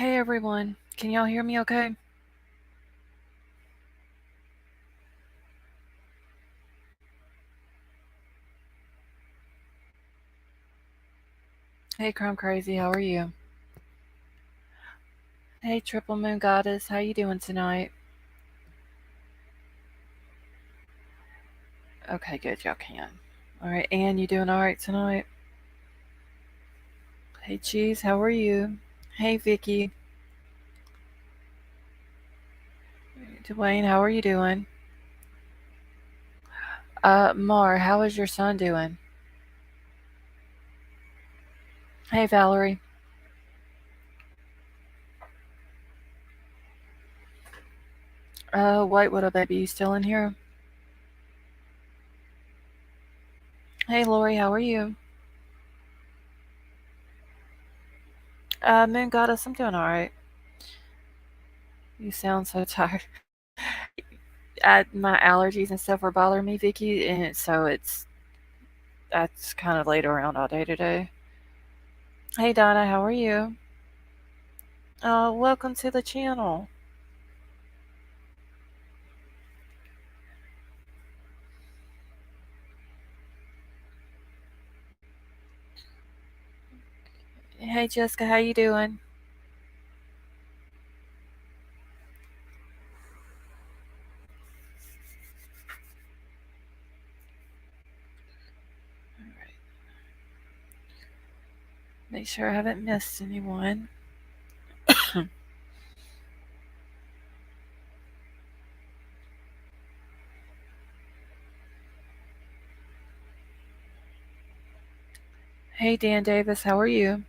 Hey everyone, can y'all hear me okay? Hey Crumb Crazy, how are you? Hey Triple Moon Goddess, how you doing tonight? Okay, good, y'all can. Alright, Ann, you doing alright tonight? Hey Cheese, how are you? Hey Vicky. Dwayne, how are you doing? Mar, how is your son doing? Hey Valerie. White Widow Baby, you still in here? Hey Lori, how are you? Moon Goddess, I'm doing alright. You sound so tired. My allergies and stuff were bothering me, Vicky, and that's kind of laid around all day today. Hey Donna, how are you? Welcome to the channel. Hey Jessica, how you doing? Alright. Make sure I haven't missed anyone. Hey Dan Davis, how are you?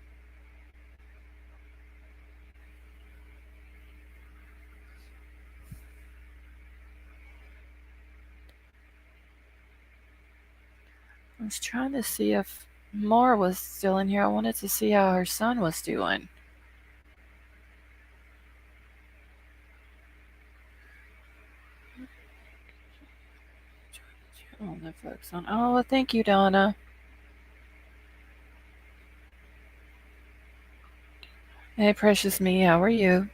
I was trying to see if Mar was still in here. I wanted to see how her son was doing. Oh, no folks on. Oh, well, thank you, Donna. Hey, precious me, how are you?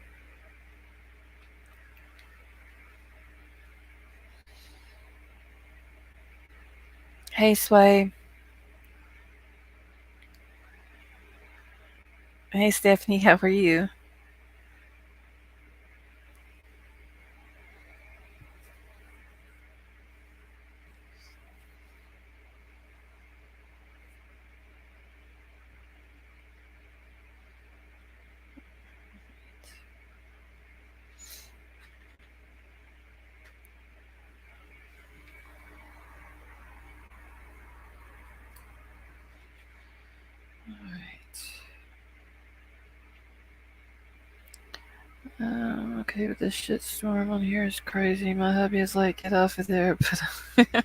Hey, Sway. Hey, Stephanie, how are you? Okay, but this shitstorm on here is crazy. My hubby is like, get off of there, but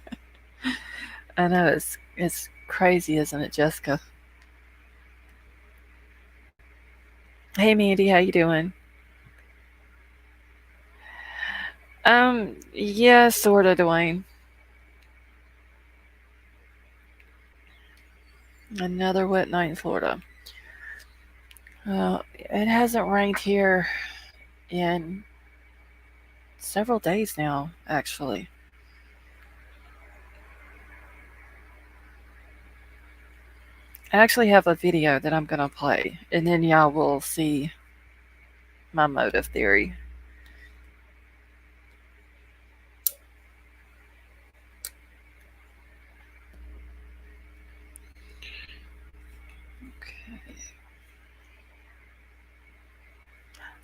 I know it's crazy, isn't it, Jessica? Hey, Mandy, how you doing? Yeah, sorta, Dwayne. Another wet night in Florida. It hasn't rained here in several days now, actually. I actually have a video that I'm gonna play, and then y'all will see my motive theory. Okay.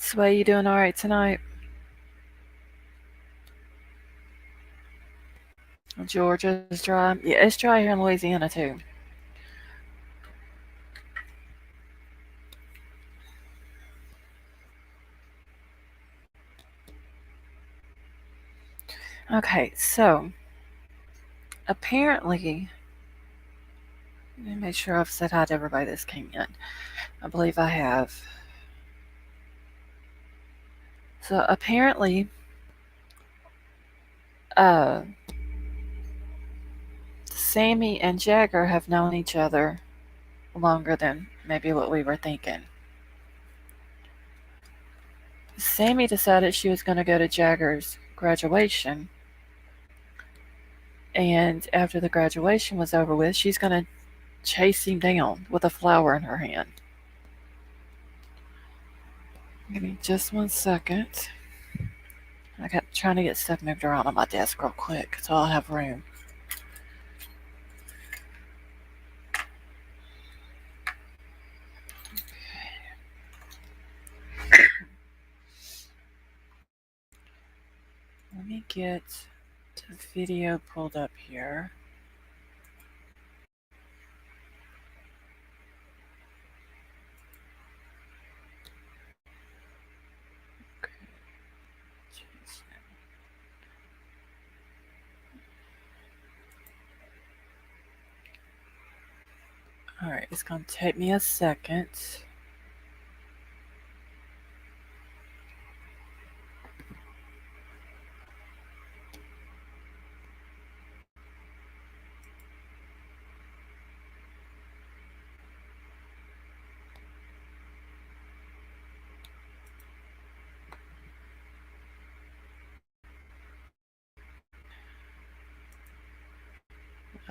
Sway, you doing alright tonight? Georgia's dry. Yeah, it's dry here in Louisiana, too. Okay, so apparently, let me make sure I've said hi to everybody that's came in. I believe I have. So apparently, uh, Sammy and Jagger have known each other longer than maybe what we were thinking. Sammy decided she was going to go to Jagger's graduation. And after the graduation was over with, she's going to chase him down with a flower in her hand. Give me just 1 second. I got trying to get stuff moved around on my desk real quick so I'll have room. Let me get the video pulled up here. Alright, it's going to take me a second.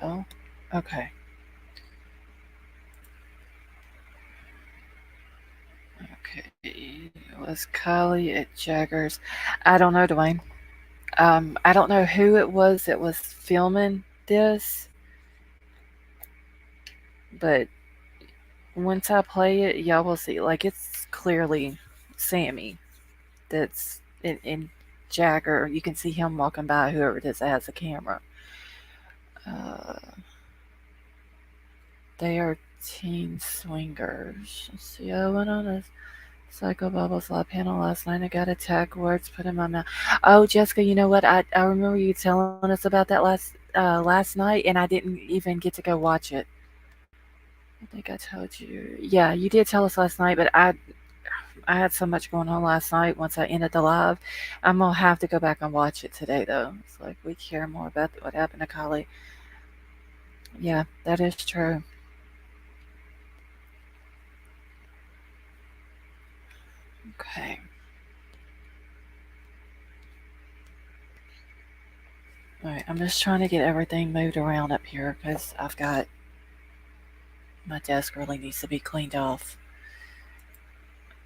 Oh, okay. Okay, it was KIELY at Jagger's. I don't know, Dwayne. I don't know who it was that was filming this, but once I play it, y'all will see. Like, it's clearly Sammy that's in Jagger. You can see him walking by, whoever it is that has a camera. They are teen swingers. Let's see, I went on a Psycho Bubbles live panel last night. I got attack words put in my mouth. Oh, Jessica, you know what? I remember you telling us about that last night, and I didn't even get to go watch it. I think I told you. Yeah, you did tell us last night, but I had so much going on last night once I ended the live. I'm going to have to go back and watch it today, though. It's like we care more about what happened to KIELY. Yeah, that is true. Okay. Alright, I'm just trying to get everything moved around up here because I've got my desk really needs to be cleaned off.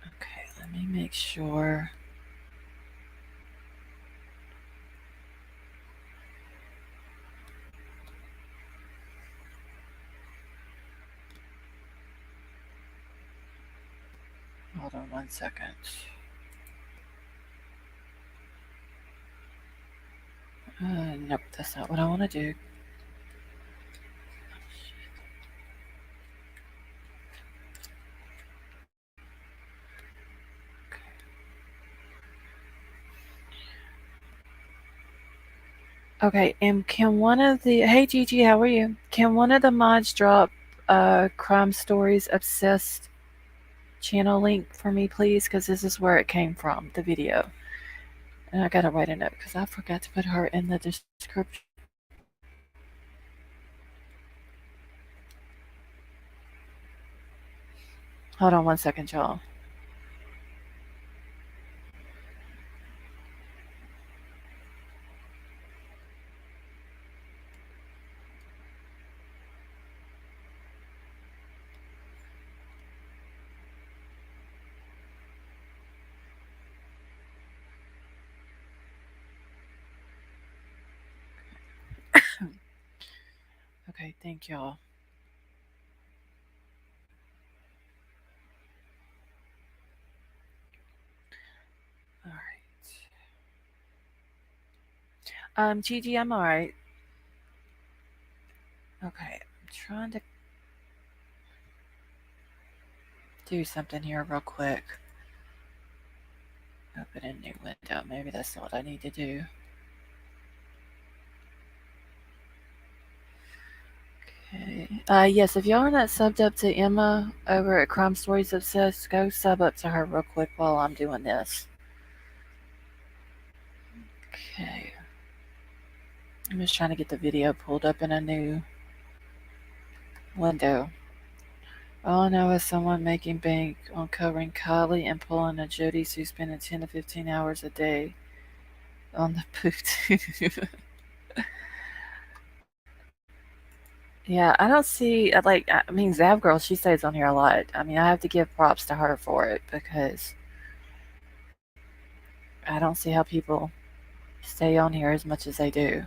Okay, let me make sure. Hold on 1 second. Nope, that's not what I want to do. Okay, and can one of the... Hey, Gigi, how are you? Can one of the mods drop Crime Stories Obsessed channel link for me, please? Because this is where it came from, the video. And I gotta write a note because I forgot to put her in the description. Hold on 1 second, y'all. Okay, thank y'all. All right. Gigi, I'm all right. Okay, I'm trying to do something here real quick. Open a new window. Maybe that's what I need to do. Okay. Yes, if y'all are not subbed up to Emma over at Crime Stories Obsessed, go sub up to her real quick while I'm doing this. Okay. I'm just trying to get the video pulled up in a new window. All I know is someone making bank on covering KIELY and pulling a Jodies who's spending 10 to 15 hours a day on the boot. Yeah, I don't see like I mean Zav Girl, she stays on here a lot. I mean, I have to give props to her for it because I don't see how people stay on here as much as they do.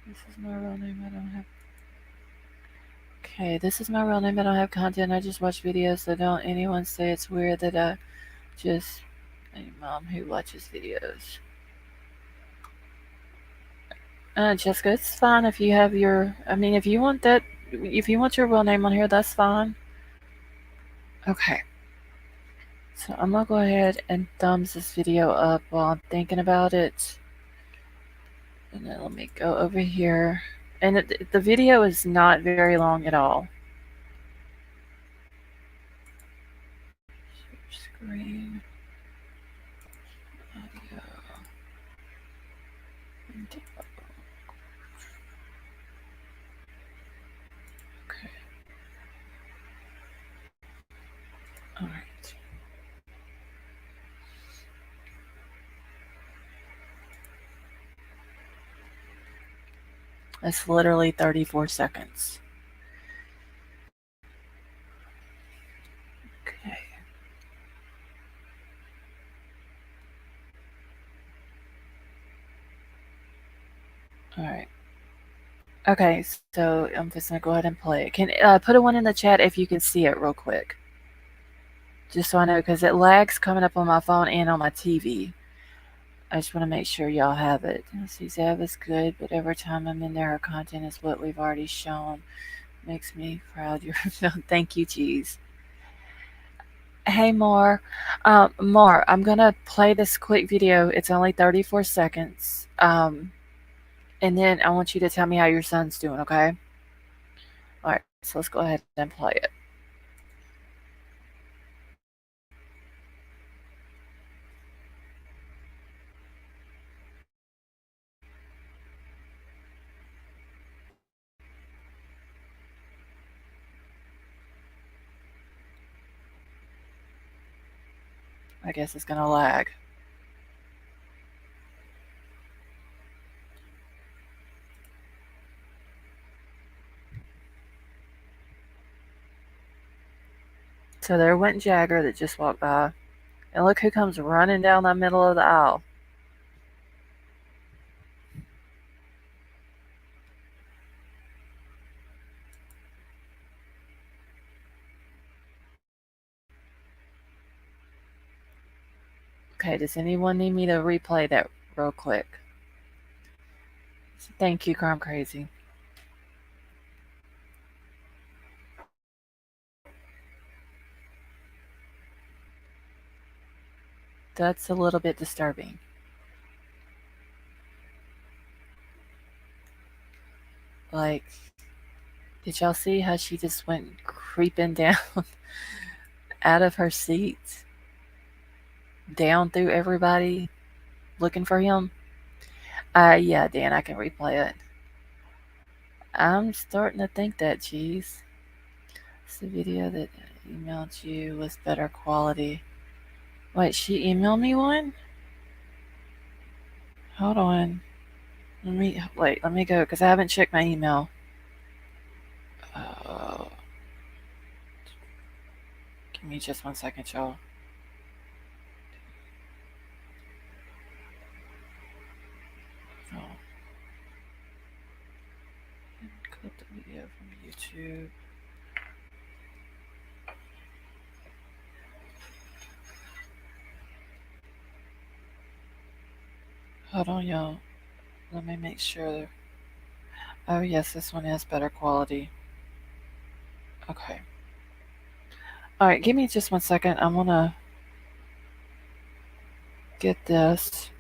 This is my real name. I don't have. Okay, this is my real name. I don't have content. I just watch videos. So don't anyone say it's weird that I just a mom who watches videos. Jessica, it's fine if you have your. I mean, if you want that, if you want your real name on here, that's fine. Okay. So I'm gonna go ahead and thumbs this video up while I'm thinking about it. And then let me go over here. And the video is not very long at all. Screen. Audio. Okay. Alright. That's literally 34 seconds. Okay. Alright. Okay, so I'm just gonna go ahead and play it. Can put a one in the chat if you can see it real quick. Just so I know, because it lags coming up on my phone and on my TV. I just want to make sure y'all have it. See, Zav is good, but every time I'm in there, her content is what we've already shown. Makes me proud. Thank you, Cheese. Hey, Mar. Mar, I'm going to play this quick video. It's only 34 seconds. And then I want you to tell me how your son's doing, okay? All right, so let's go ahead and play it. I guess it's going to lag. So there went Jagger that just walked by. And look who comes running down the middle of the aisle. Okay, does anyone need me to replay that real quick? Thank you, Crime Crazy. That's a little bit disturbing. Like, did y'all see how she just went creeping down out of her seat, down through everybody, looking for him? Yeah, Dan, I can replay it. I'm starting to think that, geez. It's the video that emailed you was better quality. Wait, she emailed me one? Hold on. Let me go, because I haven't checked my email. Give me just 1 second, y'all. Oh. Clip the video from YouTube. Hold on, y'all. Let me make sure. Oh, yes, this one has better quality. Okay. Alright, give me just 1 second. I'm gonna get this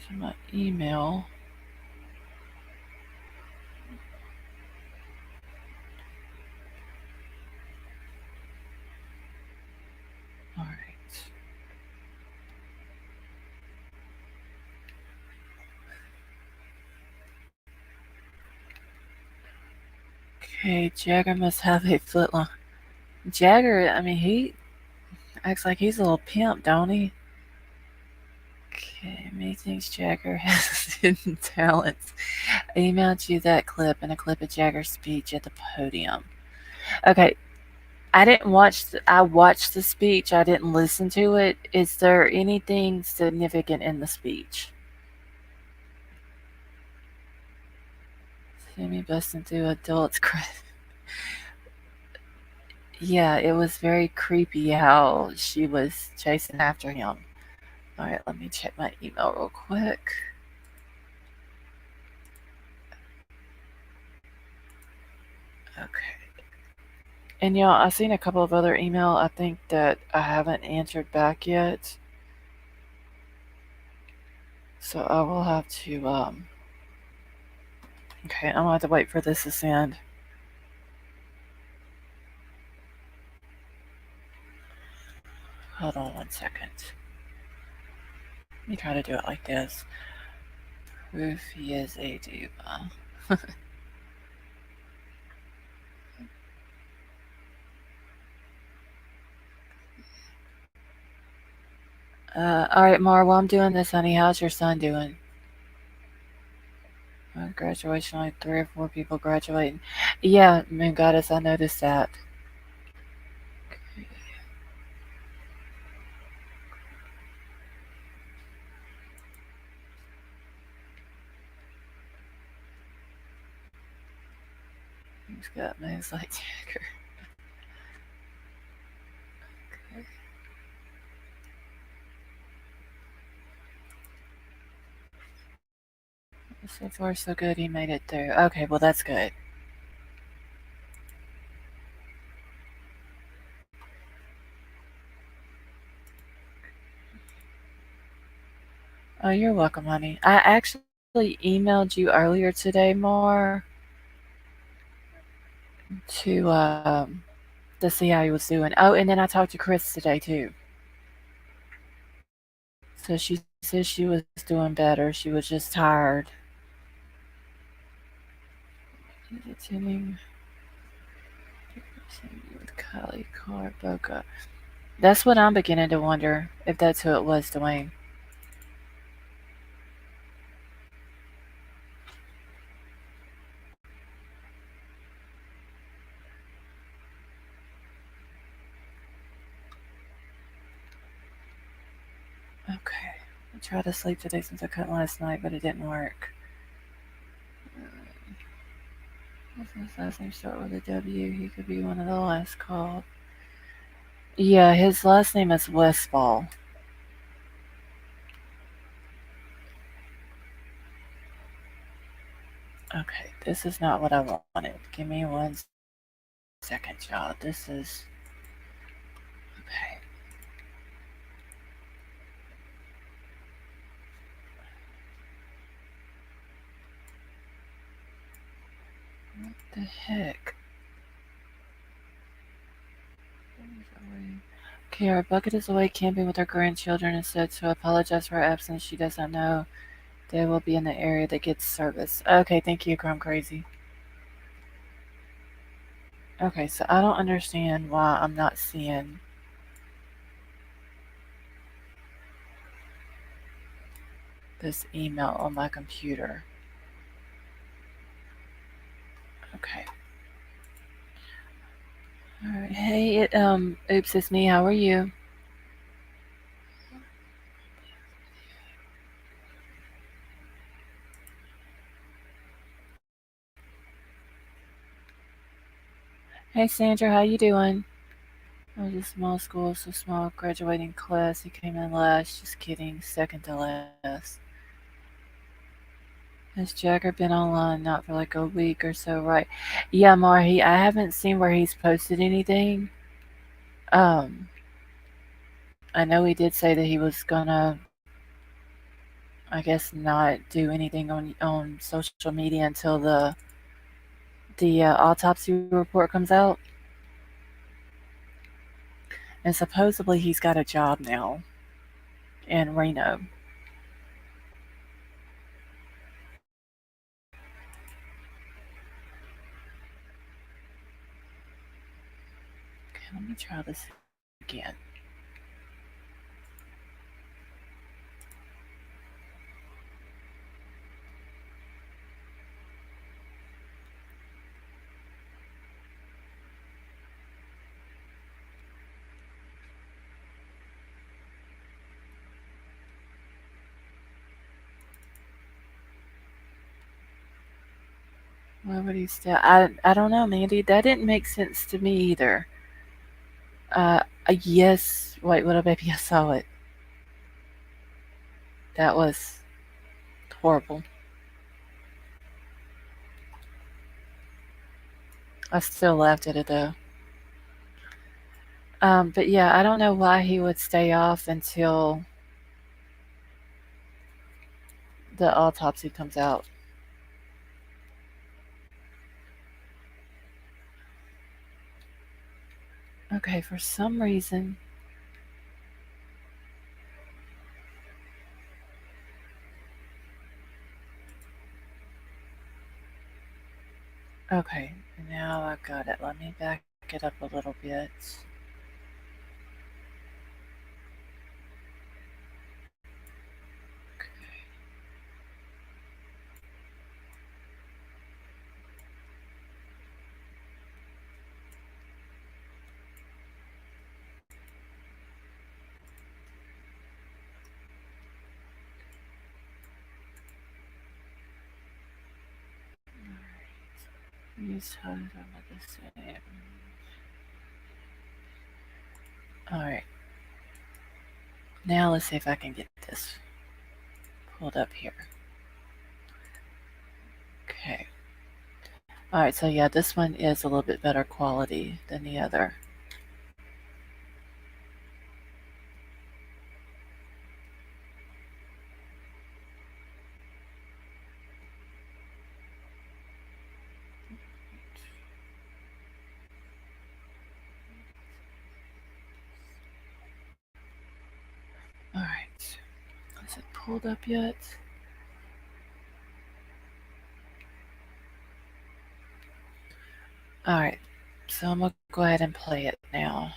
to my email. Okay, Jagger must have a foot long. Jagger, I mean, he acts like he's a little pimp, don't he? Okay, me thinks Jagger has hidden talents. I emailed you that clip and a clip of Jagger's speech at the podium. Okay, I didn't watch. I watched the speech. I didn't listen to it. Is there anything significant in the speech? Sammy busting through adults. Yeah, it was very creepy how she was chasing after him. All right, let me check my email real quick. Okay. And y'all, I seen a couple of other email I think that I haven't answered back yet. So I will have to okay, I'm gonna have to wait for this to send. Hold on 1 second. Let me try to do it like this. Proof he is a diva. Alright, Mar, while I'm doing this, honey, how's your son doing? Graduation, like 3 or 4 people graduating. Yeah, Moon Goddess, I noticed that. He's got moves like Jagger. Okay. So far, so good. He made it through. Okay, well, that's good. Oh, you're welcome, honey. I actually emailed you earlier today, Mar, to see how he was doing. Oh, and then I talked to Chris today too. So she said she was doing better. She was just tired. Attending with Kylie Car Boca. That's what I'm beginning to wonder if that's who it was, Dwayne. Okay. I tried to sleep today since I couldn't last night, but it didn't work. Does his last name start with a W? He could be one of the last called. Yeah, his last name is Westfall. Okay, this is not what I wanted. Give me 1 second, y'all. This is. Okay. What the heck? Okay, our bucket is away camping with her grandchildren and said to apologize for her absence. She does not know they will be in the area that gets service. Okay, thank you, Chrome Crazy. Okay, so I don't understand why I'm not seeing this email on my computer. Okay. Alright, hey, oops, it's me. How are you? Hey, Sandra, how you doing? I was a small school, so small graduating class. He came in last. Just kidding, second to last. Has Jagger been online? Not for like a week or so, right? Yeah, Marhy, I haven't seen where he's posted anything. Um, I know he did say that he was gonna, I guess, not do anything on social media until the autopsy report comes out. and supposedly he's got a job now in Reno. Okay, let me try this again. Why would he still? I don't know, Mandy. That didn't make sense to me either. Yes. Wait, what a baby! I saw it. That was horrible. I still laughed at it though. But yeah, I don't know why he would stay off until the autopsy comes out. Okay, for some reason. Okay, now I got it. Let me back it up a little bit. Use how did I let this in? Alright, now let's see if I can get this pulled up here. Okay. Alright, so yeah, this one is a little bit better quality than the other. Alright, is it pulled up yet? Alright, so I'm gonna go ahead and play it now.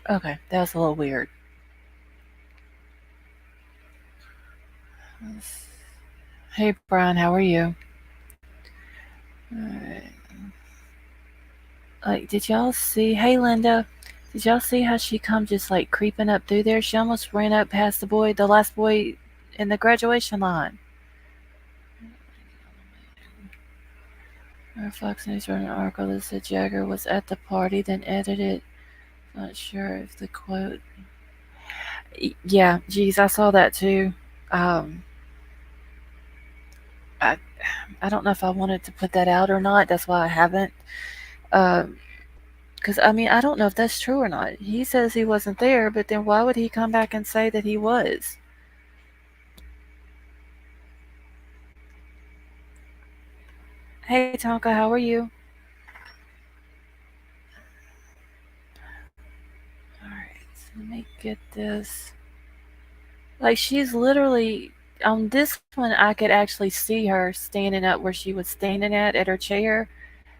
Okay, that was a little weird. Hey Brian, how are you? Alright. Like, did y'all see? Hey Linda, did y'all see how she come just like creeping up through there? She almost ran up past the last boy in the graduation line. Our Fox News wrote an article that said Jagger was at the party, then edited. Not sure if the quote. Yeah, geez, I saw that too. Um, I I don't know if I wanted to put that out or not. That's why I haven't. Because I mean, I don't know if that's true or not. He says he wasn't there, but then why would he come back and say that he was? Hey Tonka, how are you? Alright, so let me get this. Like, she's literally. On this one, I could actually see her standing up where she was standing at her chair,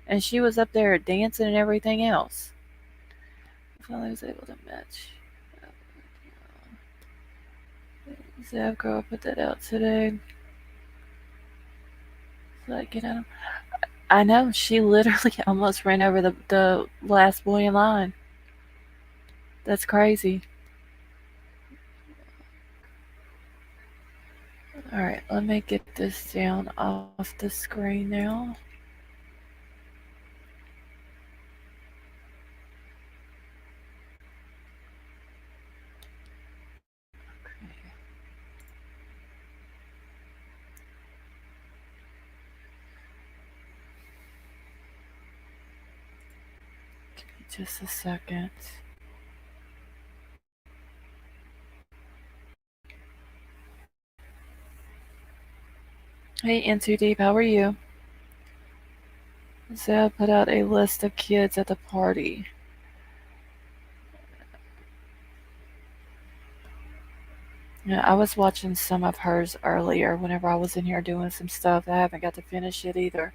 and she was up there dancing and everything else. Finally was able to match. Zab girl put that out today. So I get out. I know, she literally almost ran over the last boy in line. That's crazy. Alright, let me get this down off the screen now. Give me just a second. Hey, In Too Deep, how are you? Zab put out a list of kids at the party. Yeah, I was watching some of hers earlier whenever I was in here doing some stuff. I haven't got to finish it either.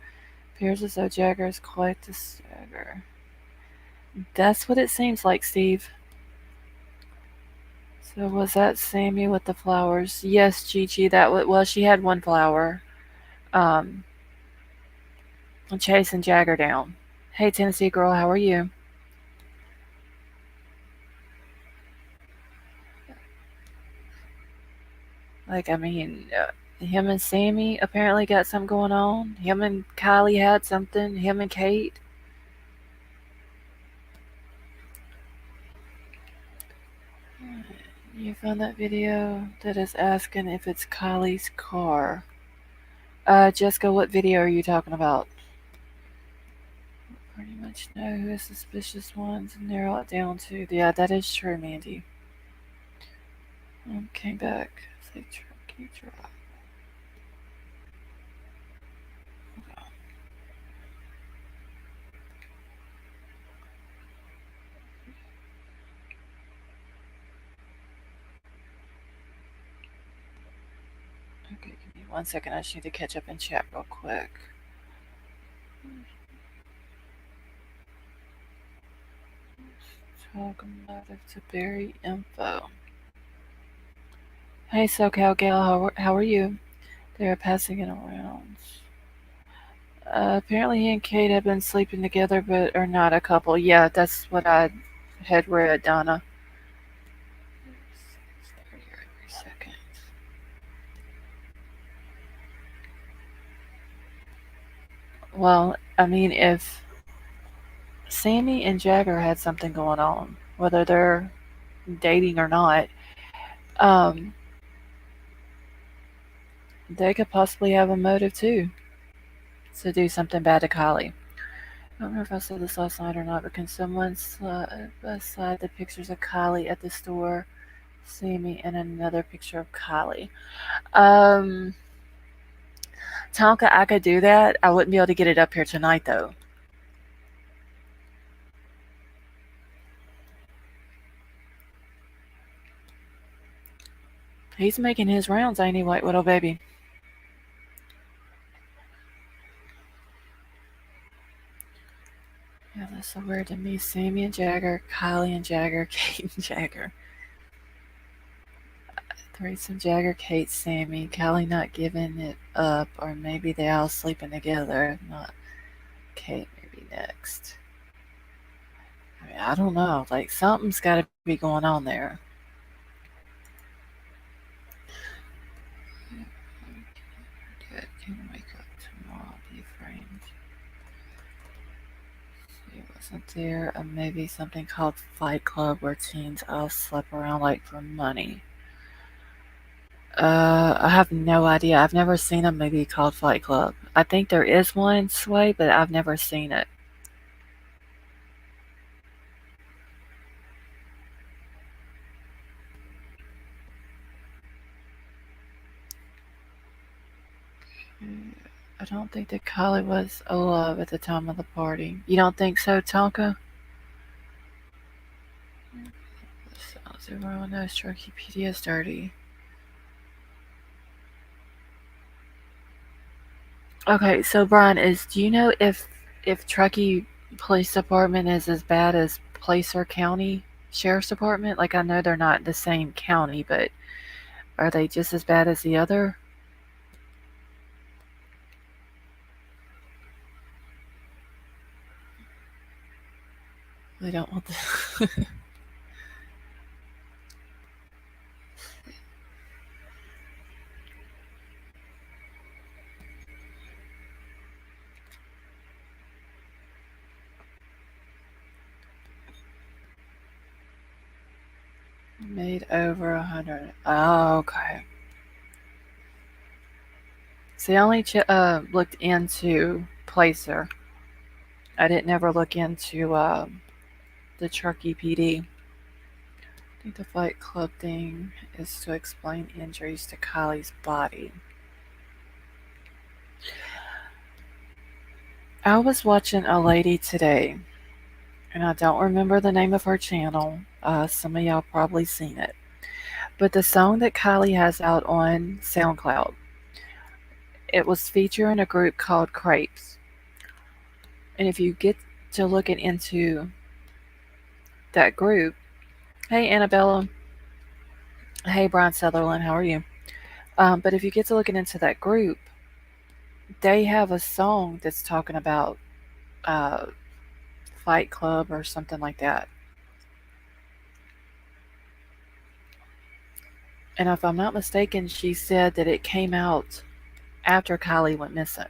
Appears as though Jagger is quite the stagger. That's what it seems like, Steve. So was that Sammy with the flowers? Yes, Gigi. Well, she had one flower. Um, chasing Jagger down. Hey, Tennessee girl, how are you? Like, I mean, him and Sammy apparently got something going on. Him and Kylie had something. Him and Kate. You found that video that is asking if it's Kylie's car. Jessica, what video are you talking about? Pretty much know who is suspicious ones and narrow it down to. Yeah, that is true, Mandy. Came back. Say Truckee Drive. Okay, give me 1 second. I just need to catch up in chat real quick. Talk motive to bury info. Hey, SoCal Gal, how are you? They're passing it around. Apparently, he and Kate have been sleeping together, but are not a couple. Yeah, that's what I had read, Donna. Every second. Well, I mean, if Sammy and Jagger had something going on, whether they're dating or not, um, they could possibly have a motive too to do something bad to Kylie. I don't remember if I said this last night or not, but can someone slide the pictures of Kylie at the store, Sammy, and another picture of Kylie? Um, Tonka, I could do that. I wouldn't be able to get it up here tonight, though. He's making his rounds, ain't he, White Widow Baby? Yeah, that's so weird to me. Sammy and Jagger, Kylie and Jagger, Kate and Jagger. Threesome Jagger, Kate, Sammy, Kylie not giving it up, or maybe they all sleeping together. Not Kate, maybe next. I mean, I don't know. Like, something's got to be going on there. Can wake up tomorrow, be framed. It wasn't there. Maybe something called Fight Club where teens all slept around like for money. I have no idea. I've never seen a movie called Fight Club. I think there is one, Sway, but I've never seen it. I don't think that Kylie was alive at the time of the party. You don't think so, Tonka? Sounds everyone knows Wikipedia's dirty. Okay, so Brian, do you know if Truckee Police Department is as bad as Placer County Sheriff's Department? Like, I know they're not the same county, but are they just as bad as the other? They don't want the. Made over 100. Oh, okay. See, I only looked into Placer. I didn't ever look into the Truckee PD. I think the Fight Club thing is to explain injuries to Kylie's body. I was watching a lady today, and I don't remember the name of her channel. Some of y'all probably seen it. But the song that Kylie has out on SoundCloud, it was featuring a group called Crepes. And if you get to looking into that group, hey Annabella, hey Brian Sutherland, how are you? But if you get to looking into that group, they have a song that's talking about uh, Fight Club or something like that. And if I'm not mistaken, she said that it came out after Kylie went missing.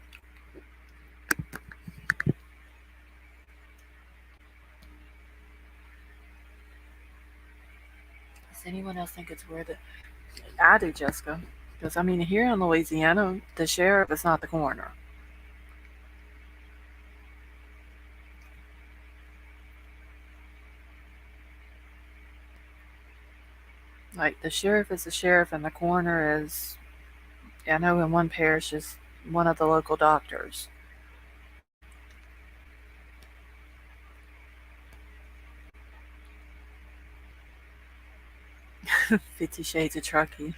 Does anyone else think it's weird that I do, Jessica? Because I mean, here in Louisiana, the sheriff is not the coroner. Like the sheriff is the sheriff, and the coroner is, I know in one parish is one of the local doctors. 50 Shades of Truckee.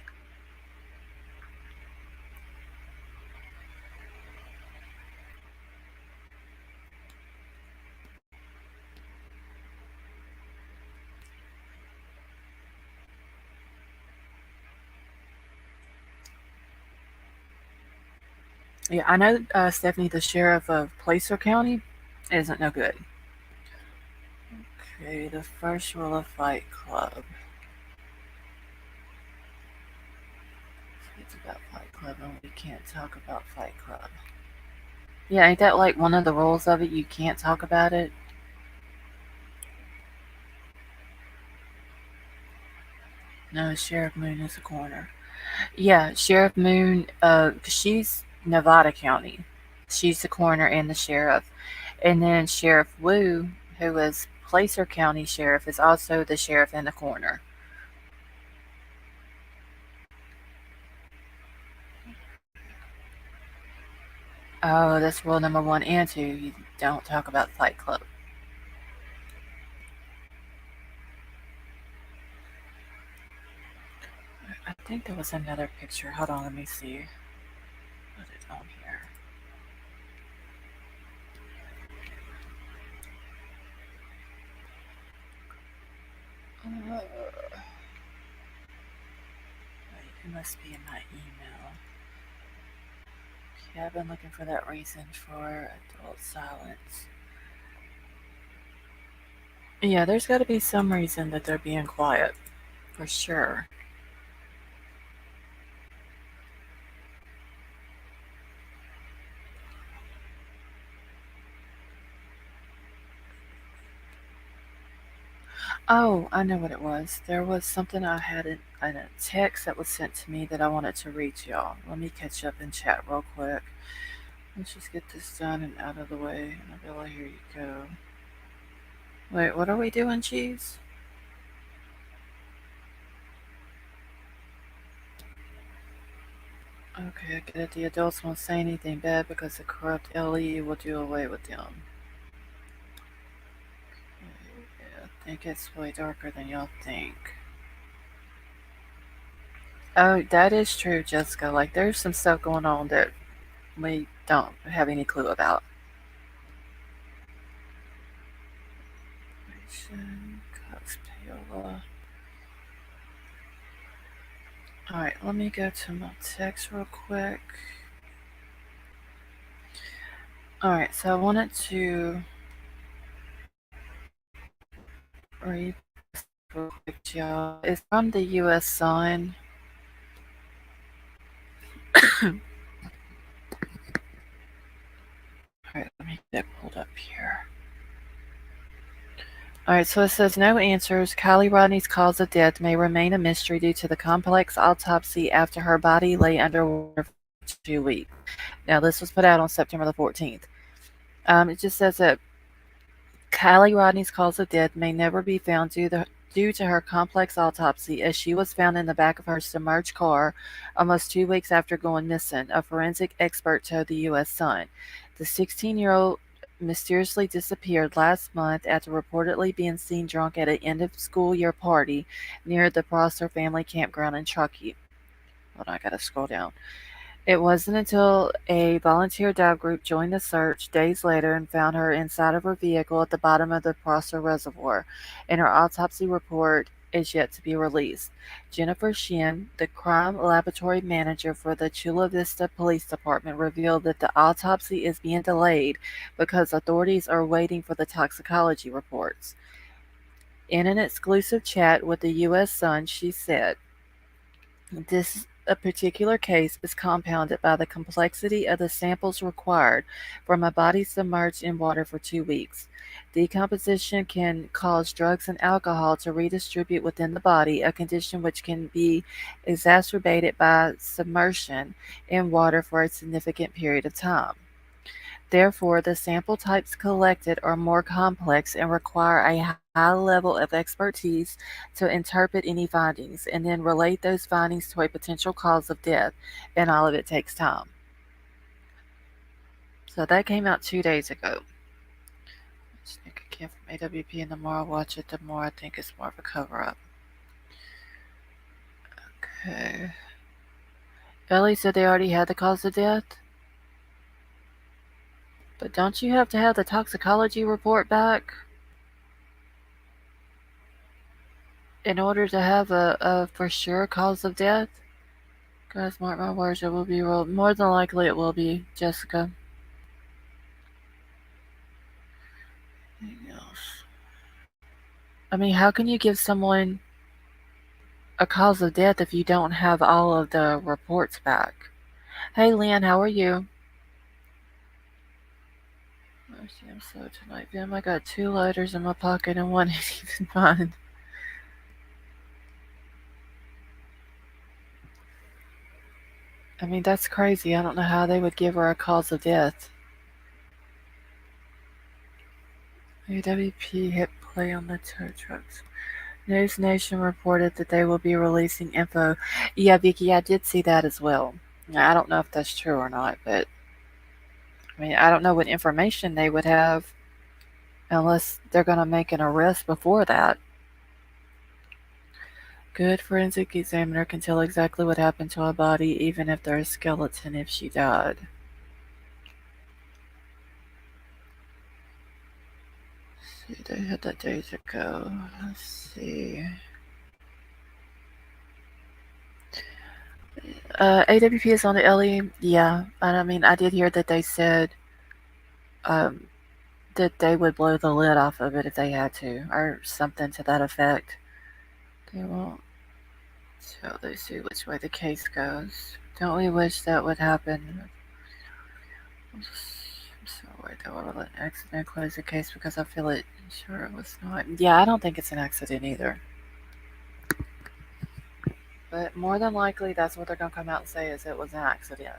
Yeah, I know Stephanie, the sheriff of Placer County, isn't no good. Okay, the first rule of Fight Club. It's about Fight Club, and we can't talk about Fight Club. Yeah, ain't that like one of the rules of it? You can't talk about it? No, Sheriff Moon is a coroner. Yeah, Sheriff Moon, she's Nevada County. She's the coroner and the sheriff. And then Sheriff Wu, who is Placer County Sheriff, is also the sheriff and the coroner. Oh, that's rule number 1 and 2. You don't talk about Fight Club. I think there was another picture. Hold on, let me see. Put it on here. It must be in my email. Yeah, I've been looking for that reason for adult silence. Yeah, there's got to be some reason that they're being quiet, for sure. Oh, I know what it was. There was something I had in a text that was sent to me that I wanted to read to y'all. Let me catch up and chat real quick. Let's just get this done and out of the way. Annabella, here you go. Wait, what are we doing, Cheese? Okay, I get it. The adults won't say anything bad because the corrupt LE will do away with them. Okay, yeah, I think it's way darker than y'all think. Oh, that is true, Jessica. Like, there's some stuff going on that we don't have any clue about. Payola. Alright, let me go to my text real quick. Alright, so I wanted to read this real quick, y'all. It's from the US Sun. Alright, let me get it pulled up here. Alright, so it says no answers. KIELY cause of death may remain a mystery due to the complex autopsy after her body lay underwater for 2 weeks. Now, this was put out on September the 14th. It just says that KIELY's cause of death may never be found due to her complex autopsy, as she was found in the back of her submerged car almost 2 weeks after going missing, a forensic expert told the U.S. Sun. The 16-year-old mysteriously disappeared last month after reportedly being seen drunk at an end-of-school-year party near the Prosser family campground in Truckee. Hold on, I gotta scroll down. It wasn't until a volunteer dive group joined the search days later and found her inside of her vehicle at the bottom of the Prosser Reservoir, and her autopsy report is yet to be released. Jennifer Shin, the crime laboratory manager for the Chula Vista Police Department, revealed that the autopsy is being delayed because authorities are waiting for the toxicology reports. In an exclusive chat with the U.S. Sun, she said, "This a particular case is compounded by the complexity of the samples required from a body submerged in water for 2 weeks. Decomposition can cause drugs and alcohol to redistribute within the body, a condition which can be exacerbated by submersion in water for a significant period of time. Therefore, the sample types collected are more complex and require a high level of expertise to interpret any findings and then relate those findings to a potential cause of death, and all of it takes time." So that came out 2 days ago. This nigga came from AWP, and the more I watch it, the more I think it's more of a cover-up. Okay. Ellie said they already had the cause of death? But don't you have to have the toxicology report back in order to have a for sure cause of death? Guys, mark my words, it will be rolled. More than likely it will be, Jessica. Anything else? I mean, how can you give someone a cause of death if you don't have all of the reports back? Hey, Lynn, how are you? Mercy, I'm slow tonight, Bim. I got 2 lighters in my pocket and one ain't even mine. I mean, that's crazy. I don't know how they would give her a cause of death. AWP hit play on the tow trucks. News Nation reported that they will be releasing info. Yeah, Vicky, I did see that as well. I don't know if that's true or not, but I mean, I don't know what information they would have unless they're going to make an arrest before that. Good forensic examiner can tell exactly what happened to a body, even if there's a skeleton if she died. Let's see, they had that days ago. Let's see. AWP is on the Ellie. Yeah, I mean, I did hear that they said that they would blow the lid off of it if they had to, or something to that effect. They won't till they see which way the case goes. Don't we wish that would happen? I'm so worried that we'll let an accident close the case because I feel it. Sure, it was not. Yeah, I don't think it's an accident either. But more than likely, that's what they're going to come out and say is it was an accident.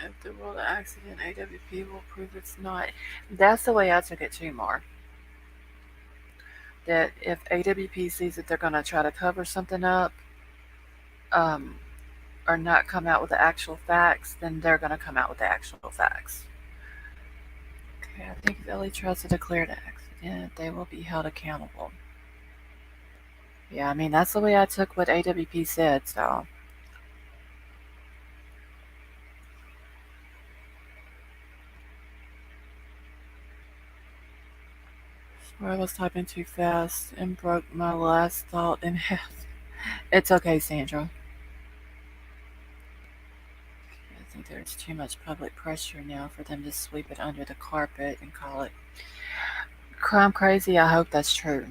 If the world accident, AWP will prove it's not. That's the way I took it too, Mar. That if AWP sees that they're going to try to cover something up, or not come out with the actual facts, then they're going to come out with the actual facts. Okay, I think Ellie tries to declare an accident. and they will be held accountable. Yeah, I mean, that's the way I took what AWP said, so. Sorry, I was typing too fast and broke my last thought in half. It's okay, Sandra. I think there's too much public pressure now for them to sweep it under the carpet and call it crime crazy. I hope that's true.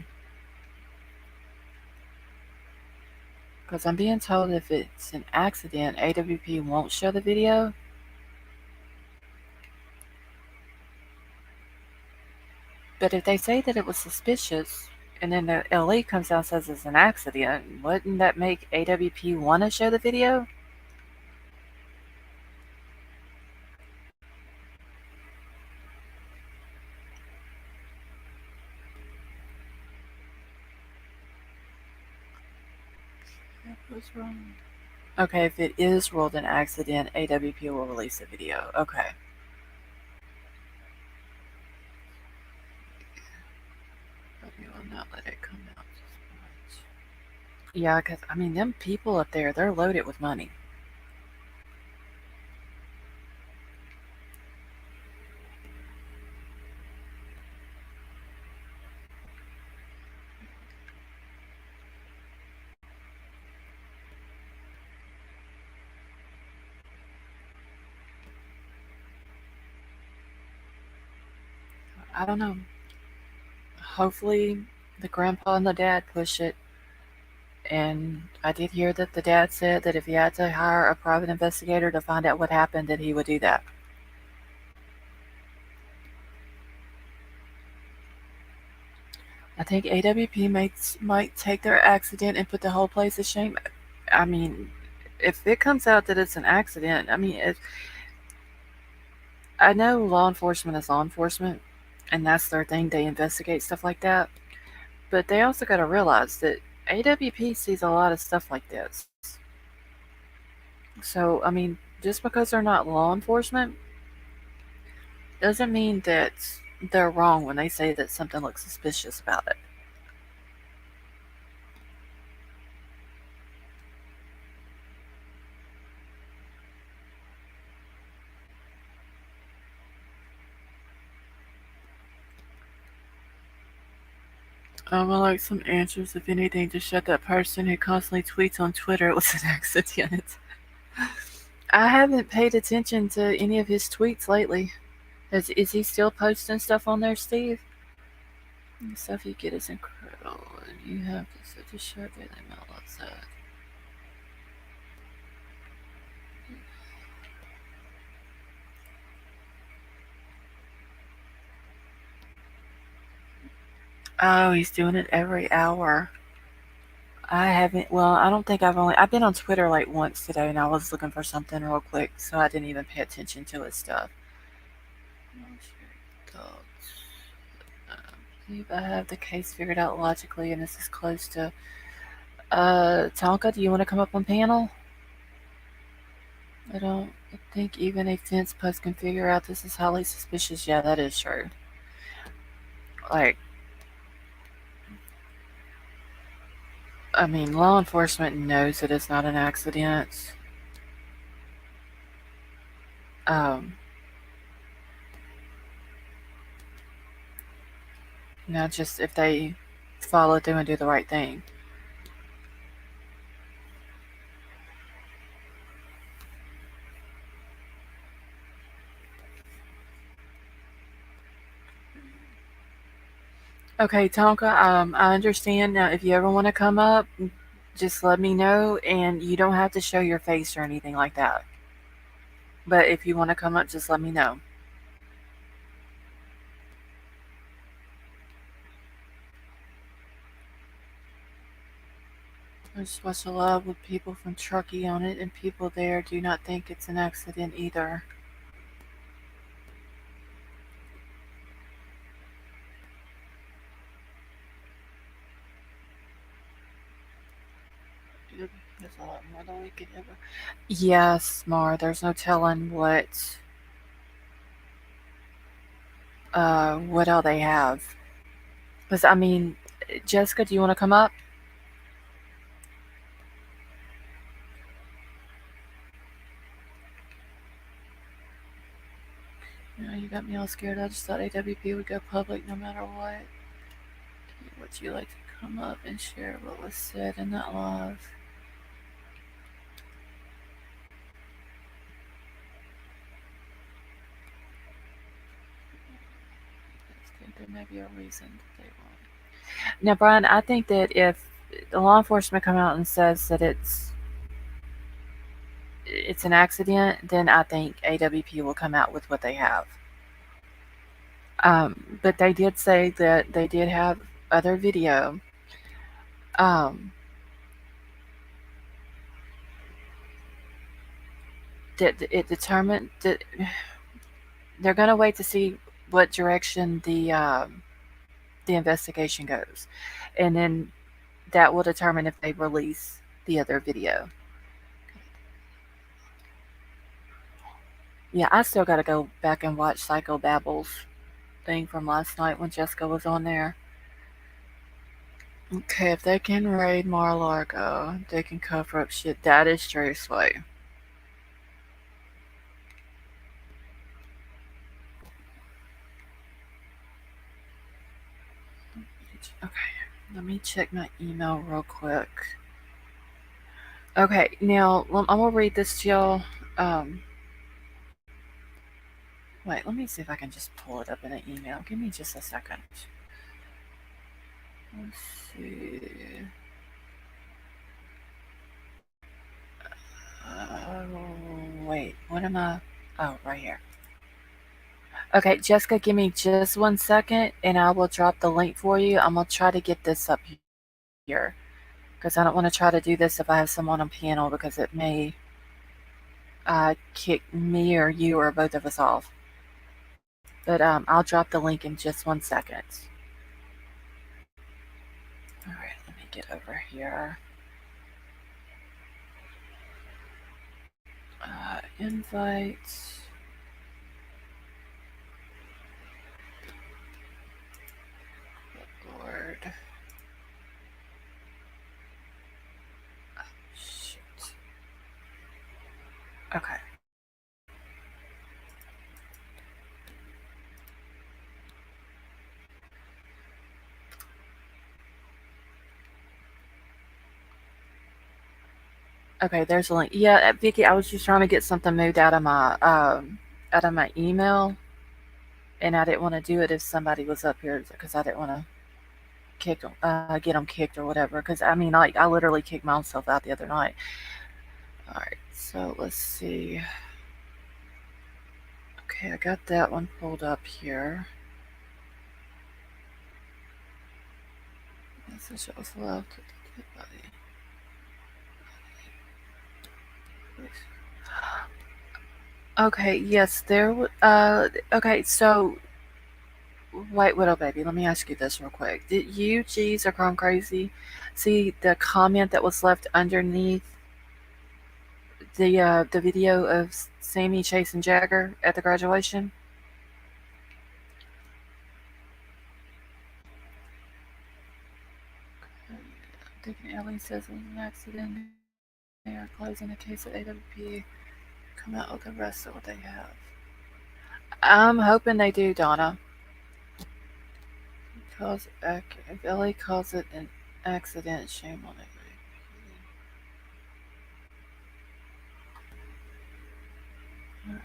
Because I'm being told if it's an accident, AWP won't show the video. But if they say that it was suspicious and then the LE comes out and says it's an accident, wouldn't that make AWP want to show the video? What's wrong? Okay, if it is ruled an accident, AWP will release a video. Okay. But we will not let it come out just much. Yeah, because, I mean, them people up there, they're loaded with money. I don't know. Hopefully, the grandpa and the dad push it. And I did hear that the dad said that if he had to hire a private investigator to find out what happened, that he would do that. I think AWP might take their accident and put the whole place to shame. I mean, if it comes out that it's an accident, I mean, I know law enforcement is law enforcement, and that's their thing. They investigate stuff like that. But they also got to realize that AWP sees a lot of stuff like this. So, I mean, just because they're not law enforcement doesn't mean that they're wrong when they say that something looks suspicious about it. I would like some answers, if anything, to shut that person who constantly tweets on Twitter it was an accident. I haven't paid attention to any of his tweets lately. Is he still posting stuff on there, Steve? The stuff you get is incredible, and you have such a short daily mail outside. Oh, he's doing it every hour. I haven't. Well, I don't think I've been on Twitter like once today, and I was looking for something real quick, so I didn't even pay attention to his stuff. I believe I have the case figured out logically, and this is close to. Tonka, do you want to come up on panel? I don't think even a fence post can figure out this is highly suspicious. Yeah, that is true. Like, I mean, law enforcement knows that it's not an accident. Um, Now, just if they follow through and do the right thing. Okay, Tonka, I understand. Now, if you ever want to come up, just let me know, and you don't have to show your face or anything like that. But if you want to come up, just let me know. There's such a lot with people from Turkey on it, and people there do not think it's an accident either. There's a lot more than we could ever. Yes, Mar. There's no telling what all they have. Because, I mean, Jessica, do you want to come up? You got me all scared. I just thought AWP would go public no matter what. Would you like to come up and share what was said in that live? I think there may be a reason that they won't. Now, Brian, I think that if the law enforcement come out and says that it's an accident, then I think AWP will come out with what they have. But they did say that they did have other video. Um, that it determined that they're going to wait to see what direction the investigation goes, and then that will determine if they release the other video. Yeah, I still got to go back and watch Psycho Babbles thing from last night when Jessica was on there. Okay, if they can raid Mar-a-Lago, they can cover up shit. That is true, Sway. Okay, let me check my email real quick. Okay, now I'm gonna read this to y'all. Um, Wait, let me see if I can just pull it up in an email. Give me just a second. Let's see. Wait, what am I? Oh, right here. Okay, Jessica, give me just 1 second and I will drop the link for you. I'm going to try to get this up here because I don't want to try to do this if I have someone on panel because it may kick me or you or both of us off. But I'll drop the link in just 1 second. All right, let me get over here. Invites. Lord. Oh, shoot. Okay. Okay, there's a link. Yeah, Vicky, I was just trying to get something moved out of my email, and I didn't want to do it if somebody was up here because I didn't want to get them kicked or whatever. Because I mean, like I literally kicked myself out the other night. All right, so let's see. Okay, I got that one pulled up here. Message that was left with the dead body. Okay, yes, okay, so White Widow Baby, let me ask you this real quick. Did you, G's, or Chrome Crazy, see the comment that was left underneath the video of Sammy chasing Jagger at the graduation? I'm thinking Ellie says it was an accident. They are closing the case at AWP. Come out with the rest of what they have. I'm hoping they do, Donna. Because if Ellie calls it an accident, shame on it. Alright.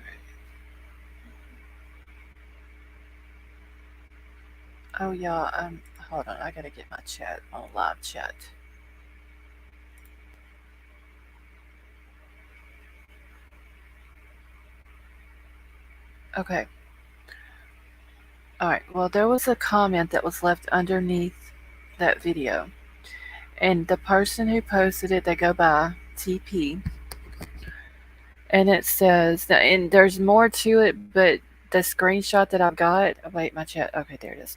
Oh yeah, hold on, I gotta get my chat on live chat. Okay. Alright, well there was a comment that was left underneath that video. And the person who posted it, they go by TP. And it says that, and there's more to it, but the screenshot that I've got, wait, my chat, okay, there it is.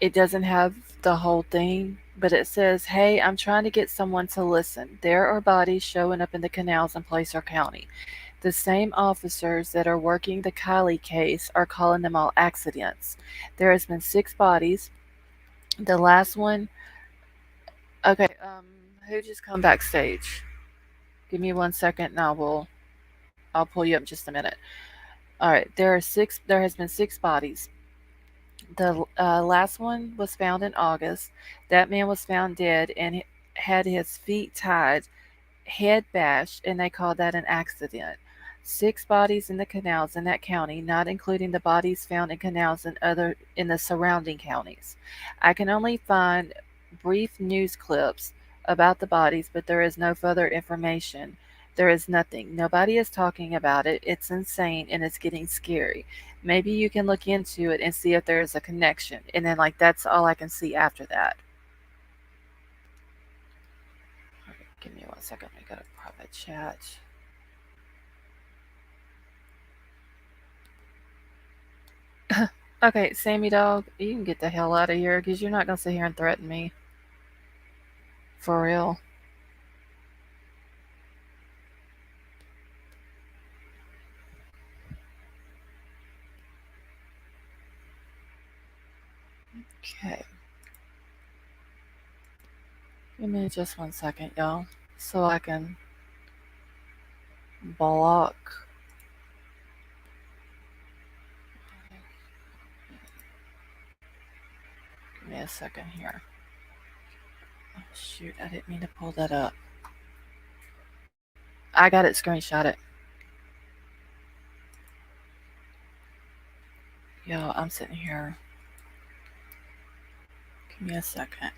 It doesn't have the whole thing, but it says, hey, I'm trying to get someone to listen. There are bodies showing up in the canals in Placer County. The same officers that are working the KIELY case are calling them all accidents. There has been 6 bodies. The last one. Okay. Who just come backstage? Give me 1 second, and I'll pull you up in just a minute. All right. There are six. There has been six bodies. The last one was found in August. That man was found dead and had his feet tied, head bashed, and they called that an accident. Six bodies in the canals in that county, not including the bodies found in canals in the surrounding counties. I can only find brief news clips about the bodies, but there is no further information. There is nothing. Nobody is talking about it. It's insane and it's getting scary. Maybe you can look into it and see if there is a connection. And then, like, that's all I can see after that. Okay, give me 1 second. We got a private chat. Okay, Sammy dog, you can get the hell out of here because you're not gonna sit here and threaten me. For real. Okay. Give me just 1 second, y'all. So I can block. Give me a second here. Oh, shoot, I didn't mean to pull that up. I got it, screenshot it. Yo, I'm sitting here. Give me a second.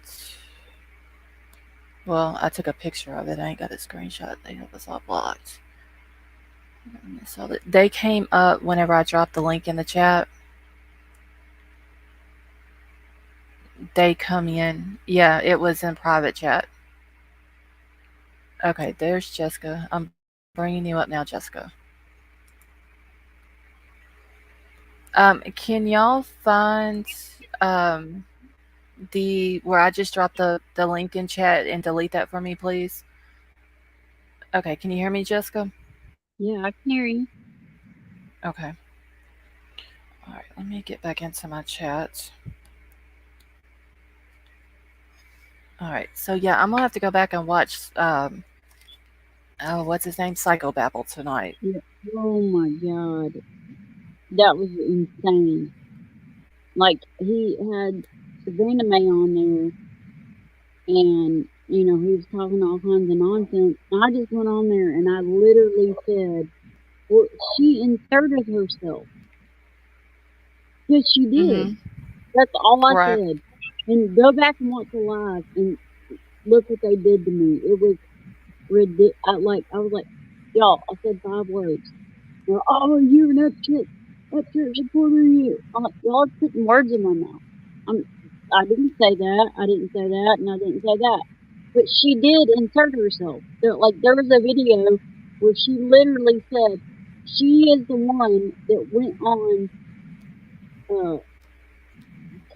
Well, I took a picture of it. I ain't got a screenshot. It was all blocked. So they came up whenever I dropped the link in the chat. They come in. Yeah, it was in private chat. Okay, there's Jessica. I'm bringing you up now, Jessica. Can y'all find um, the where I just dropped the link in chat and delete that for me, please? Okay, can you hear me, Jessica? Yeah, I can hear you. Okay. All right, let me get back into my chat. All right, so yeah, I'm gonna have to go back and watch. Oh, what's his name? Psychobabble tonight. Yeah. Oh my god, that was insane. Like he had Savannah Mae on there, and he was talking all kinds of nonsense. I just went on there and I literally said, "Well, she inserted herself." Yes, she Mm-hmm. did. That's all I Right. said. And go back and watch the live and look what they did to me. It was ridiculous. I was like, y'all. I said 5 words. They're, "Oh, you're an upchurch supporter, you." I'm like, y'all are putting words in my mouth. I'm, I didn't say that. I didn't say that, and I didn't say that. But she did insert herself. There was a video where she literally said she is the one that went on uh,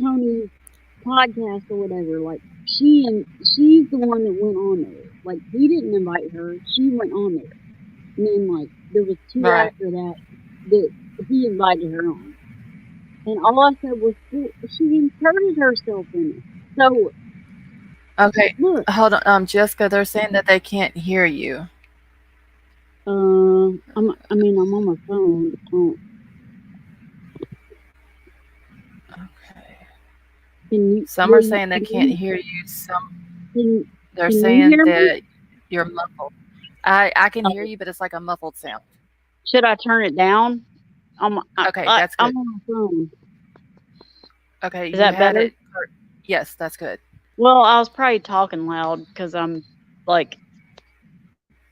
Tony's podcast or whatever. Like she's the one that went on there. Like he didn't invite her. She went on there. And then there was two Right. after that that he invited her on. And all I said was, "Well, she inserted herself in it." So Okay. look, Hold on, Jessica. They're saying that they can't hear you. I'm on my phone. Okay. Can you, Some are will you, saying they can't hear you. Some can, they're can you saying hear me? that you're muffled. I can hear Oh, you, but it's like a muffled sound. should I turn it down? Okay, that's I'm good. on my phone. Okay, Is you that had better? it. Yes, that's good. Well, I was probably talking loud because I'm like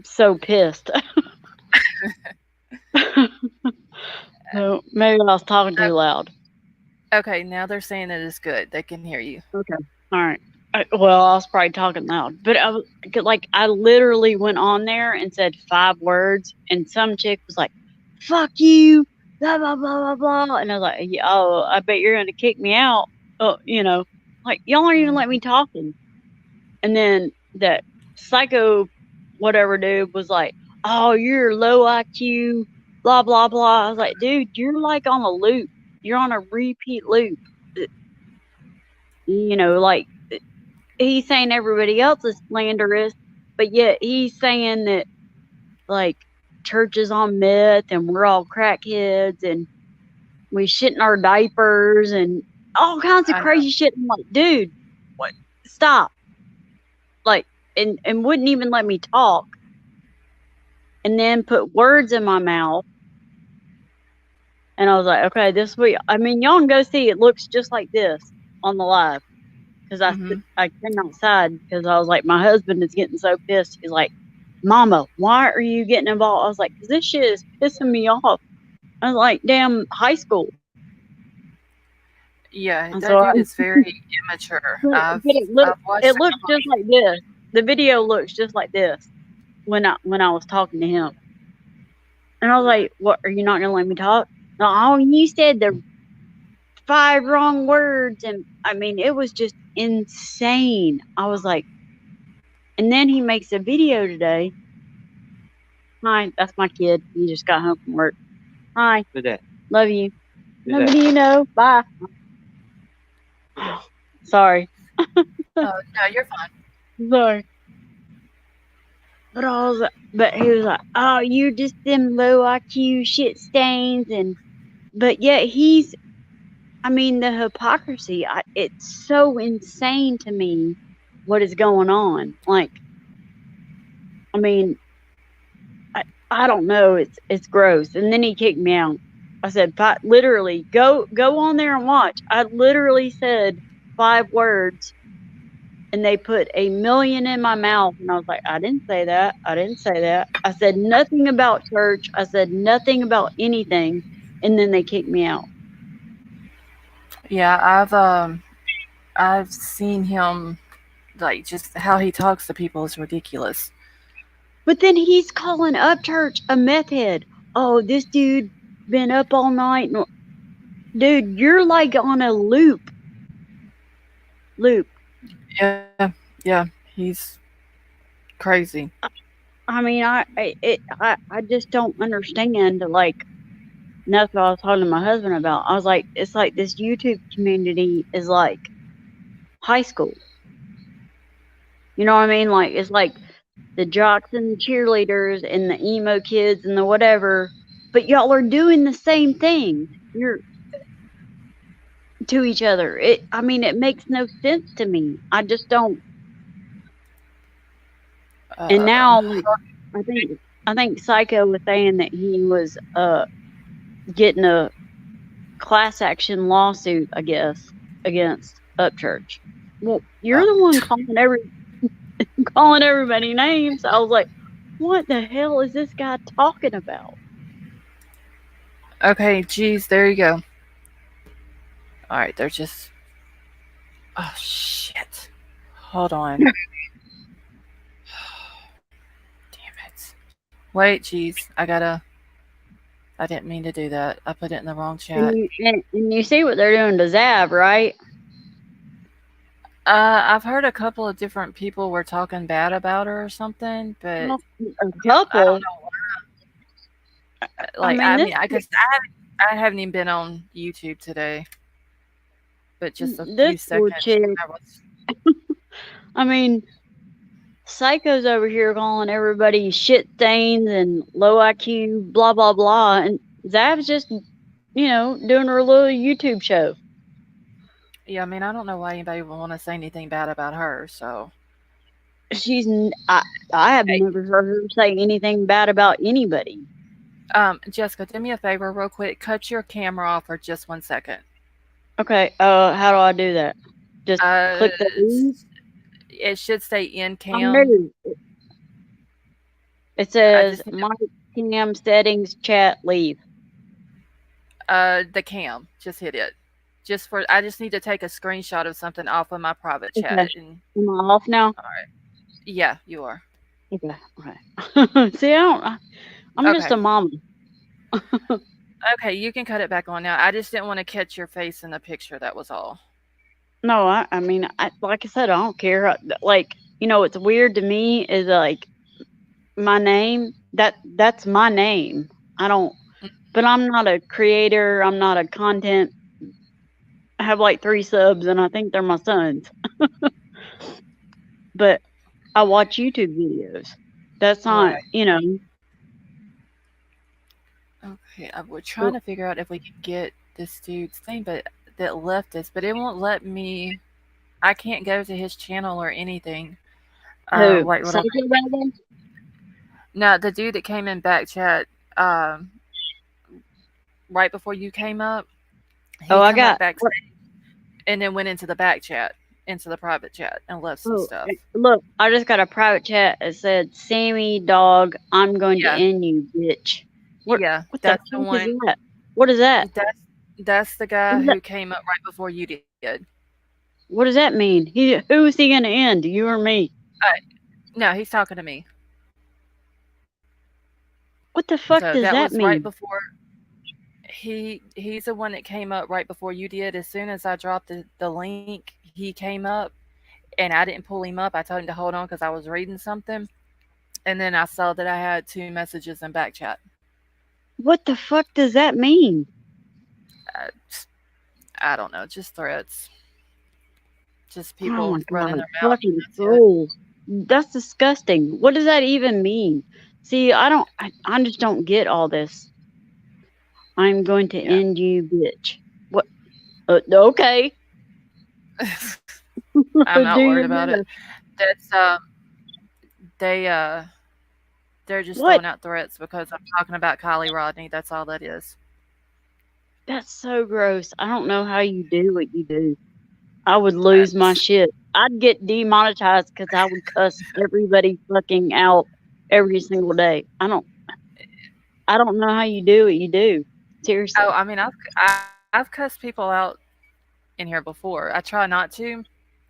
so pissed. So maybe I was talking too loud. Okay, now they're saying that it's good. They can hear you. Okay. All right. Well, I was probably talking loud, but I literally went on there and said 5 words, and some chick was like, "Fuck you," blah blah blah blah blah, and I was like, "Yeah, "Oh, I bet you're gonna kick me out." Oh, like y'all aren't even let me Hmm. talking. And then that psycho whatever dude was like, "Oh, you're low IQ, blah blah blah." I was like, "Dude, you're like on a loop. You're on a repeat loop." like he's saying everybody else is slanderous, but yet he's saying that like church is on meth and we're all crackheads and we shit in our diapers and all kinds of I know. crazy shit. I'm like, dude, what? Stop! Like, and wouldn't even let me talk, and then put words in my mouth. And I was like, okay, this week. I mean, y'all can go see. It looks just like this on the live because Mhm. I came outside because I was like, my husband is getting so pissed. He's like, Mama, why are you getting involved? I was like, because this shit is pissing me off. I was like, damn, high school. Yeah, And that so, dude is very immature. but I've watched it a looks couple. just like this. The video looks just like this when I was talking to him. And I was like, "What? Are you not gonna let me talk?" No, oh, you said the 5 wrong words, and I mean, it was just insane. I was like, and then he makes a video today. Hi, that's my kid. He just got home from work. Hi, Who's that? love you. Who's Nobody that? you know. Bye. Sorry, Oh, no, you're fine. sorry. But but he was like, "Oh, you just them low IQ shit stains," and but yet he's. I mean, the hypocrisy. It's so insane to me. What is going on? Like, I mean, I don't know. It's gross. And then he kicked me out. I said, literally, go on there and watch. I literally said 5 words, and they put a million in my mouth, and I was like, I didn't say that. I didn't say that. I said nothing about church. I said nothing about anything, and then they kicked me out. Yeah, I've seen him, like, just how he talks to people is ridiculous. But then he's calling Upchurch a meth head. Oh, this dude been up all night. Dude, you're like on a loop. Yeah, yeah, he's crazy. I mean, I just don't understand. Like, and that's what I was talking to my husband about. I was like, it's like this YouTube community is like high school. You know what I mean? Like, it's like the jocks and the cheerleaders and the emo kids and the whatever, but y'all are doing the same thing. You're to each other. I mean, it makes no sense to me. I just don't. And Uh, now, like, I think I think Psycho was saying that he was getting a class action lawsuit, I guess, against Upchurch. Well, you're uh, the one calling everybody names. I was like, what the hell is this guy talking about? okay, geez, there you go. All right, they're just. Oh shit! Hold on. Damn it! Wait, geez, I gotta. I didn't mean to do that. I put it in the wrong chat. And you see what they're doing to Zav, right? I've heard a couple of different people were talking bad about her or something, but Well, a I don't couple. know. I Like, mean, I this mean, I haven't even been on YouTube today, but just a this few poor seconds chick. when I was. I mean, Psycho's over here calling everybody shit stains and low IQ, blah blah blah, and Zav's just, doing her little YouTube show. Yeah, I mean, I don't know why anybody would want to say anything bad about her. So, I have never heard her say anything bad about anybody. Jessica, do me a favor, real quick. Cut your camera off for just 1 second. Okay, how do I do that? Just Uh, click the leave. it should say in I'm cam. new. It I says just need my cam settings chat leave. the cam. Just hit it. I just need to take a screenshot of something off of my private Okay, chat. And am I off now? yeah, you are. Okay, okay. See, I'm just Okay. a mama. Okay, you can cut it back on now. I just didn't want to catch your face in the picture. That was all. No, I mean, like I said, I don't care. Like, what's weird to me is like my name. That's my name. I don't. But I'm not a creator. I'm not a content. I have like 3 subs, and I think they're my sons. But I watch YouTube videos. That's not, Right. you know. Okay. We're trying to figure out if we can get this dude's thing, but that left us, but it won't let me. I can't go to his channel or anything. Who? Wait, what? Psycho Dragon? No, the dude that came in back chat, right before you came up, Oh, he I come up got. backstage and then went into the back chat, into the private chat, and left some Oh, stuff. look, I just got a private chat that said, "Sammy, dog, I'm going to Yeah, end you, bitch." What? yeah, What the that's the fuck is one. that? What is that? That's the guy What, is that? who came up right before you did. What does that mean? Who is he going to end? You or me? No, he's talking to me. What the So fuck that does was that right mean? before he's the one that came up right before you did. As soon as I dropped the link, he came up and I didn't pull him up. I told him to hold on because I was reading something. And then I saw that I had 2 messages in back chat. What the fuck does that mean? Uh, I don't know, just threats. Just Oh people my running god, their mouth. fucking That's it. trolls. That's disgusting. What does that even mean? See, I just don't get all this. I'm going to Yeah. end you, bitch. What? Okay. I'm not Do worried your about it. best. That's they they're just What? throwing out threats because I'm talking about KIELY. That's all that is. That's so gross. I don't know how you do what you do. I would lose my That's shit. I'd get demonetized because I would cuss everybody fucking out every single day. I don't know how you do what you do. oh, Seriously. I mean I've cussed people out in here before. I try not to,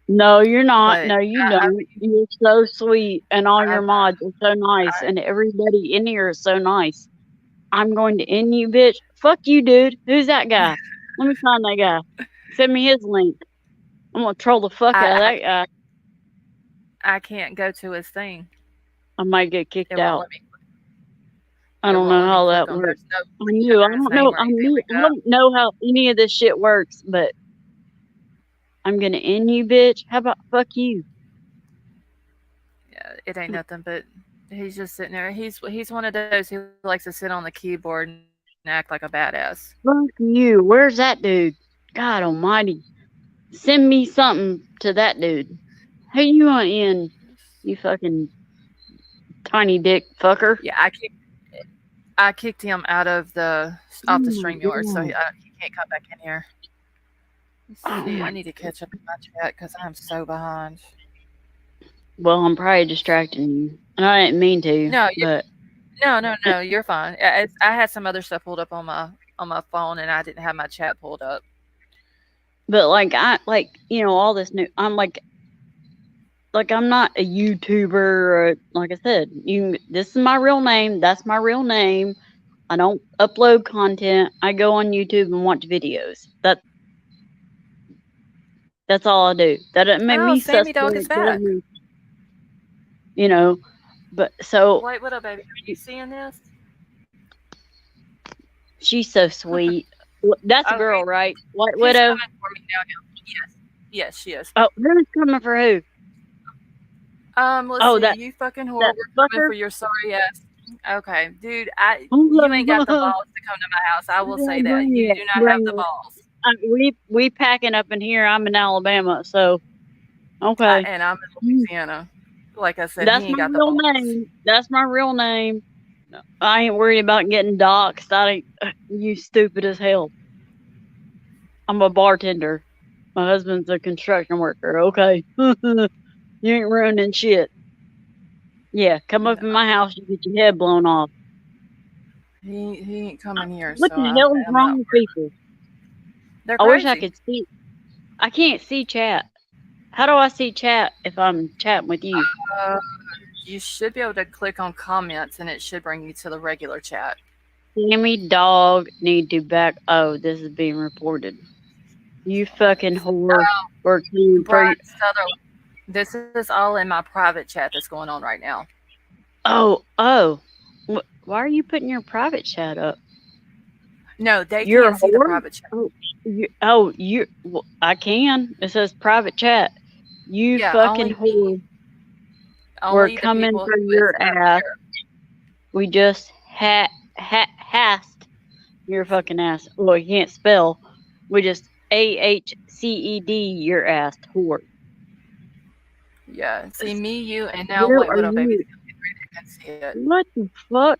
No, you're not. but No, you don't. You're so sweet, and all your I've mods are so nice, and everybody in here is so nice. I'm going to end you, bitch. Fuck you, dude. Who's that guy? Let me find that guy. Send me his link. I'm gonna troll the fuck out of I that guy. I can't go to his thing. I might get It kicked won't out. let me. I It don't won't know let me how click that on. works. There's no I link knew. I under his don't know. name or anything like I that. don't know how any of this shit works, but I'm gonna end you, bitch. How about fuck you? Yeah, it ain't nothing but he's just sitting there. He's one of those who likes to sit on the keyboard and act like a badass. Fuck you. Where's that dude? God almighty. Send me something to that dude. Who you want in, you fucking tiny dick fucker? Yeah, I kicked him out of the Oh off the my StreamYard, so god. he can't come back in here. Let's Oh see. I my. need to catch up in my chat because I'm so behind. Well, I'm probably distracting you. And I didn't mean to, No, but no. You're fine. I had some other stuff pulled up on my phone, and I didn't have my chat pulled up. like I like all this new. I'm like I'm not a YouTuber. Or, like I said, this is my real name. That's my real name. I don't upload content. I go on YouTube and watch videos. That's all I do. That doesn't make Oh, me Sammy dog is suspect. back. You know. But so Wait, what up, baby? Are you seeing this? she's so sweet. That's a Oh, girl, right? White he's Widow. coming for me now. Yes, yes, she is. Oh, who's coming for who? Let's Oh, see. You fucking whore. that We're coming fucker. for your sorry ass. Okay, dude. You ain't got the balls to come to my house. I will say that Bring you it, do not have bring the it. balls. We packing up in here. I'm in Alabama, so okay. And I'm in Mm, Louisiana. Like I said, he That's ain't my got the real balls. name. That's my real name. I ain't worried about getting doxxed. I ain't. You stupid as hell. I'm a bartender. My husband's a construction worker. Okay, you ain't ruining shit. Yeah, come up in No, my house. You get your head blown off. he ain't coming here, What so the hell is I'm wrong not with worried. people? They're I wish I crazy. could see. I can't see chat. How do I see chat if I'm chatting with you? Uh, you should be able to click on comments, and it should bring you to the regular chat. Sammy dog need to back. Oh, this is being reported. You fucking whore for clean Brian pre. Sutherland. This is all in my private chat that's going on right now. Oh. Why are you putting your private chat up? No, they You're a can't see the whore? private chat. Well, I can. It says private chat. You Yeah, fucking whore. We're only the coming people for who is your up ass. there. We just hast your fucking ass. Well, you can't spell. We just AHCED your ass whore. Yeah. See me, you, and now Where White are Widow Baby's you? gonna be three that can see it. What the fuck?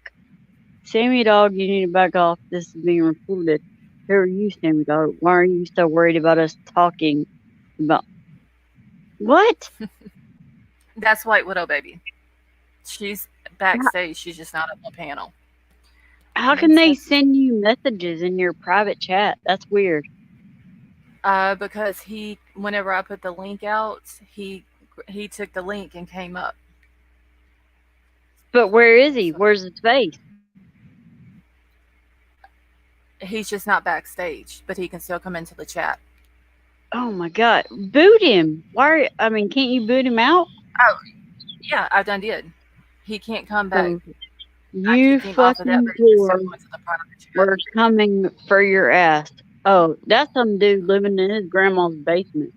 Sammy dog, you need to back off. This is being recorded. Who are you, Sammy dog? Why are you so worried about us talking about what? That's White Widow Baby. She's How, backstage. She's just not on the panel. how One can they second. send you messages in your private chat? That's weird. Because whenever I put the link out, he took the link and came up. But where is he? So Where's his face? he's just not backstage, but he can still come into the chat. Oh my god. Boot him. Why? I mean, can't you boot him out? Oh, yeah, I done did. He can't come back. Oh, I you kicked him off of that, fucking but he can still whore. go into the private chat. We're coming for your ass. Oh, that's some dude living in his grandma's basement.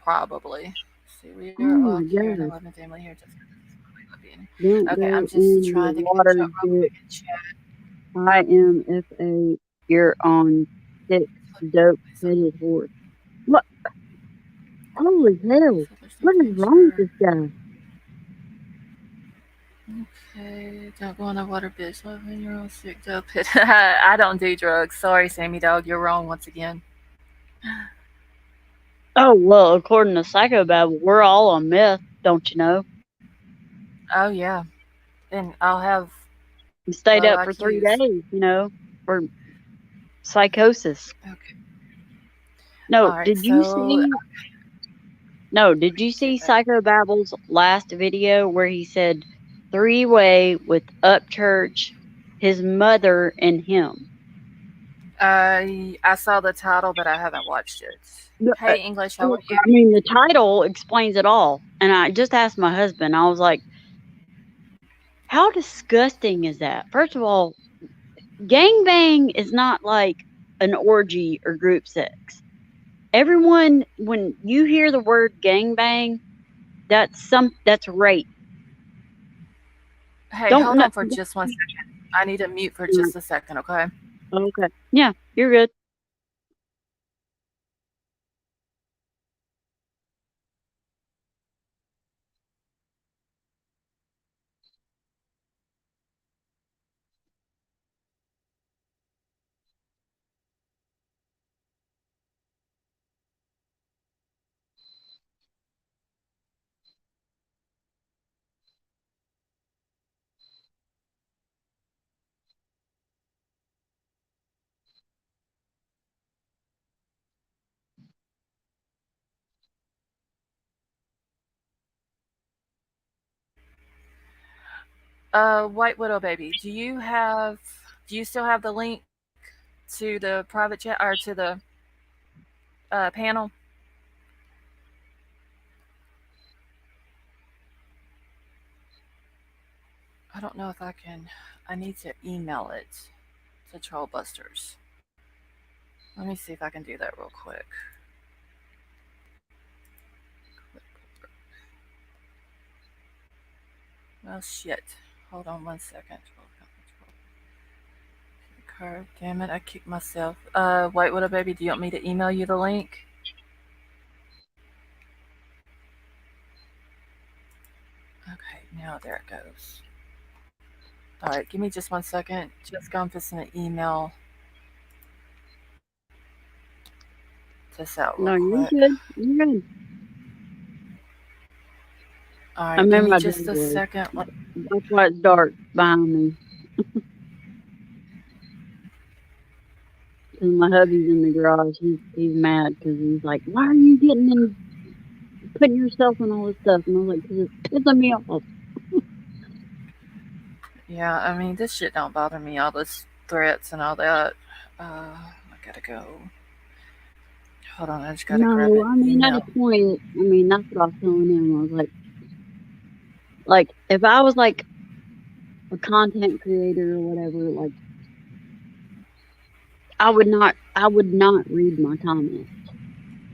Probably. See, we Oh are all my here and god. 11 family here just Don't okay, go I'm just in the trying to catch water, up real bitch. quick in chat. IMFA, you're on sick, dope headed horse. What? Holy hell. So there's no What is wrong with picture. this guy? Okay, don't go in the water, bitch. 11-year-old sick dope. I don't do drugs. Sorry, Sammy Dog. You're wrong once again. Oh, well, according to Psychobabble, we're all on meth, don't you know? Oh, yeah. And I'll have We stayed low up for 3 days, IQs. for psychosis. Okay. No, All right, did you so see? No, did you get see back. Psychobabble's last video where he said 3-way with Upchurch, his mother, and him? I saw the title, but I haven't watched it. No, Hey, English, how are you? I mean, the title explains it all. And I just asked my husband, I was like, how disgusting is that? First of all, gangbang is not like an orgy or group sex. Everyone, when you hear the word gangbang, that's rape. Hey, Don't hold know. on for just 1 second. I need to mute for just a second, okay? Okay. Yeah, you're good. White Widow Baby, do you still have the link to the private chat or to the panel? I don't know if I can. I need to email it to Trollbusters. Let me see if I can do that real quick. Well, shit. Hold on 1 second. Card. Damn it, I kicked myself. White Widow Baby, do you want me to email you the link? Okay, now there it goes. All right, give me just 1 second. Just go and fix an email this out real No, you're quick. good. You're good. All right, I'm give in me my just a driveway. second. That's why it's dark behind me. Because my hubby's in the garage. He's mad because he's like, why are you getting in, putting yourself in all this stuff? And I was like, because it's pissing me off. Yeah, I mean, this shit don't bother me, all this threats and all that. I gotta go. Hold on, I just gotta grab No, an I mean, at a email. point, I mean, that's what I was telling him. I was like, if I was like a content creator or whatever, like, I would not read my comments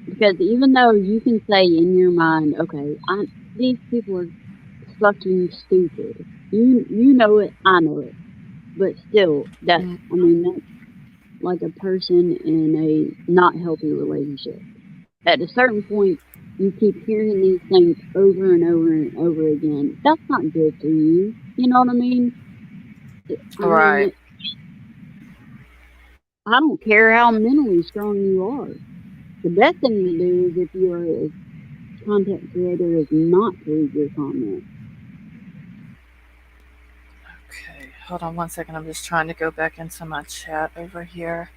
because even though you can say in your mind, okay, these people are fucking stupid. You know it, I know it, but still, I mean, that's like a person in a not healthy relationship. At a certain point, you keep hearing these things over and over and over again. That's not good for you. You know what I mean? I Right. mean, I don't care how mentally strong you are. The best thing to do is if you're a content creator is not to read your comments. Okay. Hold on one second. I'm just trying to go back into my chat over here.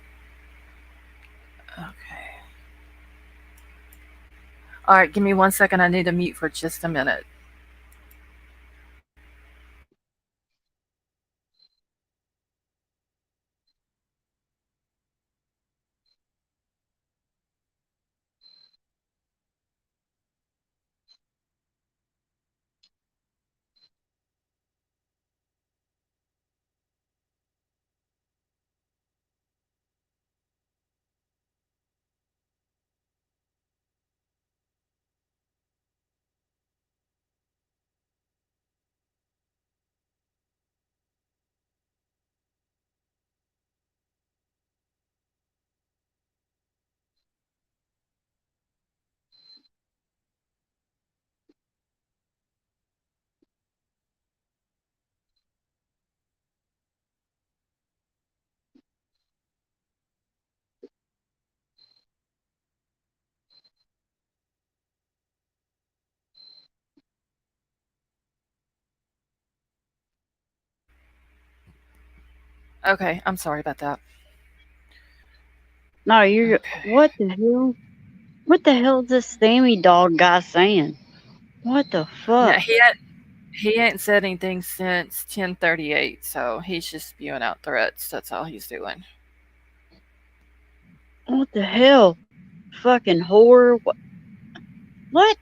Okay. All right. Give me one second. I need to mute for just a minute. Okay. I'm sorry about that. No, you're Okay. what the hell? What the hell is this Sammy dog guy saying? What the No, fuck? he ain't said anything since 10:38, so he's just spewing out threats. That's all he's doing. What the hell? Fucking whore. What?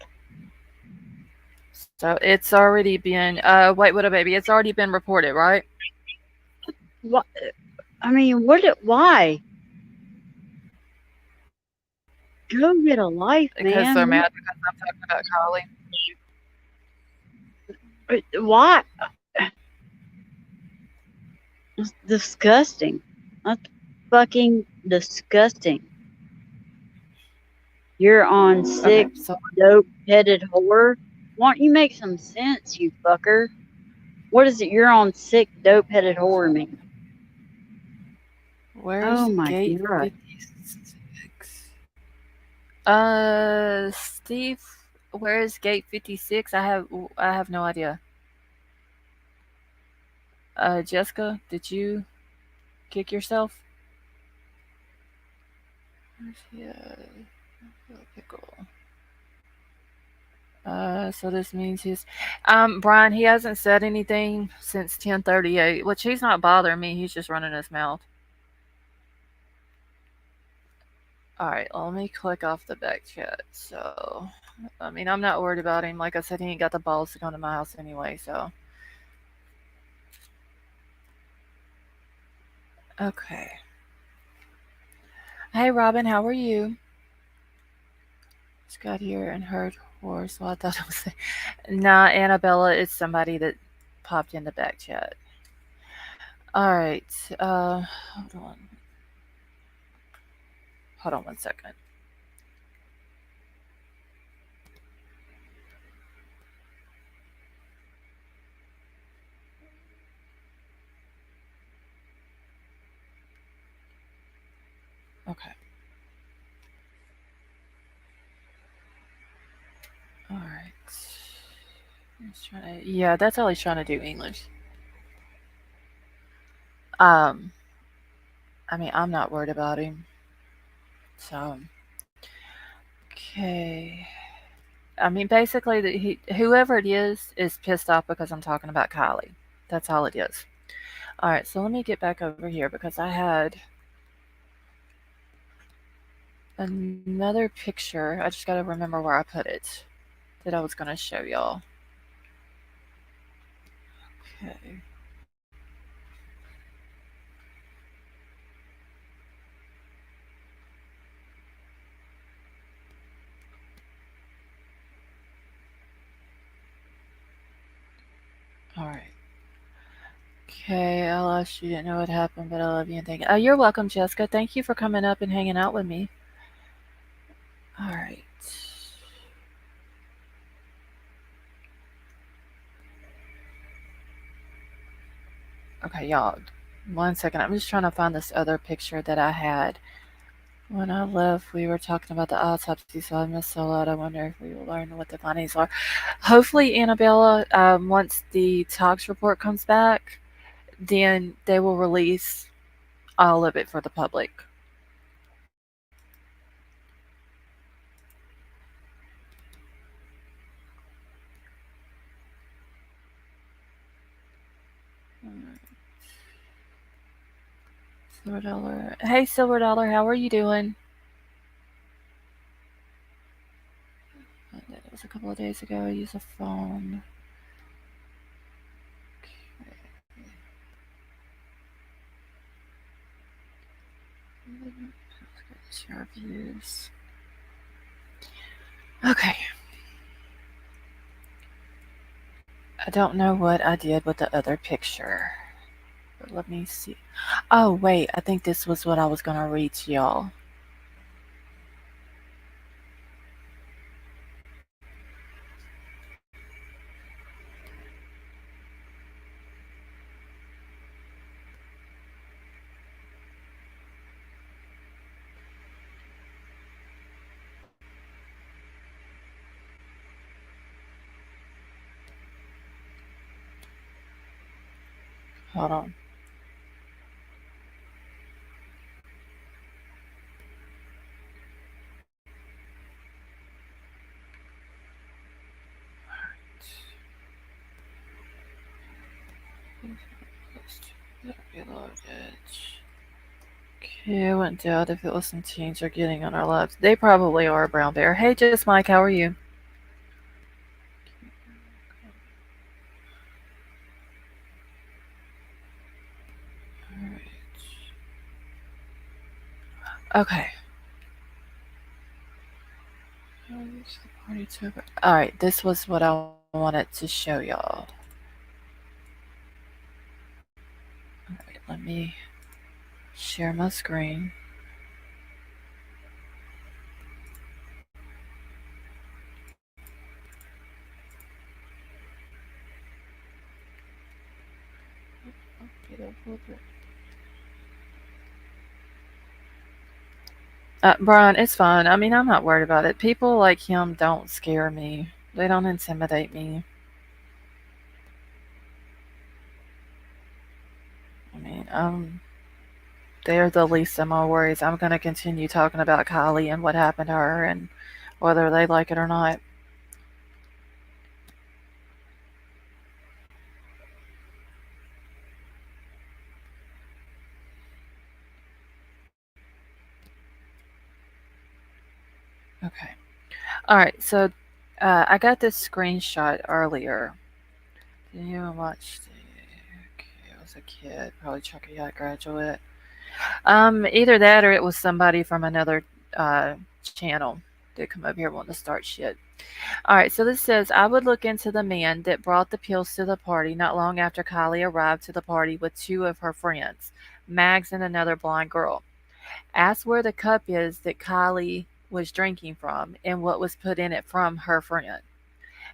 So it's already been. Wait, what a baby! It's already been reported, right? What? I mean, why? Go get a life, Because they're man. mad because I'm talking about Kylie. Why? It's disgusting. That's fucking disgusting. You're on Okay, sick, so dope headed whore. Why don't you make some sense, you fucker? What is it you're on sick, dope headed whore mean? where's Oh my gate god. 56? Steve, where is gate 56? I have no idea. Jessica, did you kick yourself? Yeah, pickle. So this means he's, Brian. He hasn't said anything since 10:38, which he's not bothering me. He's just running his mouth. All right, let me click off the back chat. So, I mean, I'm not worried about him. Like I said, he ain't got the balls to come to my house anyway. So, okay. Hey, Robin, how are you? Just got here and heard horse. So I thought it was. Nah, Annabella is somebody that popped in the back chat. All right. Hold on. Hold on one second. Okay. All right. He's trying to. Yeah, that's all he's trying to do. English. Um. I mean, I'm not worried about him. So. Okay. I mean, basically, whoever it is pissed off because I'm talking about Kylie. That's all it is. All right, so let me get back over here because I had another picture. I just got to remember where I put it that I was going to show y'all. Okay. All right. Okay, I lost you. Didn't know what happened, but I love you and thank you. You're welcome, Jessica. Thank you for coming up and hanging out with me. All right. Okay, y'all. 1 second. I'm just trying to find this other picture that I had. When I left, we were talking about the autopsy, so I missed a lot. I wonder if we will learn what the findings are. Hopefully, Annabella, once the tox report comes back, then they will release all of it for the public. Silver Dollar. Hey, Silver Dollar, how are you doing? It was a couple of days ago. I used a phone. Share views. Okay. I don't know what I did with the other picture. But let me see. Oh, wait. I think this was what I was going to read to y'all. Hold on. Okay, I went doubt if it was some teens are getting on our lives. They probably are, Brown Bear. Hey, just Mike, how are you? Okay. Alright, this was what I wanted to show y'all. Alright, let me share my screen. Brian, it's fine. I mean, I'm not worried about it. People like him don't scare me. They don't intimidate me. I mean, they're the least of my worries. I'm going to continue talking about Kylie and what happened to her and whether they like it or not. Okay. All right. So I got this screenshot earlier. Didn't even watch the. Okay, I was a kid, probably Chucky Yacht graduate. Either that or it was somebody from another channel that come up here wanting to start shit. All right, so this says I would look into the man that brought the pills to the party not long after Kylie arrived to the party with two of her friends, Mags and another blonde girl. Ask where the cup is that Kylie was drinking from and what was put in it from her friend.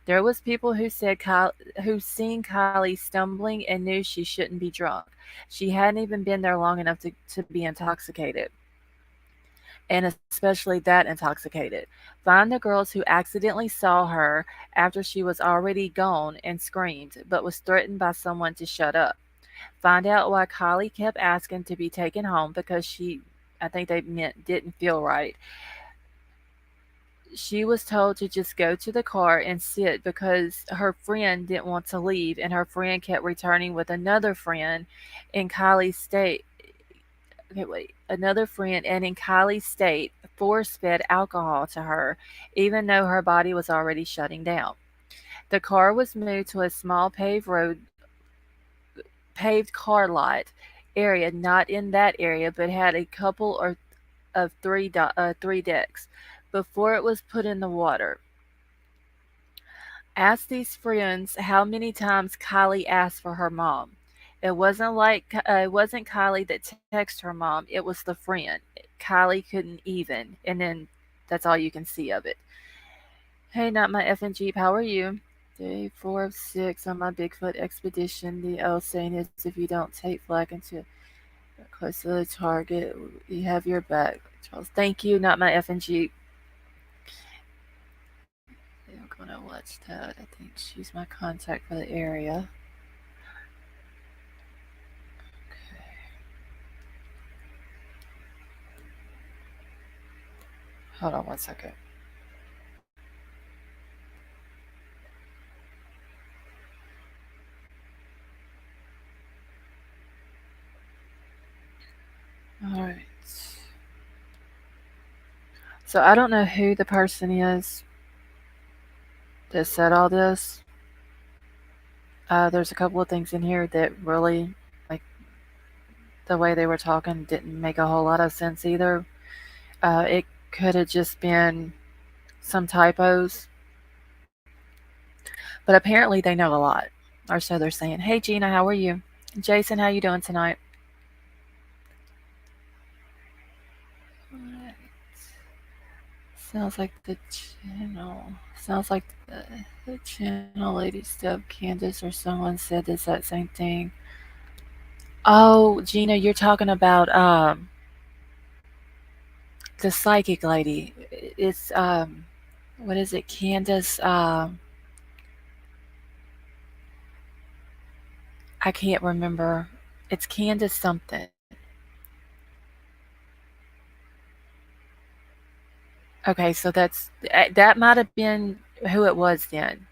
There was people who said who seen Kylie stumbling and knew she shouldn't be drunk. She hadn't even been there long enough to be intoxicated, and especially that intoxicated. Find the girls who accidentally saw her after she was already gone and screamed, but was threatened by someone to shut up. Find out why Kylie kept asking to be taken home because I think they meant didn't feel right. She was told to just go to the car and sit because her friend didn't want to leave, and her friend kept returning with another friend in Kylie's state. Okay, wait. Another friend, and in Kylie's state, force fed alcohol to her, even though her body was already shutting down. The car was moved to a small paved car lot area, not in that area, but had a couple or of three decks before it was put in the water. Ask these friends how many times Kylie asked for her mom. It wasn't Kylie that texted her mom. It was the friend. Kylie couldn't even, and then that's all you can see of it. Hey, not my effing Jeep. How are you? Day 4 of 6 on my Bigfoot expedition. The old saying is if you don't take flag into close to the target, you have your back. Charles, thank you. Not my effing Jeep. I'm gonna watch that. I think she's my contact for the area. Hold on 1 second. All right. So I don't know who the person is that said all this. There's a couple of things in here that really, like, the way they were talking didn't make a whole lot of sense either. It could have just been some typos, but apparently they know a lot, or so they're saying. Hey Gina, how are you? Jason, how you doing tonight? Sounds like the channel. Sounds like the channel lady stuff. Candace or someone said this that same thing. Oh, Gina, you're talking about the psychic lady. It's what is it? Candace. I can't remember. It's Candace something. Okay, so that might have been who it was then.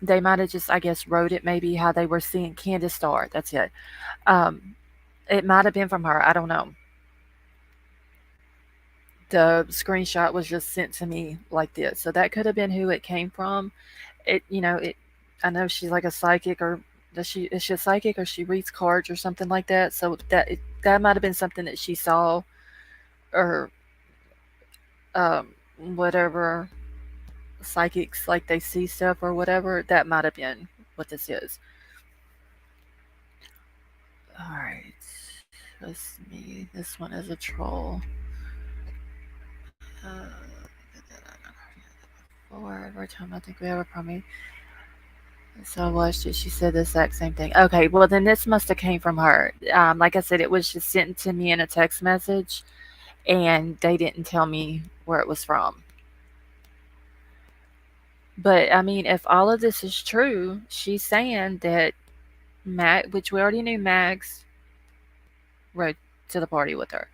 They might have just, I guess, wrote it maybe how they were seeing Candace Starr. That's it. Um, it might have been from her. I don't know. The screenshot was just sent to me like this, so that could have been who it came from. It. I know she's like a psychic, or is she a psychic, or she reads cards or something like that. So that might have been something that she saw, or um, whatever psychics like they see stuff or whatever. That might have been what this is. All right, let's me. This one is a troll. Or every time I think we have a problem. So I watched it. She said the exact same thing. Okay, well then this must have came from her. Like I said, it was just sent to me in a text message, and they didn't tell me where it was from. But I mean, if all of this is true, she's saying that which we already knew, Mags rode to the party with her,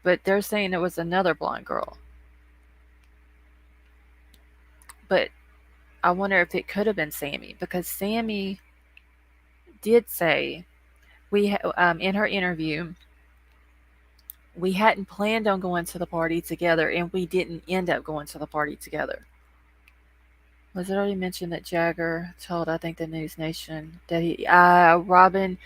but they're saying it was another blonde girl. But I wonder if it could have been Sammy, because Sammy did say in her interview we hadn't planned on going to the party together, and we didn't end up going to the party together. Was it already mentioned that Jagger told, I think, the News Nation that Robin,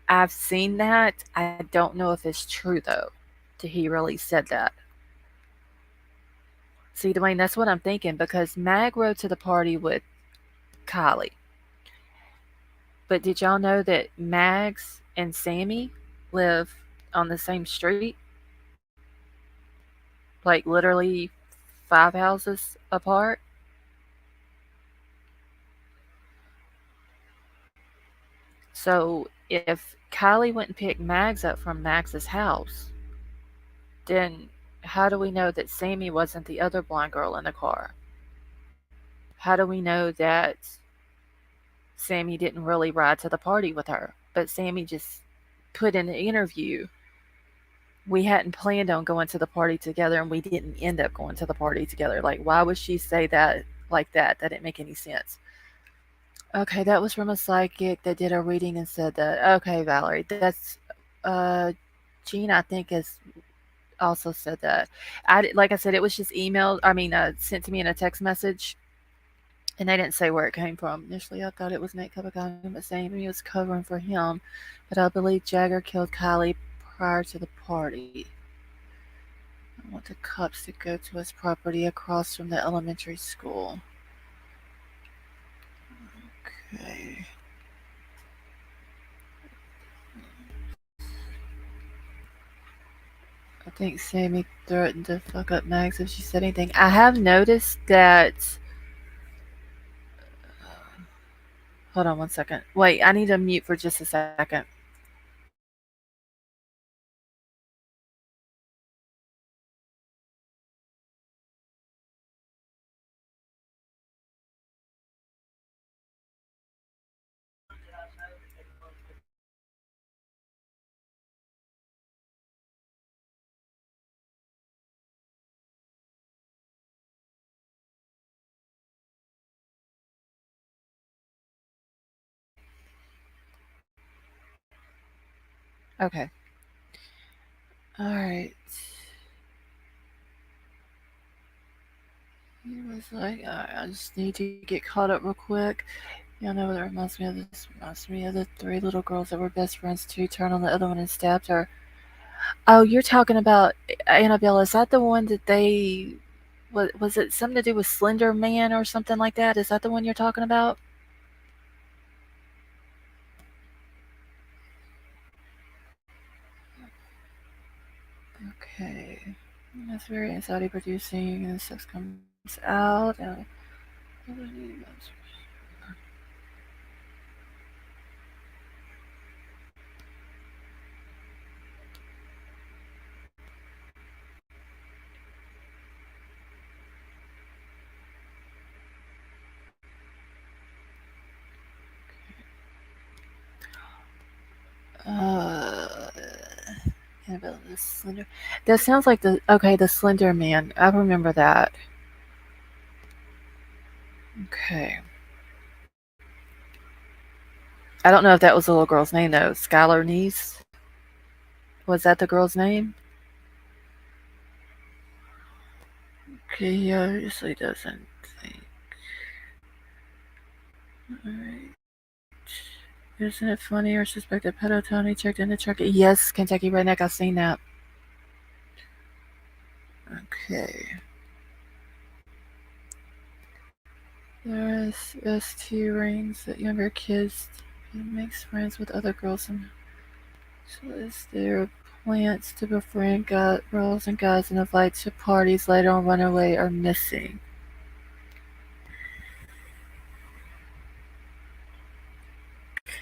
I've seen that. I don't know if it's true, though, that he really said that. See, Dwayne, that's what I'm thinking, because Mag rode to the party with Kylie. But did y'all know that Mags and Sammy live on the same street? Like literally 5 houses apart? So if Kylie went and picked Mags up from Max's house, then how do we know that Sammy wasn't the other blonde girl in the car? How do we know that Sammy didn't really ride to the party with her? But Sammy just put in the interview, we hadn't planned on going to the party together, and we didn't end up going to the party together. Like, why would she say that like that? That didn't make any sense. Okay, that was from a psychic that did a reading and said that. Okay, Valerie, that's uh, Gene. I think has also said that. Like I said, it was just emailed. I mean, sent to me in a text message, and they didn't say where it came from. Initially, I thought it was Nate Cavagani, but saying he was covering for him. But I believe Jagger killed Kylie prior to the party. the cops to go to his property across from the elementary school. Okay. I think Sammy threatened to fuck up Mags if she said anything. I have noticed that. Hold on one second. Wait, I need to mute for just a second. Okay. Alright. He was like, I just need to get caught up real quick. You know what it reminds me of? This reminds me of the three little girls that were best friends. Two turned on the other one and stabbed her. Oh, you're talking about Annabelle. Is that the one that they? Was it something to do with Slender Man or something like that? Is that the one you're talking about? Okay. That's very anxiety producing, and sex comes out. And uh, Annabelle the Slender. That sounds like the okay, the Slender Man. I remember that. Okay. I don't know if that was the little girl's name though. Skylar Niece. Was that the girl's name? Okay, he obviously doesn't think. Alright. Isn't it funny or suspected pedo Tony checked into Chucky? Yes, Kentucky Redneck, I've seen that. Okay. There's ST rings that younger kids makes friends with other girls and so is there plans to befriend girls and guys and invite to parties later on run away or missing.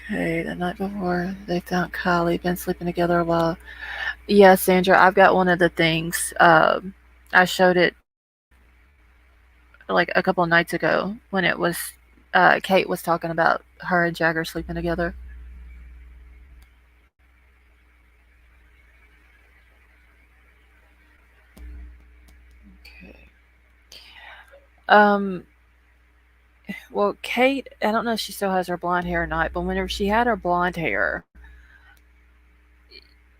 Okay, the night before they found Kylie, been sleeping together a while. Yeah, Sandra, I've got one of the things. I showed it like a couple of nights ago when it was Kate was talking about her and Jagger sleeping together. Okay. Um. Well, Kate, I don't know if she still has her blonde hair or not, but whenever she had her blonde hair,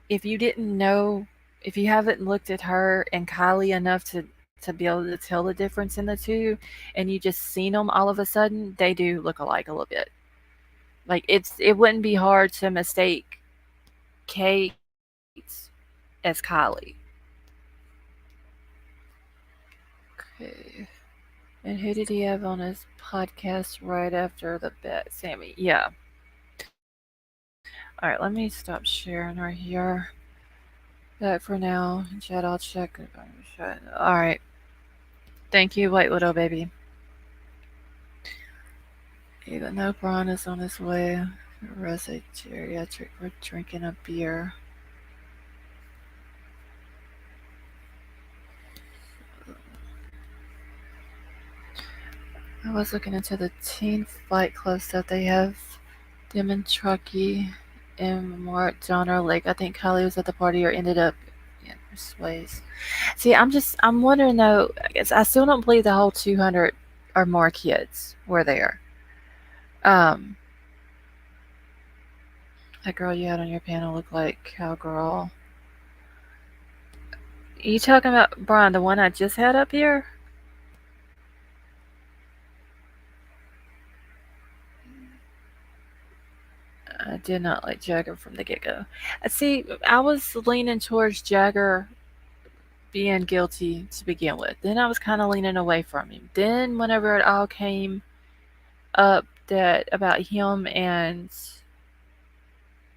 if you didn't know, if you haven't looked at her and Kylie enough to be able to tell the difference in the two, and you just seen them all of a sudden, they do look alike a little bit. Like it wouldn't be hard to mistake Kate as Kylie. Okay. And who did he have on his podcast right after the bet? Sammy. Yeah. All right, let me stop sharing right here. That for now. Chat, I'll check. All right. Thank you, White Widow baby. Even though Braun is on his way to Resi Geriatric, we're drinking a beer. I was looking into the teen fight club stuff they have. Them and Truckee and Mart Donner Lake. I think Kylie was at the party or ended up in Persuades. See, I'm wondering though. I guess I still don't believe the whole 200 or more kids were there. Um, that girl you had on your panel looked like cowgirl. You talking about Brian, the one I just had up here? I did not like Jagger from the get go. See, I was leaning towards Jagger being guilty to begin with. Then I was kind of leaning away from him. Then, whenever it all came up that about him and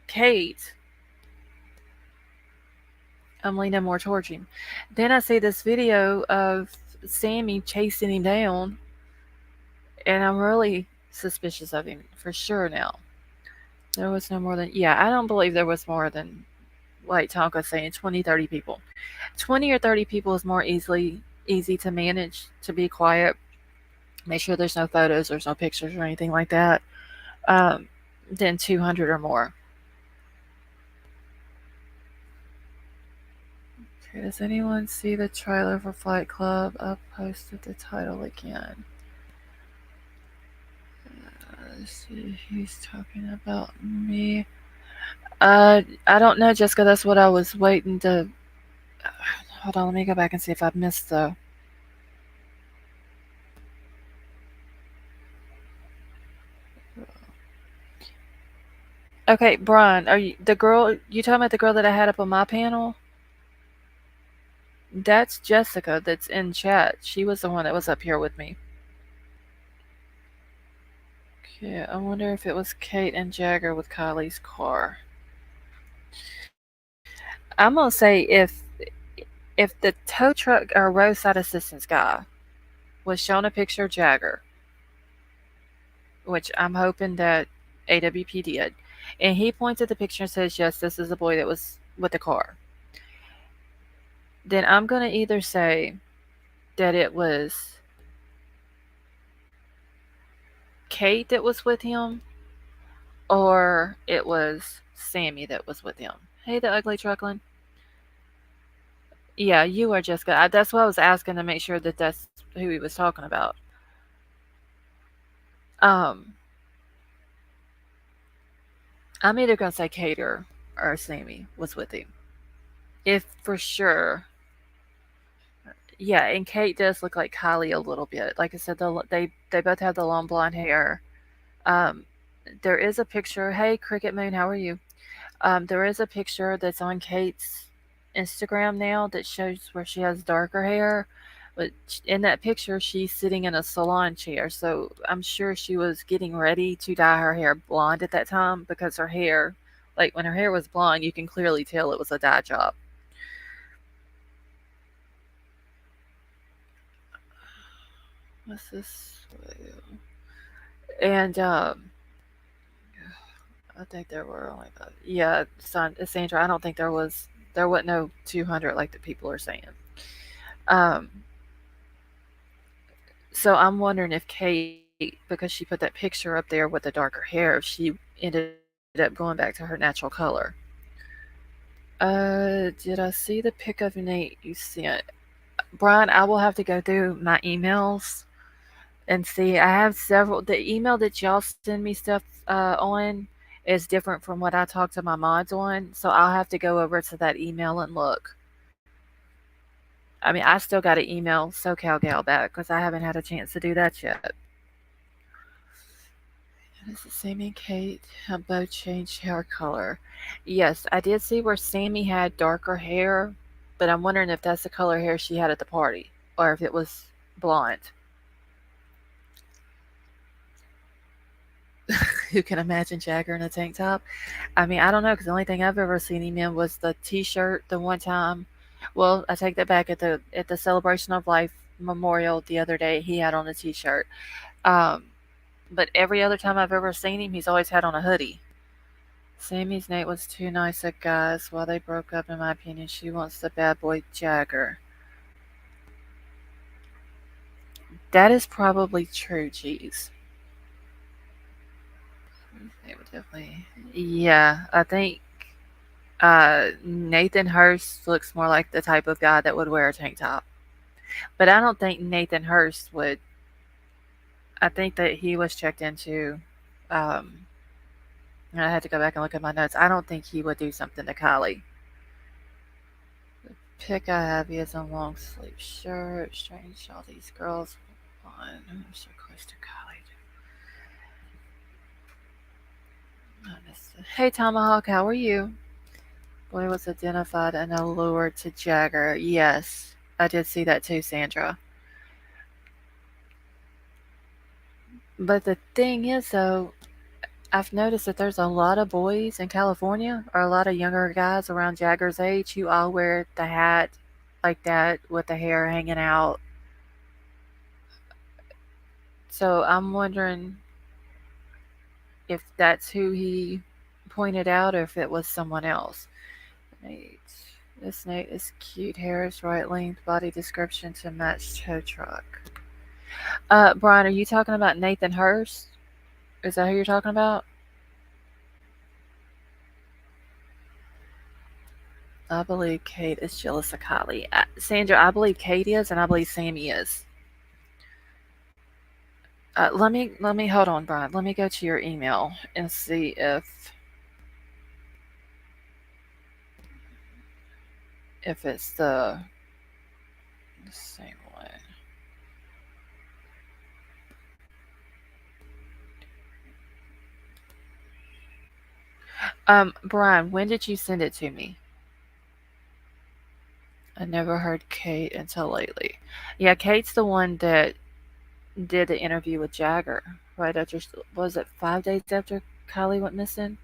Kate, I'm leaning more towards him. Then I see this video of Sammy chasing him down, and I'm really suspicious of him for sure now. There was no more than, yeah, I don't believe there was more than, like Tonka saying, 20, 30 people. 20 or 30 people is more easy to manage, to be quiet, make sure there's no photos, there's no pictures or anything like that, um, than 200 or more. Okay, does anyone see the trailer for Flight Club? I posted the title again. Let's see, he's talking about me. I don't know, Jessica. That's what I was waiting to. Hold on, let me go back and see if I've missed the. Okay, Brian, are you the girl? You talking about the girl that I had up on my panel? That's Jessica. That's in chat. She was the one that was up here with me. Okay, I wonder if it was Kate and Jagger with Kylie's car. I'm gonna say if the tow truck or roadside assistance guy was shown a picture of Jagger, which I'm hoping that AWP did, and he points at the picture and says, "Yes, this is the boy that was with the car," then I'm gonna either say that it was Kate that was with him, or it was Sammy that was with him. Hey, the ugly truckling. Yeah, you are Jessica. That's what I was asking to make sure that that's who he was talking about. Um, I'm either gonna say Kate or Sammy was with him. If for sure, yeah, and Kate does look like Kylie a little bit. Like I said, they both have the long blonde hair. Um, there is a picture. Hey, Cricket Moon, how are you? There is a picture that's on Kate's Instagram now that shows where she has darker hair. But in that picture, she's sitting in a salon chair. So I'm sure she was getting ready to dye her hair blonde at that time because her hair, like when her hair was blonde, you can clearly tell it was a dye job. What's this? And I think there were only, yeah, Sandra. I don't think there wasn't no 200 like the people are saying. Um, So I'm wondering if Kate, because she put that picture up there with the darker hair, if she ended up going back to her natural color. Did I see the pic of Nate you sent? Brian, I will have to go through my emails and see. I have several. The email that y'all send me stuff on is different from what I talk to my mods on. So I'll have to go over to that email and look. I mean, I still got to email SoCal Gal back because I haven't had a chance to do that yet. This is Sammy and Kate have both changed hair color. Yes, I did see where Sammy had darker hair, but I'm wondering if that's the color hair she had at the party or if it was blonde. Who can imagine Jagger in a tank top? I mean, I don't know because the only thing I've ever seen him in was the T-shirt the one time. Well, I take that back at the Celebration of Life memorial the other day. He had on a T-shirt. Um, but every other time I've ever seen him, he's always had on a hoodie. Sammy's Nate was too nice a guys. While they broke up, in my opinion, she wants the bad boy Jagger. That is probably true, geez. They would definitely. Yeah, I think Nathan Hurst looks more like the type of guy that would wear a tank top. But I don't think Nathan Hurst would. I think that he was checked into. Um, I had to go back and look at my notes. I don't think he would do something to Kylie. Pick I have he has a long sleeve shirt. Strange all these girls on. I'm so close to college. I missed it. Hey Tomahawk, how are you? Boy was identified and allured to Jagger. Yes, I did see that too, Sandra. But the thing is, though, I've noticed that there's a lot of boys in California, or a lot of younger guys around Jagger's age, who all wear the hat like that with the hair hanging out. So I'm wondering if that's who he pointed out, or if it was someone else. Nate. This Nate is cute. Hair is right length. Body description to match tow truck. Brian, are you talking about Nathan Hurst? Is that who you're talking about? I believe Kate is jealous of Kylie. Sandra, I believe Kate is, and I believe Sammy is. Let me hold on, Brian. Let me go to your email and see if it's the same one. Brian, when did you send it to me? I never heard Kate until lately. Yeah, Kate's the one that did the interview with Jagger right after. Was it 5 days after Kylie went missing?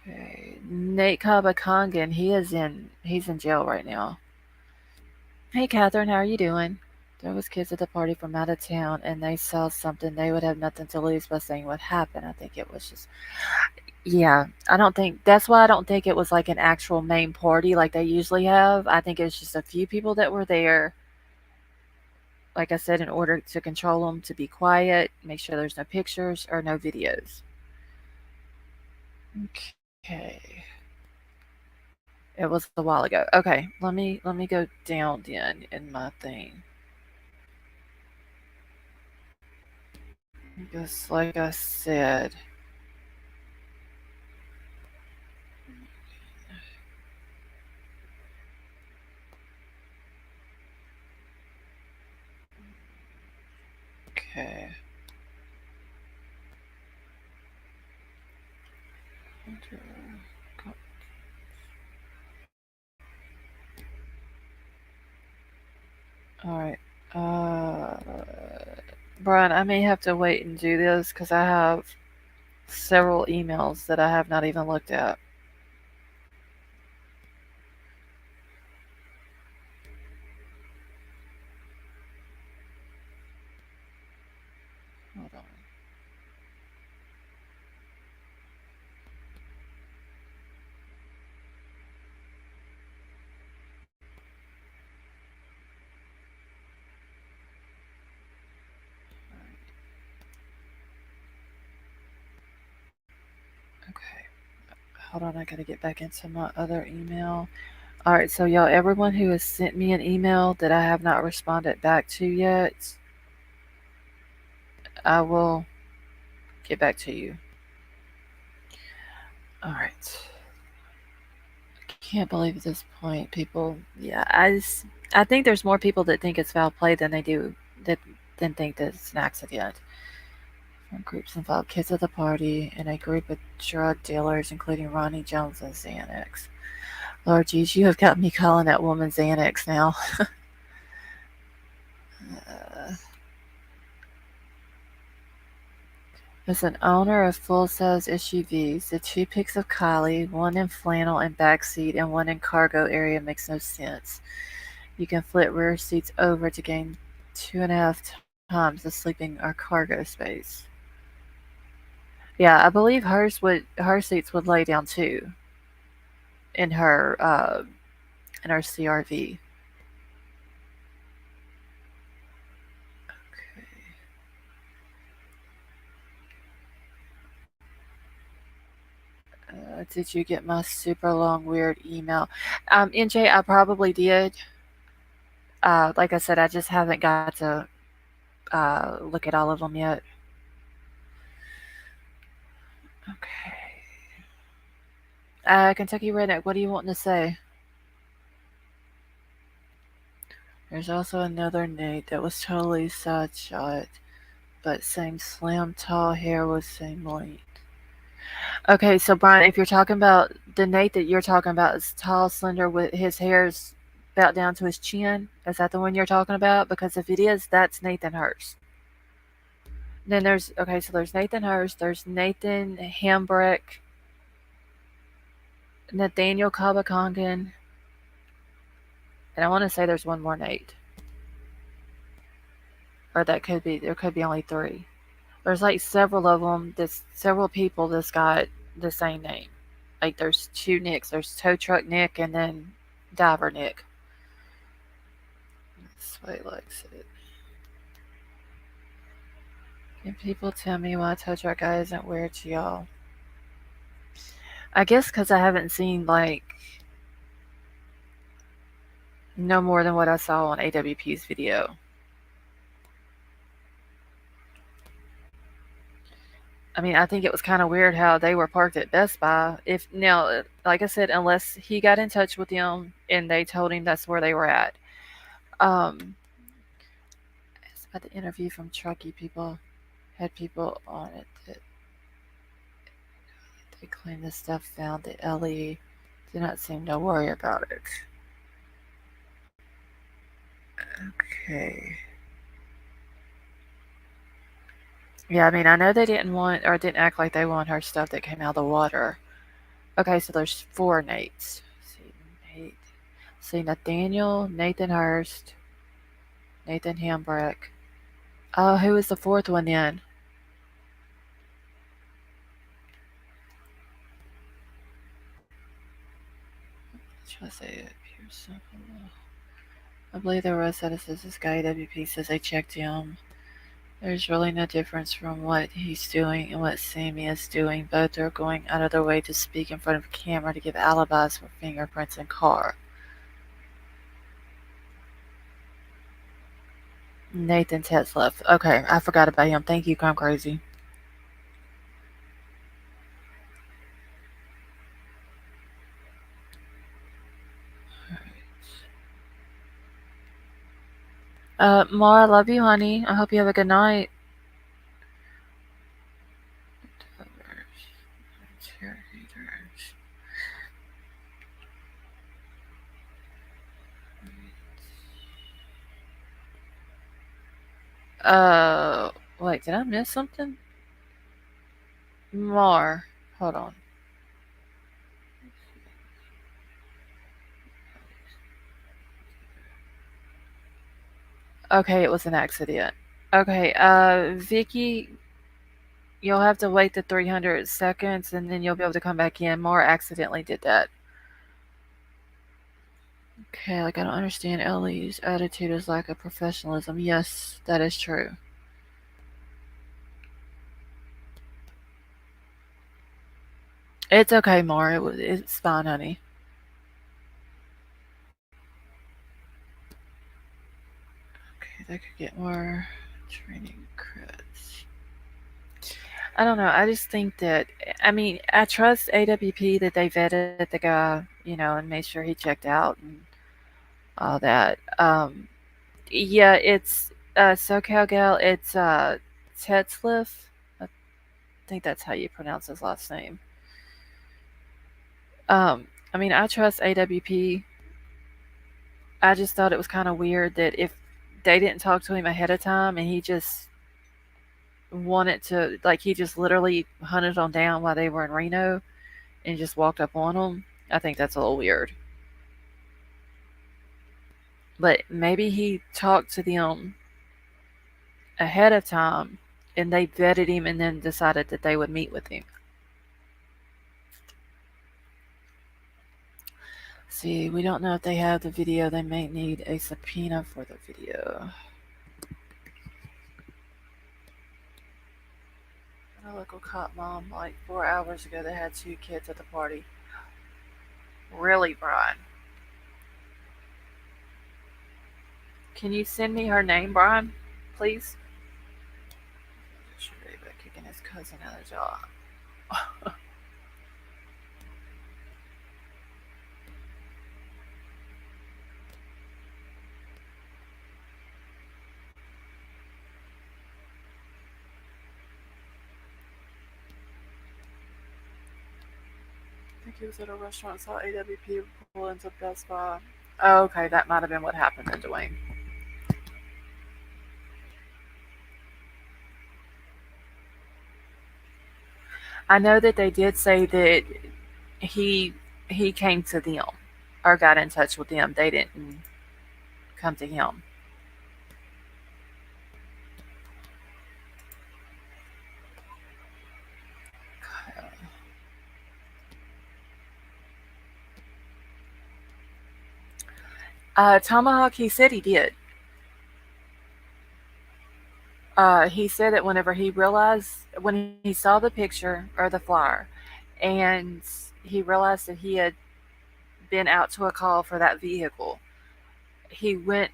Okay. Nate Kabakangan, he's in jail right now. Hey Catherine, how are you doing? There was kids at the party from out of town, and they saw something. They would have nothing to lose by saying what happened. I think it was just, yeah. I don't think that's why I don't think it was like an actual main party like they usually have. I think it was just a few people that were there. Like I said, in order to control them, to be quiet, make sure there's no pictures or no videos. Okay, it was a while ago. Okay, let me go down then in my thing. Just like I said, okay. All right. Uh, Brian, I may have to wait and do this because I have several emails that I have not even looked at. Hold on. Okay. Hold on. I gotta get back into my other email. All right. So y'all, everyone who has sent me an email that I have not responded back to yet, I will get back to you. All right. Can't believe at this point people. Yeah, I think there's more people that think it's foul play than they do that than think that it's an accident. Different groups involve kids at the party and a group of drug dealers, including Ronnie Jones and Xanax. Lord jeez, you have got me calling that woman Xanax now. uh, as an owner of full-size SUVs, the two pics of Kylie, one in flannel and back seat and one in cargo area, makes no sense. You can flip rear seats over to gain 2.5 times the sleeping or cargo space. Yeah, I believe her seats would lay down too in her CRV. Did you get my super long weird email? NJ, I probably did. Like I said, I just haven't got to look at all of them yet. Okay. Kentucky Redneck, what do you want to say? There's also another Nate that was totally side shot, but same slim, tall hair with same length. Okay, so Brian, if you're talking about the Nate that you're talking about is tall, slender, with his hair's about down to his chin. Is that the one you're talking about? Because if it is, that's Nathan Hurst. Then there's okay, so there's Nathan Hurst, there's Nathan Hambrick, Nathaniel Kabakongan, and I want to say there's one more Nate, or that could be there could be only three. There's like several of them. There's several people that's got the same name. Like there's two Nicks. There's tow truck Nick and then diver Nick. That's what he likes it. Can people tell me why tow truck guy isn't weird to y'all? I guess because I haven't seen like no more than what I saw on AWP's video. I mean, I think it was kind of weird how they were parked at Best Buy. If now, like I said, unless he got in touch with them and they told him that's where they were at. It's about the interview from Truckee. People had people on it that they claim the stuff found that Ellie did not seem to worry about it. Okay. Yeah, I mean, I know they didn't want or didn't act like they want her stuff that came out of the water. Okay, so there's four Nates. See, Nate. See, Nathaniel, Nathan Hurst, Nathan Hambrick. Oh, who was the fourth one then? Should I say it? Here's something. I believe there was that it says this guy WP says they checked him. There's really no difference from what he's doing and what Sammy is doing. Both are going out of their way to speak in front of a camera to give alibis for fingerprints and car. Nathan Tetzlaff. Okay, I forgot about him. Thank you, Come Crazy. Ma, I love you, honey. I hope you have a good night. Uh, wait, did I miss something? Mar. Hold on. Okay, it was an accident. Okay, Vicky, you'll have to wait the 300 seconds and then you'll be able to come back in. Mar accidentally did that. Okay, like I don't understand Ellie's attitude is lack of professionalism. Yes, that is true. It's okay, Mar. It's fine, honey. Okay, they could get more training credits. I don't know. I just think that I mean I trust AWP that they vetted the guy, and made sure he checked out and all that. Yeah, it's SoCal gal. It's Tetzliff. I think that's how you pronounce his last name. I mean, I trust AWP. I just thought it was kind of weird that if they didn't talk to him ahead of time and he just wanted to, like, he just literally hunted them down while they were in Reno and just walked up on them. I think that's a little weird. But maybe he talked to them ahead of time and they vetted him and then decided that they would meet with him. See, we don't know if they have the video. They may need a subpoena for the video. A local cop mom, like 4 hours ago, they had two kids at the party. Really, Brian? Can you send me her name, Brian? Please? Should be about kicking his cousin out of the job. He was at a restaurant, saw AWP pull into Best Buy. Oh, okay, that might have been what happened then, Dwayne. I know that they did say that he he came to them or got in touch with them. They didn't come to him. Tomahawk, he said he did. He said that whenever he realized, when he saw the picture or the flyer, and he realized that he had been out to a call for that vehicle, he went.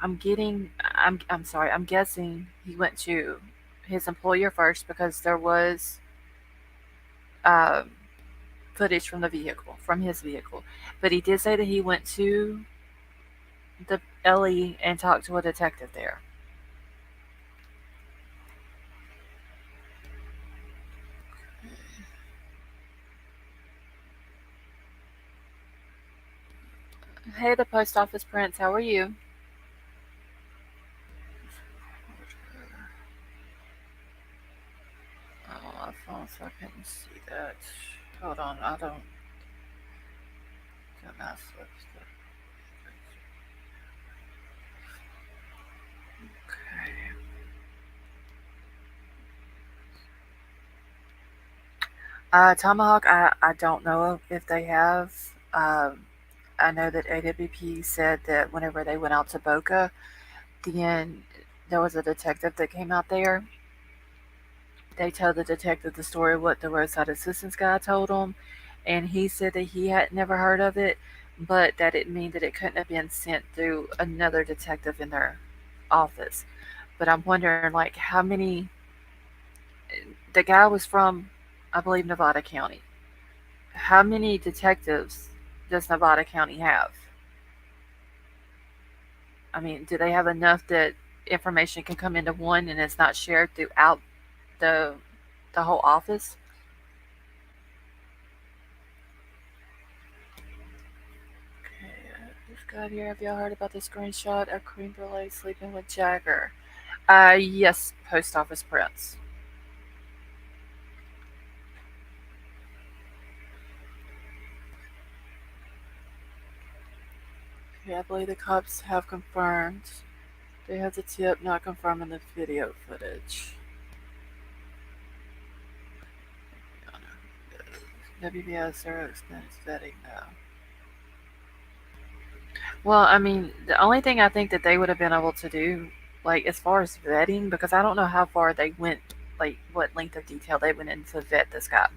I'm getting. I'm sorry. I'm guessing he went to his employer first because there was um, footage from the vehicle, from his vehicle. But he did say that he went to the LE and talked to a detective there. Hey, the post office prince. How are you? Oh, my phone, so I couldn't see that. Hold on, I don't mess with the. Okay. Tomahawk, I don't know if they have. Um, I know that AWP said that whenever they went out to Boca, then there was a detective that came out there. They told the detective the story of what the roadside assistance guy told him, and he said that he had never heard of it, but that it mean that it couldn't have been sent through another detective in their office. But I'm wondering, like, how many. The guy was from, I believe, Nevada County. How many detectives does Nevada County have? I mean, do they have enough that information can come into one and it's not shared throughout the the whole office? Okay, this guy here. Have y'all heard about the screenshot of Cream Brulee sleeping with Jagger? Yes, post office prints. Yeah, I believe the cops have confirmed. They have the tip, not confirming the video footage. WBS zero expense vetting now. Well, I mean, the only thing I think that they would have been able to do, like as far as vetting, because I don't know how far they went, like what length of detail they went into vet this guy.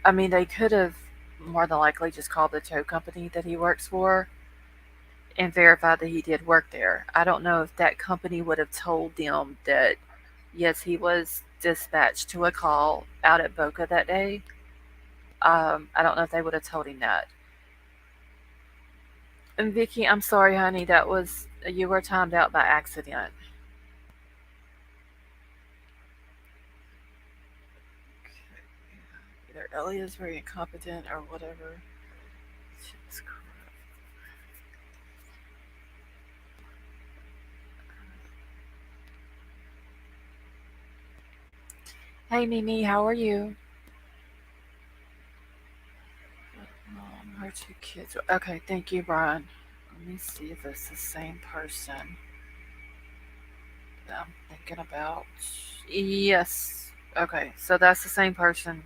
I mean, they could have more than likely just called the tow company that he works for and verified that he did work there. I don't know if that company would have told them that yes, he was dispatched to a call out at Boca that day. I don't know if they would have told him that. And Vicky, I'm sorry, honey, that was you were timed out by accident. Either Ellie is very incompetent or whatever. Jesus Christ. Hey Mimi, how are you? Mom, her two kids. Okay, thank you, Brian. Let me see if it's the same person that I'm thinking about. Yes. Okay, so that's the same person.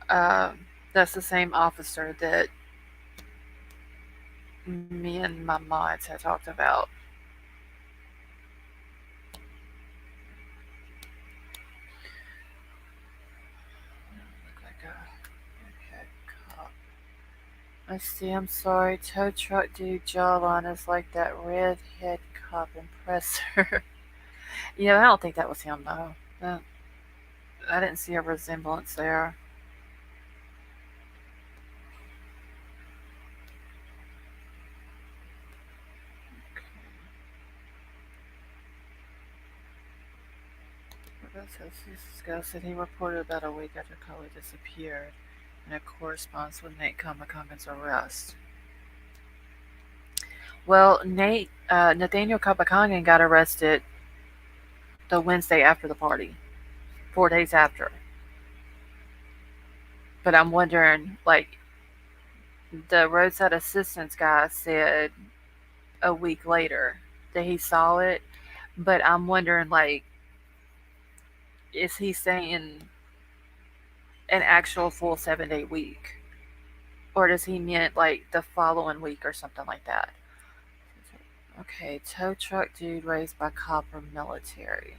Um, that's the same officer that me and my mods had talked about. Look like a head cop. Let's see, I'm sorry. Tow truck dude jawline is like that red head cop impressor. Yeah, I don't think that was him though. That, I didn't see a resemblance there. Scott said he reported about a week after Cully disappeared, and it corresponds with Nate Kamakagan's arrest. Well, Nathaniel Kamakagan got arrested the Wednesday after the party, 4 days after. But I'm wondering, like, the roadside assistance guy said a week later that he saw it, but I'm wondering, like, is he saying an actual full 7 day week? Or does he mean like the following week or something like that? Okay, tow truck dude raised by copper military.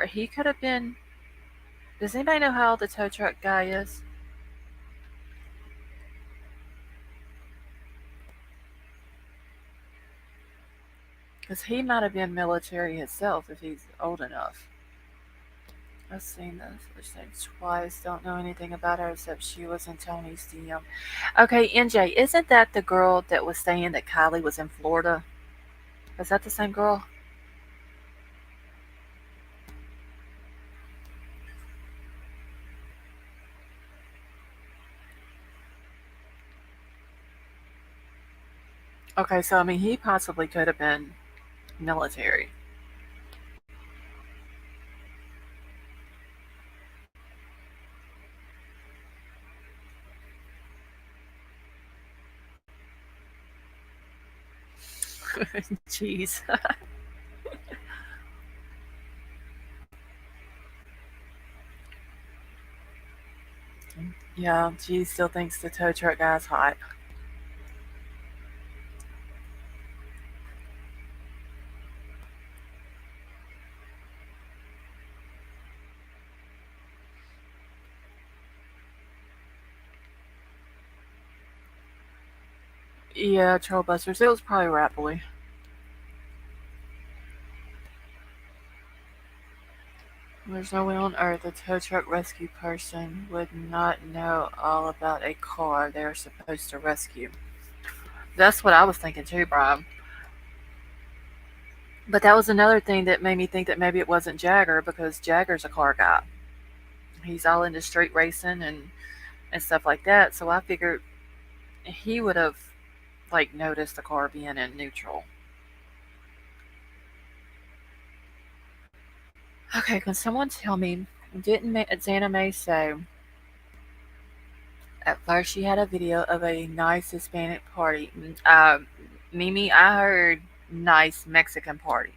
He could have been. Does anybody know how old the tow truck guy is? Because he might have been military himself if he's old enough. I've seen this name twice. Don't know anything about her except she was in Tony's DM. Okay, NJ, isn't that the girl that was saying that Kylie was in Florida? Is that the same girl? Okay, so I mean, he possibly could have been military. Jeez. Yeah, G still thinks the tow truck guy's hot. Yeah, Trollbusters. It was probably Rat Boy. There's no way on earth a tow truck rescue person would not know all about a car they're supposed to rescue. That's what I was thinking too, Brian. But that was another thing that made me think that maybe it wasn't Jagger because Jagger's a car guy. He's all into street racing and stuff like that. So I figured he would have like noticed the car being in neutral. Okay, can someone tell me? Didn't Xana May say at first she had a video of a nice Hispanic party? Mimi, I heard nice Mexican party.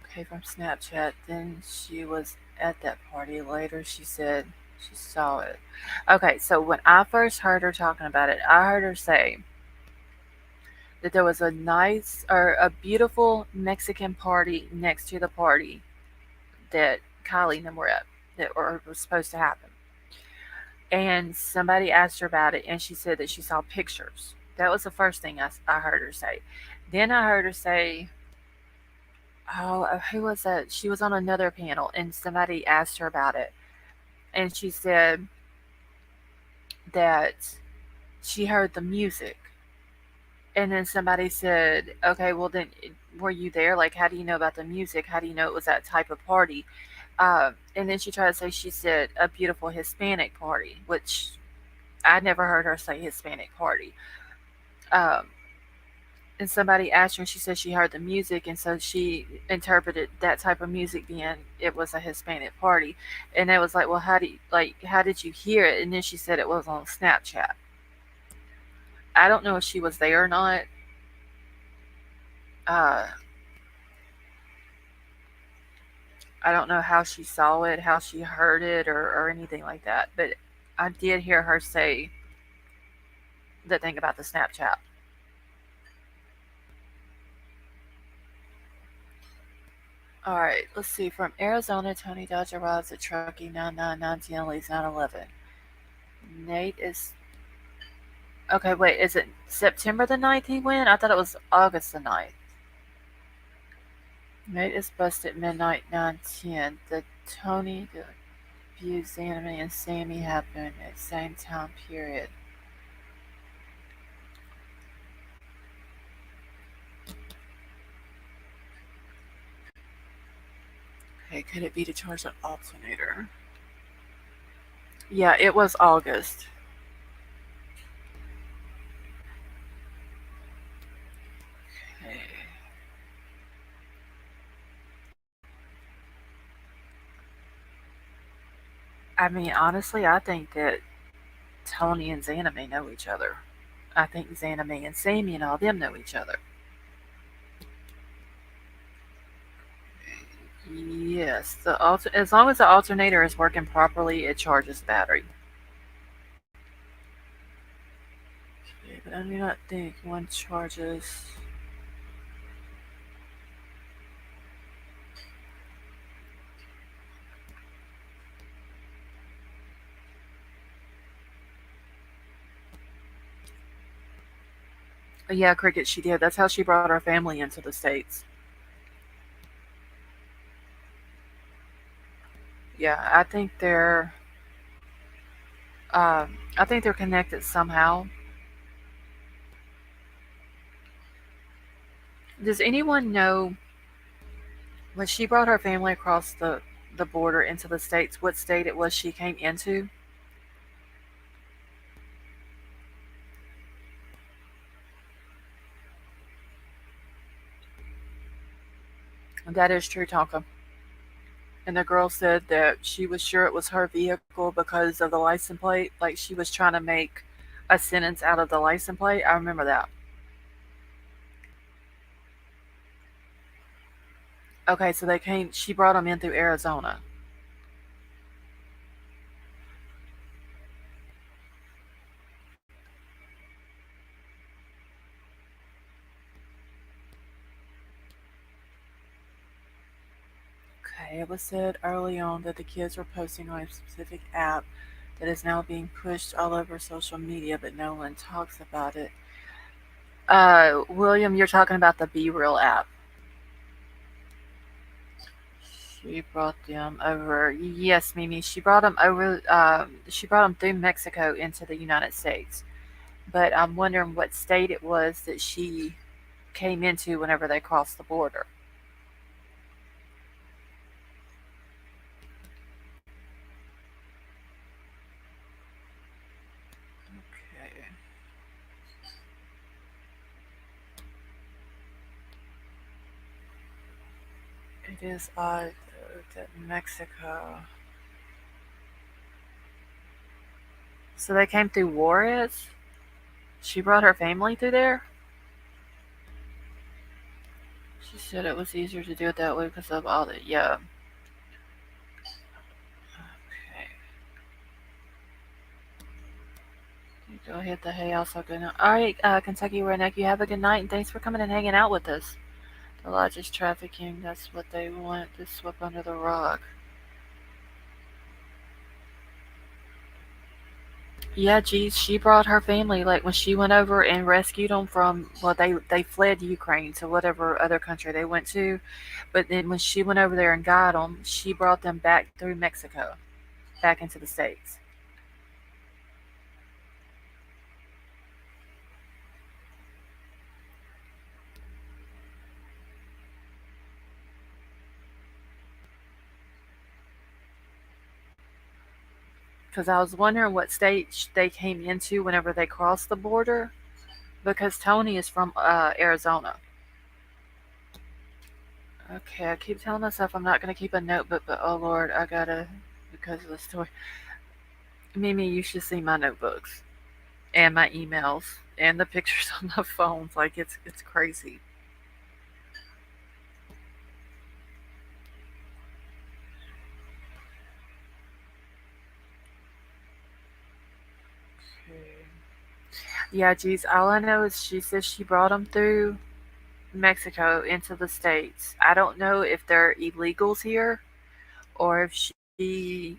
Okay, from Snapchat. Then she was at that party. Later, she said she saw it. Okay, so when I first heard her talking about it, I heard her say that there was a nice or a beautiful Mexican party next to the party that Kylie and them were at that or was supposed to happen. And somebody asked her about it, and she said that she saw pictures. That was the first thing I heard her say. Then I heard her say, "Oh, who was that?" She was on another panel, and somebody asked her about it, and she said that she heard the music. And then somebody said, "Okay, well then, were you there? Like, how do you know about the music? How do you know it was that type of party?" And then she tried to say she said a beautiful Hispanic party, which I never heard her say Hispanic party. Um, and somebody asked her, and she said she heard the music, and so she interpreted that type of music being it was a Hispanic party. And it was like, well, how did you hear it? And then she said it was on Snapchat. I don't know if she was there or not. Uh, I don't know how she saw it, how she heard it, or anything like that. But I did hear her say the thing about the Snapchat. All right, let's see. From Arizona, Tony Dodge arrives at Truckee 99910 leaves 911. Nate is. Okay, wait, is it September the 9th he went? I thought it was August the 9th. Nate is busted at midnight 910. The Tony, the abuse, Anime, and Sammy happened at the same time period. Okay, could it be to charge an alternator? Yeah, it was August. Okay. I mean, honestly, I think that Tony and Xana may know each other. I think Xana May and Sammy and all them know each other. Yes, as long as the alternator is working properly, it charges the battery. Okay, but I do not think one charges. Yeah, Cricket, she did. That's how she brought her family into the States. Yeah, I think they're connected somehow. Does anyone know when she brought her family across the border into the States, what state it was she came into? That is true, Tonka. And the girl said that she was sure it was her vehicle because of the license plate. Like she was trying to make a sentence out of the license plate. I remember that. Okay, so they came. She brought them in through Arizona. Okay, it was said early on that the kids were posting on a specific app that is now being pushed all over social media, but no one talks about it. William, you're talking about the Be Real app. She brought them over. Yes, Mimi. She brought them over. She brought them through Mexico into the United States. But I'm wondering what state it was that she came into whenever they crossed the border. Okay. It is odd though that Mexico. So they came through Juarez. She brought her family through there. She said it was easier to do it that way because of all the yeah. Okay. You go hit the hay also good night. All right, Kentucky Redneck, you have a good night and thanks for coming and hanging out with us. The largest trafficking, that's what they want to sweep under the rug. Yeah, geez, she brought her family. Like when she went over and rescued them from, well, they fled Ukraine to whatever other country they went to, but then when she went over there and got them, she brought them back through Mexico, back into the states. Because I was wondering what state they came into whenever they crossed the border. Because Tony is from Arizona. Okay, I keep telling myself I'm not gonna keep a notebook, but oh Lord, I gotta because of the story. Mimi, you should see my notebooks and my emails and the pictures on my phones. Like it's crazy. Okay. Yeah, geez. All I know is she says she brought them through Mexico into the states. I don't know if they're illegals here or if she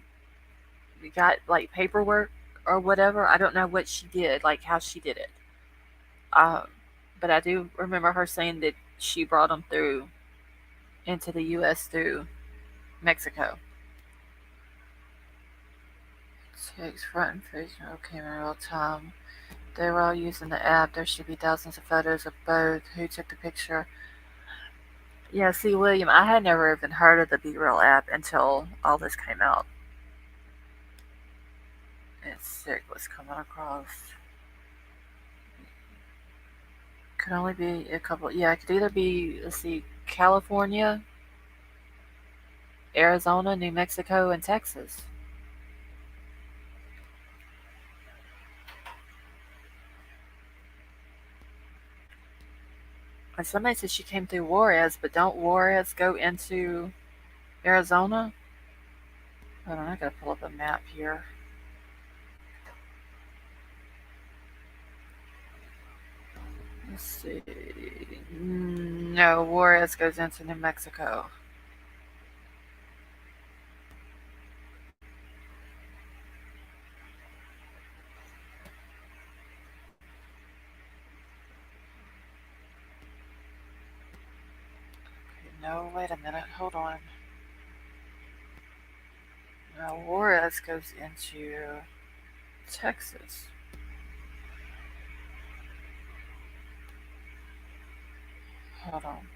got like paperwork or whatever. I don't know what she did, like how she did it. Um, but I do remember her saying that she brought them through into the U.S. through Mexico. Takes front and face no camera all time. They were all using the app. There should be thousands of photos of both. Who took the picture? Yeah, see, William, I had never even heard of the Be Real app until all this came out. It's sick what's coming across. Could only be a couple. Yeah, it could either be, let's see, California, Arizona, New Mexico, and Texas. And somebody said she came through Juarez, but don't Juarez go into Arizona? Hold on, I gotta pull up a map here. Let's see. No, Juarez goes into New Mexico. No, wait a minute. Hold on. No, Juarez goes into Texas. Hold on.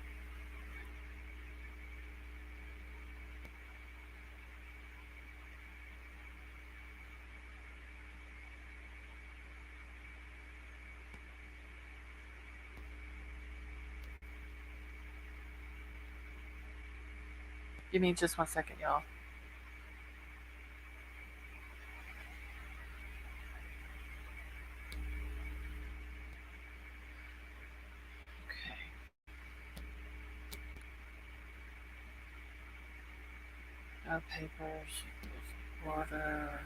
Give me just 1 second, y'all. Okay. No papers. Water.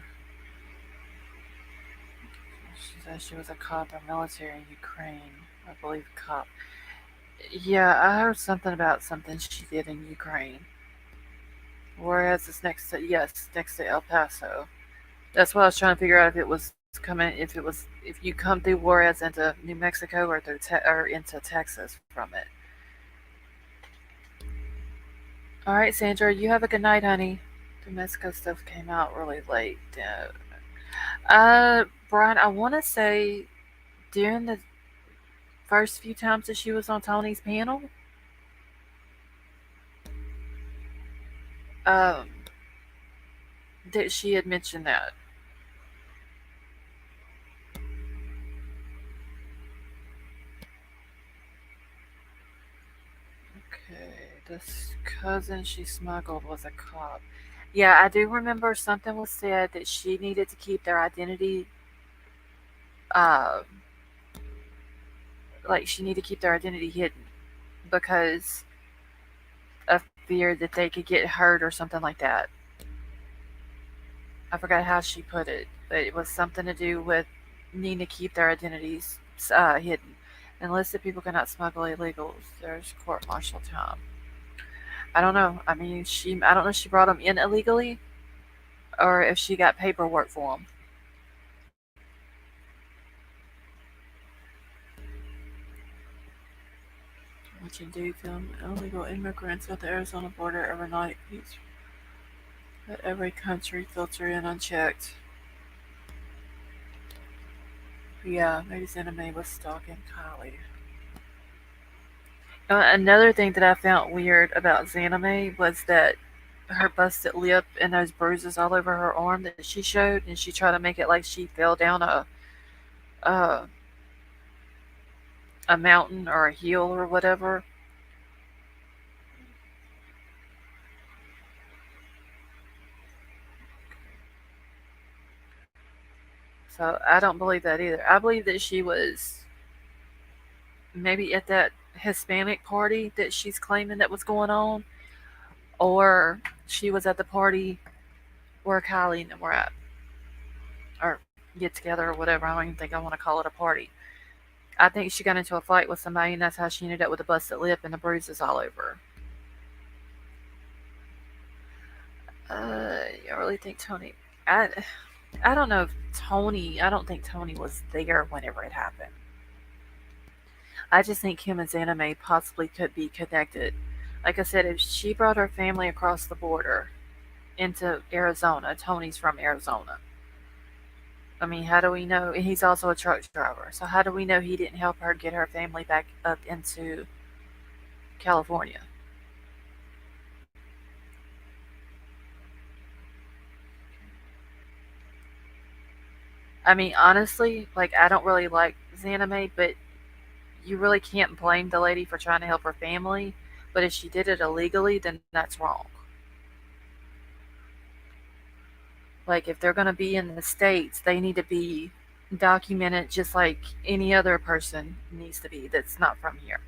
She said she was a cop or military in Ukraine. I believe cop. Yeah, I heard something about something she did in Ukraine. Juarez is next to, yes, next to El Paso. That's what I was trying to figure out if it was coming, if you come through Juarez into New Mexico or or into Texas from it. All right, Sandra, you have a good night, honey. The Mexico stuff came out really late. Brian, I want to say during the first few times that she was on Tony's panel, um, that she had mentioned that. Okay, this cousin she smuggled was a cop. Yeah, I do remember something was said that she needed to keep their identity, uh, like she needed to keep their identity hidden because of fear that they could get hurt or something like that. I forgot how she put it, but it was something to do with needing to keep their identities hidden. Enlisted people cannot smuggle illegals. There's court martial time. I don't know. I mean, I don't know if she brought them in illegally or if she got paperwork for them. What you do, film illegal immigrants at the Arizona border every night. Let every country filter in unchecked. Yeah, maybe Anime was stalking Kylie. Another thing that I found weird about Zanime was that her busted lip and those bruises all over her arm that she showed, and she tried to make it like she fell down a, a mountain or a hill or whatever. So I don't believe that either. I believe that she was maybe at that Hispanic party that she's claiming that was going on, or she was at the party where Kylie and them were at, or get together or whatever. I don't even think I want to call it a party. I think she got into a fight with somebody, and that's how she ended up with a busted lip and the bruises all over. I really think Tony. I I don't know if Tony. I don't think Tony was there whenever it happened. I just think him and Anime possibly could be connected. Like I said, if she brought her family across the border into Arizona, Tony's from Arizona. I mean, how do we know? And he's also a truck driver. So how do we know he didn't help her get her family back up into California? I mean, honestly, like I don't really like Zanime, but you really can't blame the lady for trying to help her family. But if she did it illegally, then that's wrong. Like if they're going to be in the states, they need to be documented just like any other person needs to be that's not from here.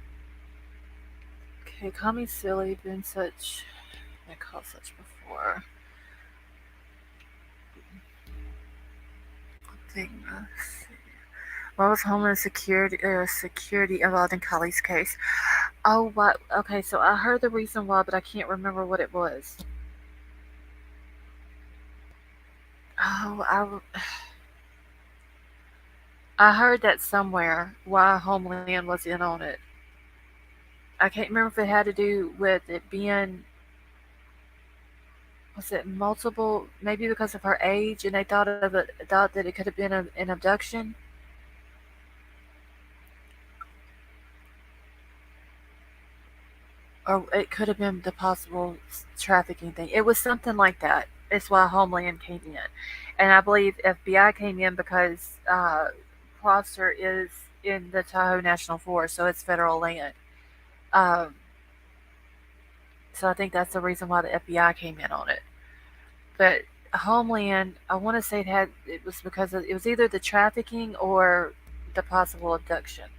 Okay, call me silly. Been such. I called such before. Thing. What was Homeland Security involved in Kali's case? Oh, what? Okay, so I heard the reason why, but I can't remember what it was. Oh, I heard that somewhere why Homeland was in on it. I can't remember if it had to do with it being, was it multiple, maybe because of her age, and they thought that it could have been an abduction, or it could have been the possible trafficking thing. It was something like that. It's why Homeland came in, and I believe FBI came in because Placer is in the Tahoe National Forest, so it's federal land. Um, so I think that's the reason why the FBI came in on it. But Homeland, I want to say it was because it was either the trafficking or the possible abduction.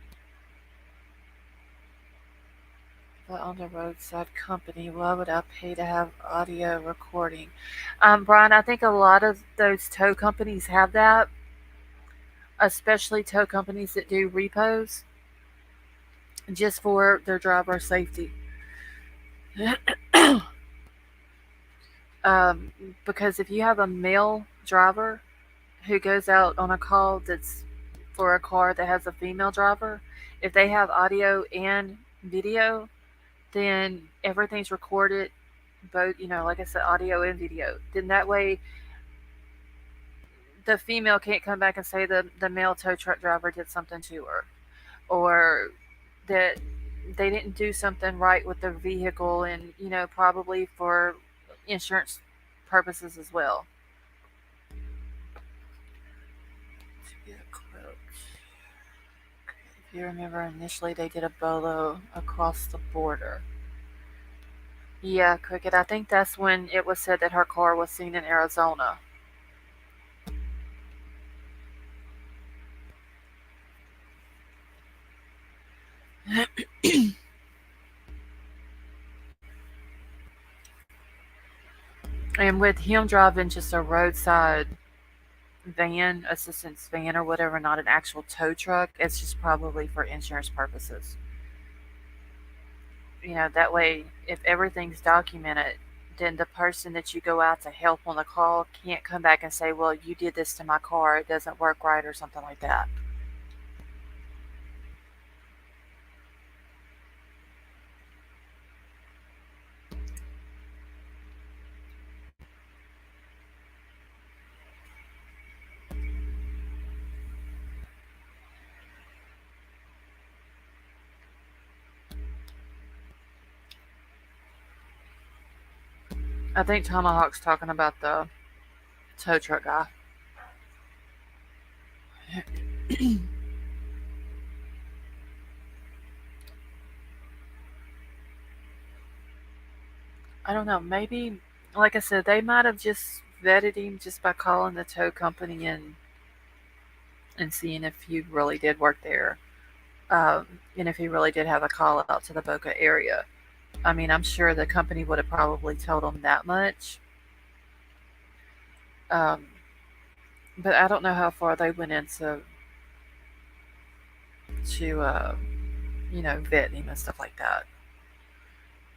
But on the roadside company, why would I pay to have audio recording? Brian, I think a lot of those tow companies have that, especially tow companies that do repos, just for their driver safety. um, because if you have a male driver who goes out on a call that's for a car that has a female driver, if they have audio and video, then everything's recorded, both, like I said, audio and video. Then that way the female can't come back and say the male tow truck driver did something to her, or that they didn't do something right with the vehicle, and probably for insurance purposes as well. To get a quote. If you remember, initially they did a bolo across the border. Yeah, Cricket. I think that's when it was said that her car was seen in Arizona. And with him driving just a roadside van, assistance van or whatever, not an actual tow truck, it's just probably for insurance purposes. That way, if everything's documented, then the person that you go out to help on the call can't come back and say, well, you did this to my car, it doesn't work right, or something like that. I think Tomahawk's talking about the tow truck guy. I don't know, maybe, like I said, they might have just vetted him just by calling the tow company and seeing if he really did work there, um, and if he really did have a call out to the Boca area. I mean, I'm sure the company would have probably told him that much, um, but I don't know how far they went into to vet him and stuff like that.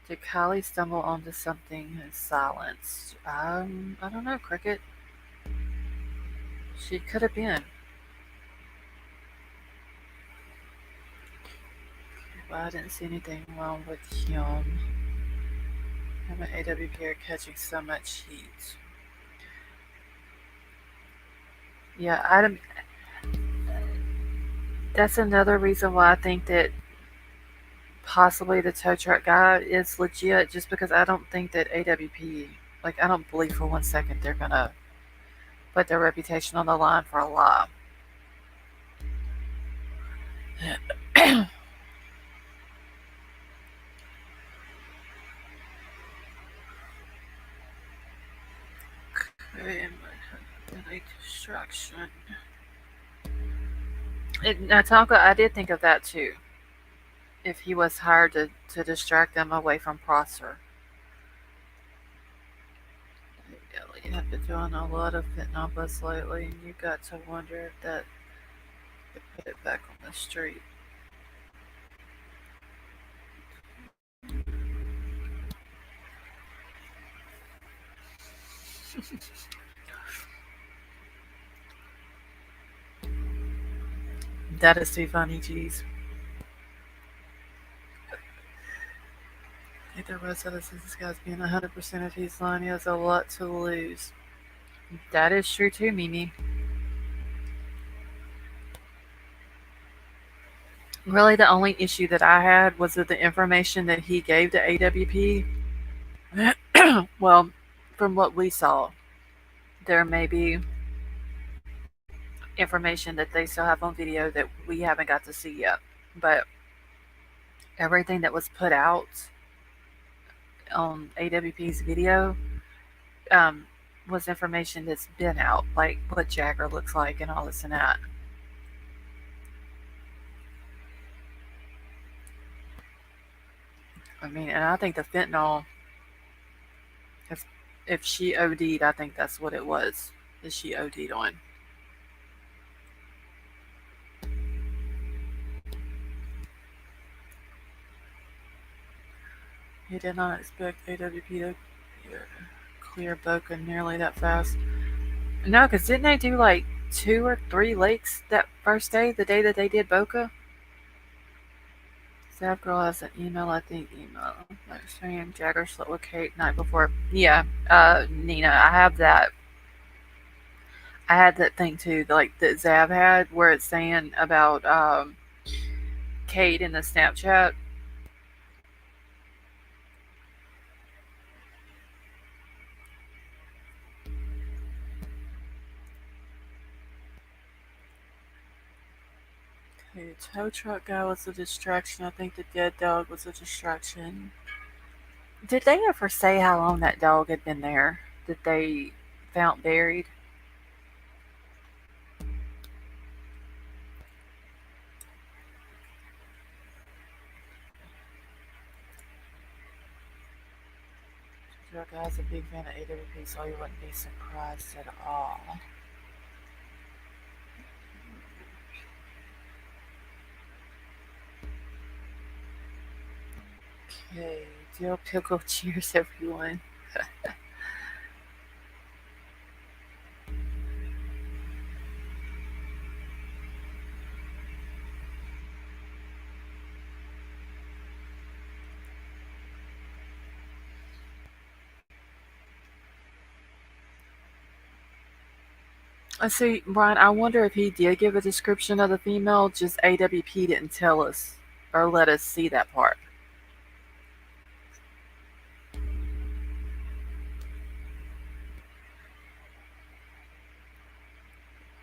Did Kylie stumble onto something in silence? I don't know, Cricket. She could have been. Well, I didn't see anything wrong with him. Having AWP are catching so much heat. Yeah, that's another reason why I think that possibly the tow truck guy is legit, just because I don't think that AWP, like, I don't believe for 1 second they're gonna put their reputation on the line for a lie. Okay, delete distraction. Now, Tonka, I did think of that too. If he was hired to distract them away from Prosser. You have been doing a lot of fentanyl buzz lately, and you got to wonder if that could put it back on the street. That is too funny, geez. I think the rest of this guy's being 100% if he's lying. He has a lot to lose. That is true too, Mimi. Really, the only issue that I had was that the information that he gave to AWP. Well, from what we saw, there may be information that they still have on video that we haven't got to see yet. But everything that was put out on AWP's video um, was information that's been out, like what Jagger looks like and all this and that. I mean, and I think the fentanyl, if if she OD'd, I think that's what it was. That she OD'd on. He did not expect AWP to clear Boca nearly that fast. No, because didn't they do like 2 or 3 lakes that first day, the day that they did Boca? Staff girl has an email, I think email. Like Sammy and Jagger slept with Kate night before. Yeah, Nina, I have that. I had that thing too, like that Zav had, where it's saying about Kate in the Snapchat. Okay, the tow truck guy was a distraction. I think the dead dog was a distraction. Did they ever say how long that dog had been there that they found buried? The truck guy's a big fan of AWP, so he wouldn't be surprised at all. Okay, Dill Pickle, cheers everyone. Let's see, Brian, I wonder if he did give a description of the female, just AWP didn't tell us or let us see that part.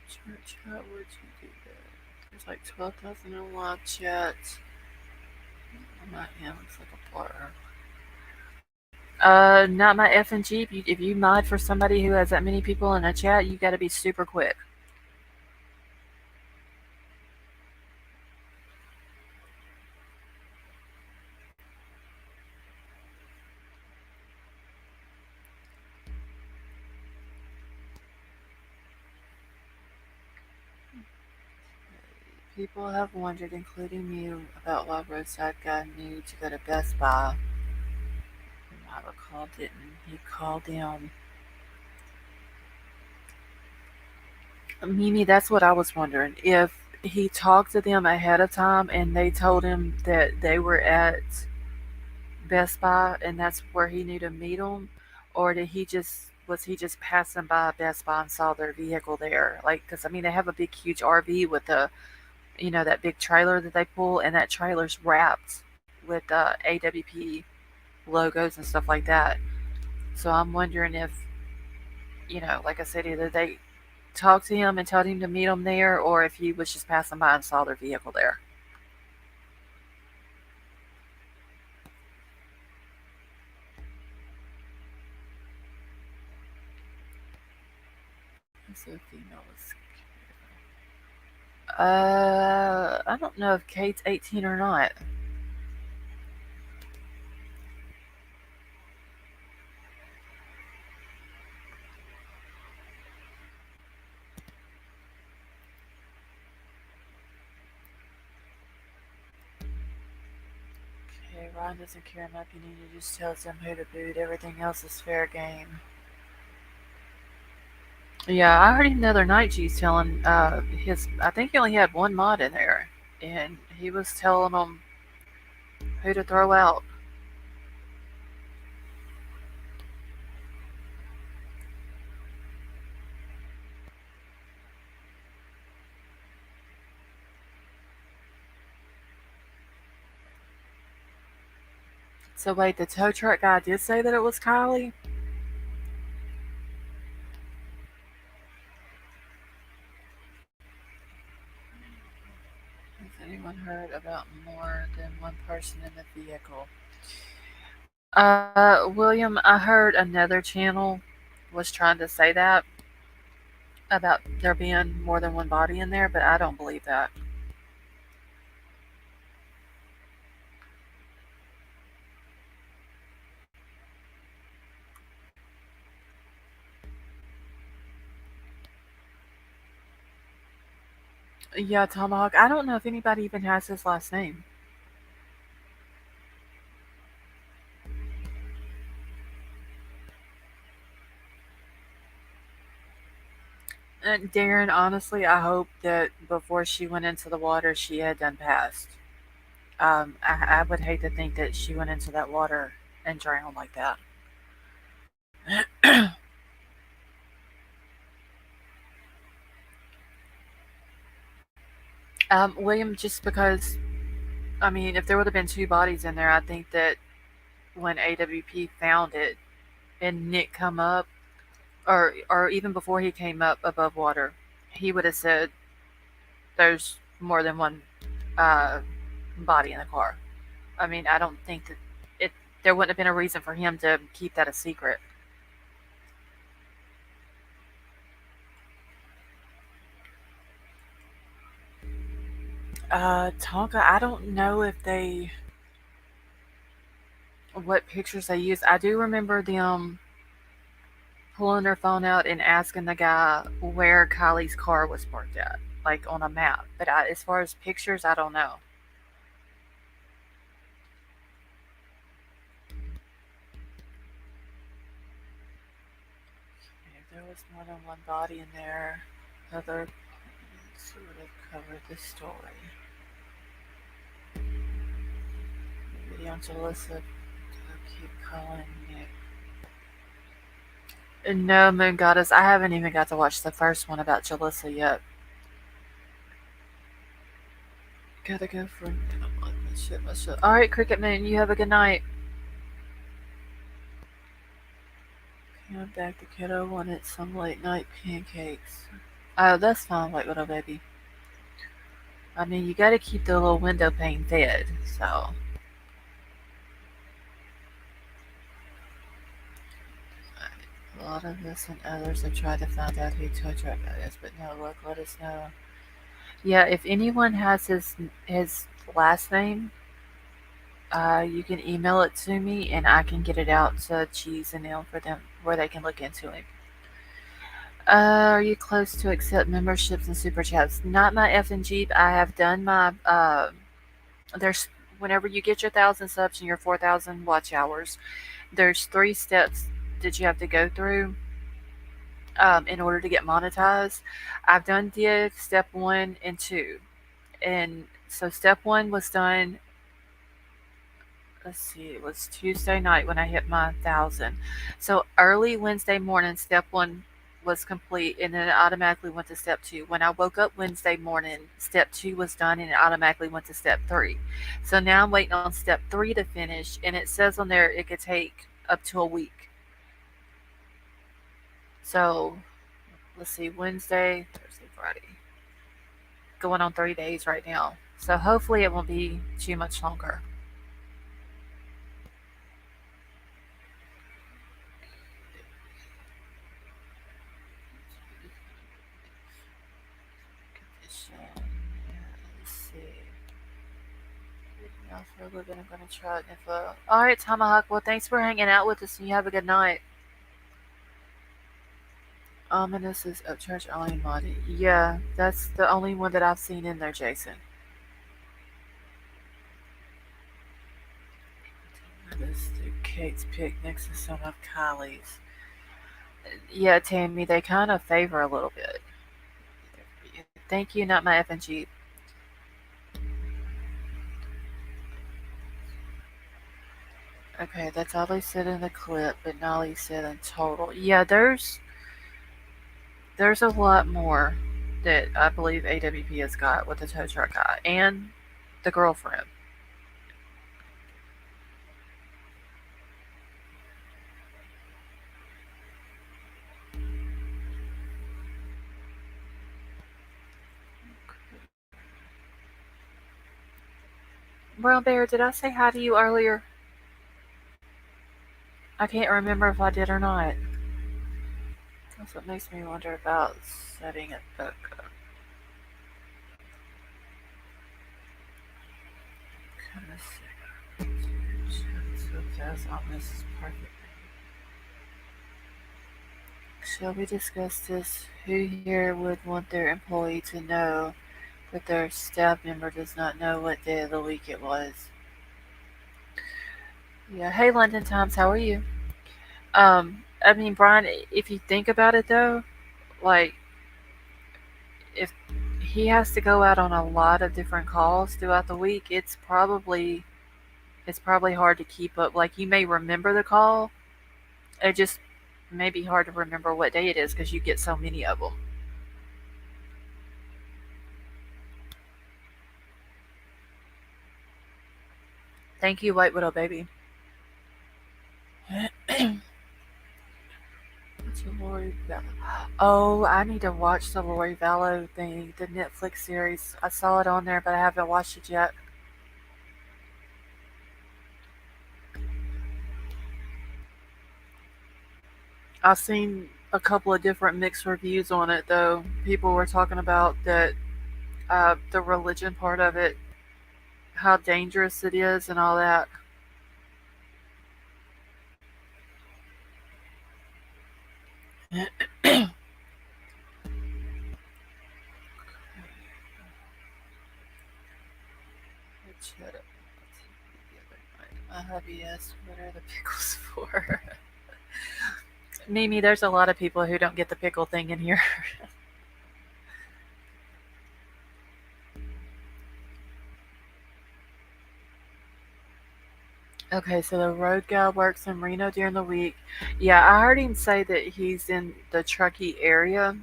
Church, how would you do that? There's like 12,000 in live chat. My hand looks like a blur. Not my F and G. If you mod for somebody who has that many people in a chat, you got to be super quick. People have wondered, including you, about why Roadside Guy knew to go to Best Buy. I recall didn't. He called them. Mimi, that's what I was wondering. If he talked to them ahead of time and they told him that they were at Best Buy and that's where he knew to meet them, or did he just was he just passing by Best Buy and saw their vehicle there? Like, because I mean, they have a big, huge RV with the that big trailer that they pull, and that trailer's wrapped with AWP logos and stuff like that. So I'm wondering if, like I said, either they talked to him and told him to meet him there, or if he was just passing by and saw their vehicle there. So female was. I don't know if Kate's 18 or not. Okay, Ron doesn't care enough. You need to just tell him who to boot. Everything else is fair game. Yeah, I heard him the other night. She's telling his. I think he only had one mod in there, and he was telling them who to throw out. So wait, the tow truck guy did say that it was Kylie. Has anyone heard about more than one person in the vehicle? William, I heard another channel was trying to say that about there being more than one body in there, but I don't believe that. Yeah, Tomahawk. I don't know if anybody even has his last name. And Darren, honestly, I hope that before she went into the water, she had done passed. I would hate to think that she went into that water and drowned like that. William, just because, I mean, if there would have been two bodies in there, I think that when AWP found it and Nick come up, or even before he came up above water, he would have said there's more than one uh, body in the car. I mean, I don't think that it there wouldn't have been a reason for him to keep that a secret. Tonka, I don't know if they what pictures they used. I do remember them pulling their phone out and asking the guy where Kylie's car was parked at, like on a map. But as far as pictures, I don't know. If there was more than one body in there, other plans would have covered the story. Video on Jalissa, keep calling Nick. No, Moon Goddess, I haven't even got to watch the first one about Jalissa yet. Gotta go for shit, my shit. Alright, Cricket Moon, you have a good night. I'm back. The kiddo wanted some late night pancakes. Oh, that's fine, White Little Baby. I mean, you gotta keep the little window pane fed, so. A lot of us and others have tried to find out who tow truck that is, but no luck. Let us know. Yeah, if anyone has his last name, you can email it to me and I can get it out to Cheese and Neil for them where they can look into it. Are you close to accept memberships and super chats? Not my F and G. I have done my. There's whenever you get your 1,000 subs and your 4,000 watch hours, there's 3 steps that you have to go through in order to get monetized. I've did step 1 and 2, and so step 1 was done. Let's see, it was Tuesday night when I hit my 1,000. So early Wednesday morning, step 1 was complete, and then it automatically went to step 2. When I woke up Wednesday morning, step 2 was done, and it automatically went to step 3. So now I'm waiting on step 3 to finish, and it says on there it could take up to a week. So let's see, Wednesday, Thursday, Friday. Going on 3 days right now. So hopefully it won't be too much longer. Condition. Yeah, let's see. Now for a living, I'm going to try info. All right, Tomahawk. Well, thanks for hanging out with us, and you have a good night. Ominous is upcharge only modded. Yeah, that's the only one that I've seen in there, Jason. This the Kate's pick next to some of Kylie's. Yeah, Tammy, they kind of favor a little bit. Thank you, not my FNG. Okay, that's all they said in the clip, but Nolly said in total. Yeah, there's a lot more that I believe AWP has got with the tow truck guy and the girlfriend. Brown Bear, did I say hi to you earlier? I can't remember if I did or not. That's what makes me wonder about setting it back up. So that's on this is perfect. Shall we discuss this? Who here would want their employee to know that their staff member does not know what day of the week it was? Yeah. Hey, London Times, how are you? I mean, Brian, if you think about it though, like if he has to go out on a lot of different calls throughout the week, it's probably hard to keep up. Like you may remember the call, it just may be hard to remember what day it is because you get so many of them. Thank you, White Widow Baby. What's a Lori Vallow? Oh, I need to watch the Lori Vallow thing, the Netflix series. I saw it on there, but I haven't watched it yet. I've seen a couple of different mixed reviews on it, though. People were talking about that the religion part of it, how dangerous it is, and all that. My hubby asked, "What are the pickles for?" Mimi, there's a lot of people who don't get the pickle thing in here. Okay, so the road guy works in Reno during the week. Yeah, I heard him say that he's in the Truckee area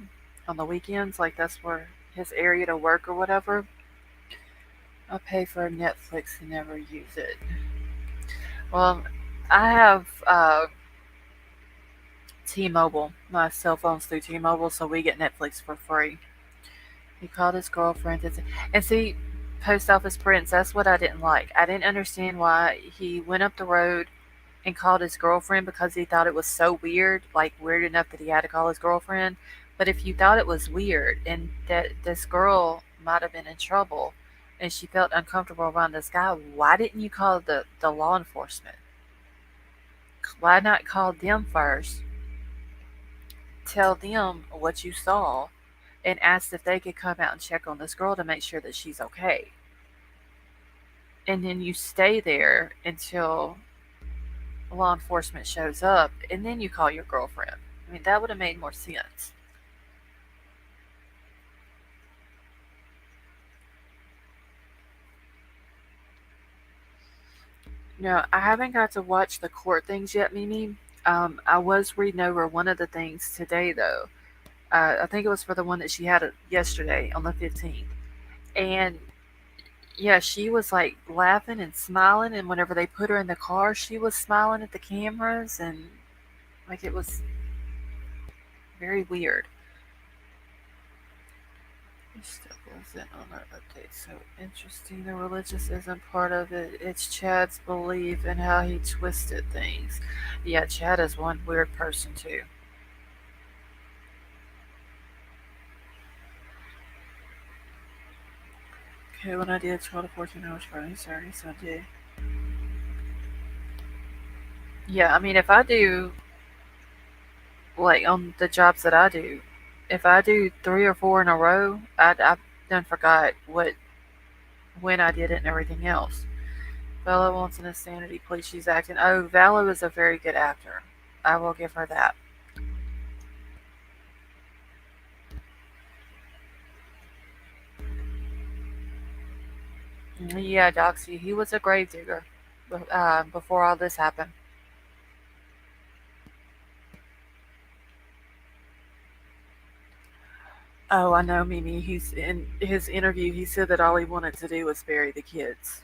on the weekends, like that's where his area to work or whatever. I pay for Netflix and never use it. Well, I have T-Mobile. My cell phone's through T-Mobile, so we get Netflix for free. He called his girlfriend and see, post office prince. That's what I didn't like. I didn't understand why he went up the road and called his girlfriend because he thought it was so weird, like weird enough that he had to call his girlfriend. But if you thought it was weird and that this girl might have been in trouble and she felt uncomfortable around this guy, why didn't you call the law enforcement? Why not call them first, tell them what you saw, and ask if they could come out and check on this girl to make sure that she's okay? And then you stay there until law enforcement shows up, and then you call your girlfriend. I mean, that would have made more sense. No, I haven't got to watch the court things yet, Mimi. I was reading over one of the things today, though. I think it was for the one that she had yesterday on the 15th. And yeah, she was like laughing and smiling, and whenever they put her in the car, she was smiling at the cameras, and like it was very weird. Step was in on our update. So interesting. The religious isn't part of it. It's Chad's belief and how he twisted things. Yeah, Chad is one weird person too. Okay, when I did 12 to 14 hours Friday, Saturday, Sunday. Yeah, I mean, if I do, like on the jobs that I do, if I do 3 or 4 in a row, I done forgot when I did it and everything else. Bella wants an insanity plea. She's acting. Oh, Vala is a very good actor. I will give her that. Yeah, Doxy, he was a gravedigger before all this happened. Oh, I know, Mimi. He's in his interview. He said that all he wanted to do was bury the kids,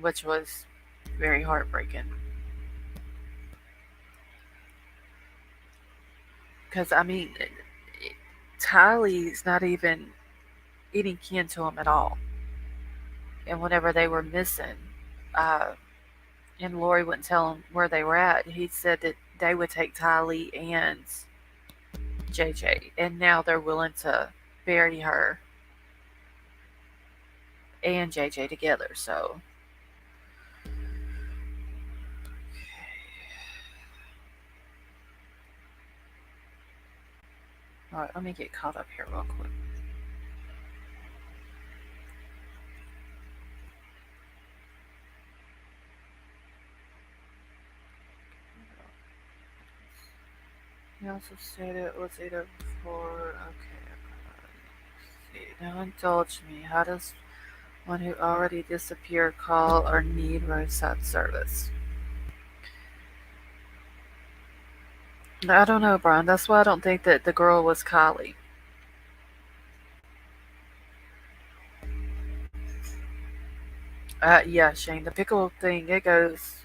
which was very heartbreaking. Because I mean, Tylee's not even any kin to him at all. And whenever they were missing, uh, and Lori wouldn't tell him where they were at, he said that they would take Tylee and JJ, and now they're willing to bury her and JJ together. So, all right, let me get caught up here real quick. He also said it was either before. Okay, now indulge me. How does one who already disappeared call or need roadside service? I don't know, Brian. That's why I don't think that the girl was Kylie. Yeah, Shane. The pickle thing, it goes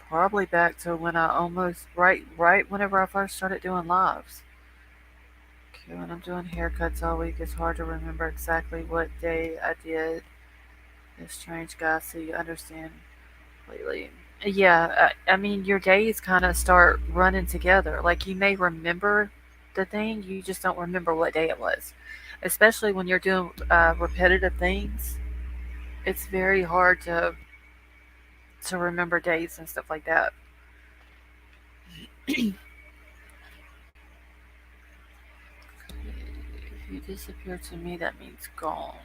probably back to when I almost right whenever I first started doing lives. Okay, when I'm doing haircuts all week, it's hard to remember exactly what day I did this strange guy, so you understand completely. Yeah, I mean, your days kind of start running together. Like, you may remember the thing, you just don't remember what day it was. Especially when you're doing repetitive things, it's very hard to remember dates and stuff like that. If you disappear to me, that means gone.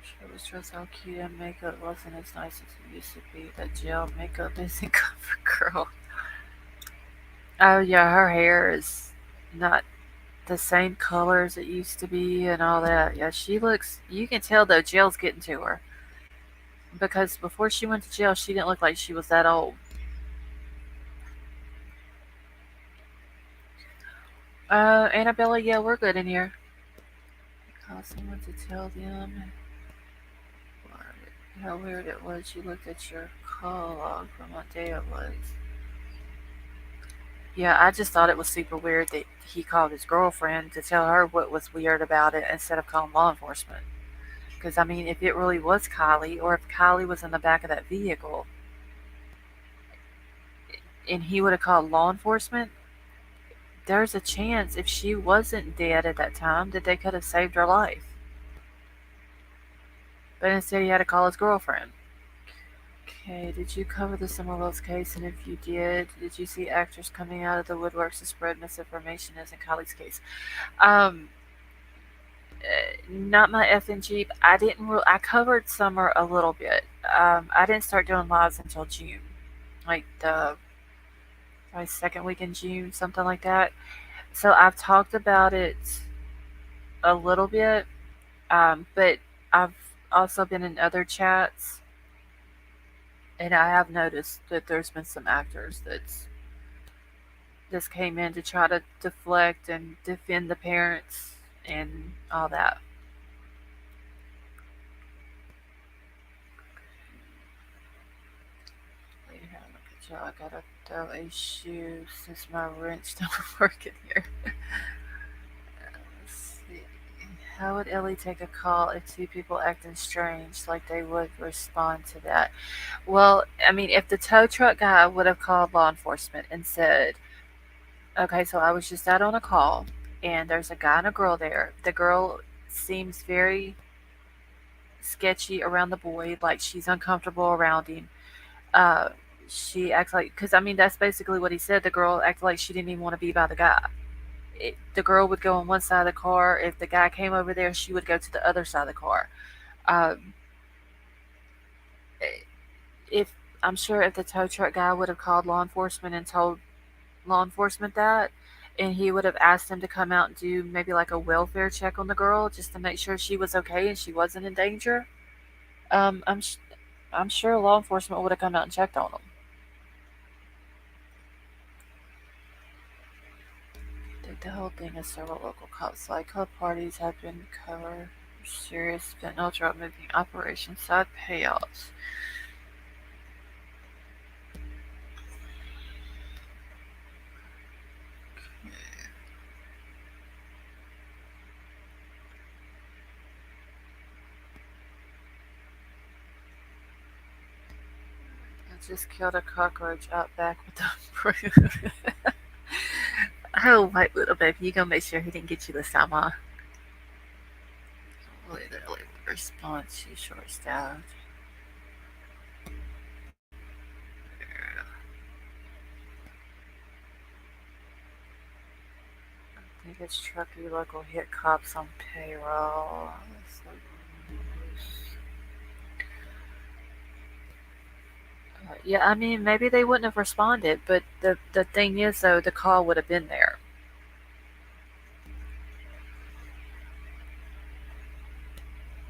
Sure was just how cute and makeup wasn't as nice as it used to be. That gel makeup isn't cover girl. Oh yeah, her hair is not the same color as it used to be and all that. Yeah, she looks. You can tell though, jail's getting to her because before she went to jail, she didn't look like she was that old. Annabella, yeah, we're good in here. Call someone to tell them how weird it was. You looked at your call log from what day it was. Yeah, I just thought it was super weird that he called his girlfriend to tell her what was weird about it instead of calling law enforcement. Because, I mean, if it really was Kylie, or if Kylie was in the back of that vehicle and he would have called law enforcement, there's a chance if she wasn't dead at that time that they could have saved her life. But instead, he had to call his girlfriend. Okay, did you cover the Summerwell's case? And if you did you see actors coming out of the woodworks to spread misinformation as in Kylie's case? Um, not my FNG. I didn't. I covered summer a little bit. I didn't start doing lives until June, like the my second week in June, something like that. So I've talked about it a little bit, but I've also been in other chats, and I have noticed that there's been some actors that's just came in to try to deflect and defend the parents and all that. So I gotta throw a shoe since my wrench don't work in here. Let's see. How would Ellie take a call if two people acting strange, like they would respond to that? Well, I mean, if the tow truck guy would have called law enforcement and said, okay, so I was just out on a call and there's a guy and a girl there. The girl seems very sketchy around the boy, like she's uncomfortable around him. Uh, she acts like, because I mean, that's basically what he said. The girl acted like she didn't even want to be by the guy. The girl would go on one side of the car. If the guy came over there, she would go to the other side of the car. Um, if I'm sure if the tow truck guy would have called law enforcement and told law enforcement that, and he would have asked them to come out and do maybe like a welfare check on the girl just to make sure she was okay and she wasn't in danger. Um, I'm sh- I'm sure law enforcement would have come out and checked on them. The whole thing is several local cops like club parties have been covered serious fentanyl drug moving operations side payouts. I just killed a cockroach out back with the broom. Oh, white little baby, you gonna make sure he didn't get you this time, huh? Literally response, she's short staffed. I think it's Truckee local hit cops on payroll. Yeah, I mean, maybe they wouldn't have responded, but the thing is, though, the call would have been there.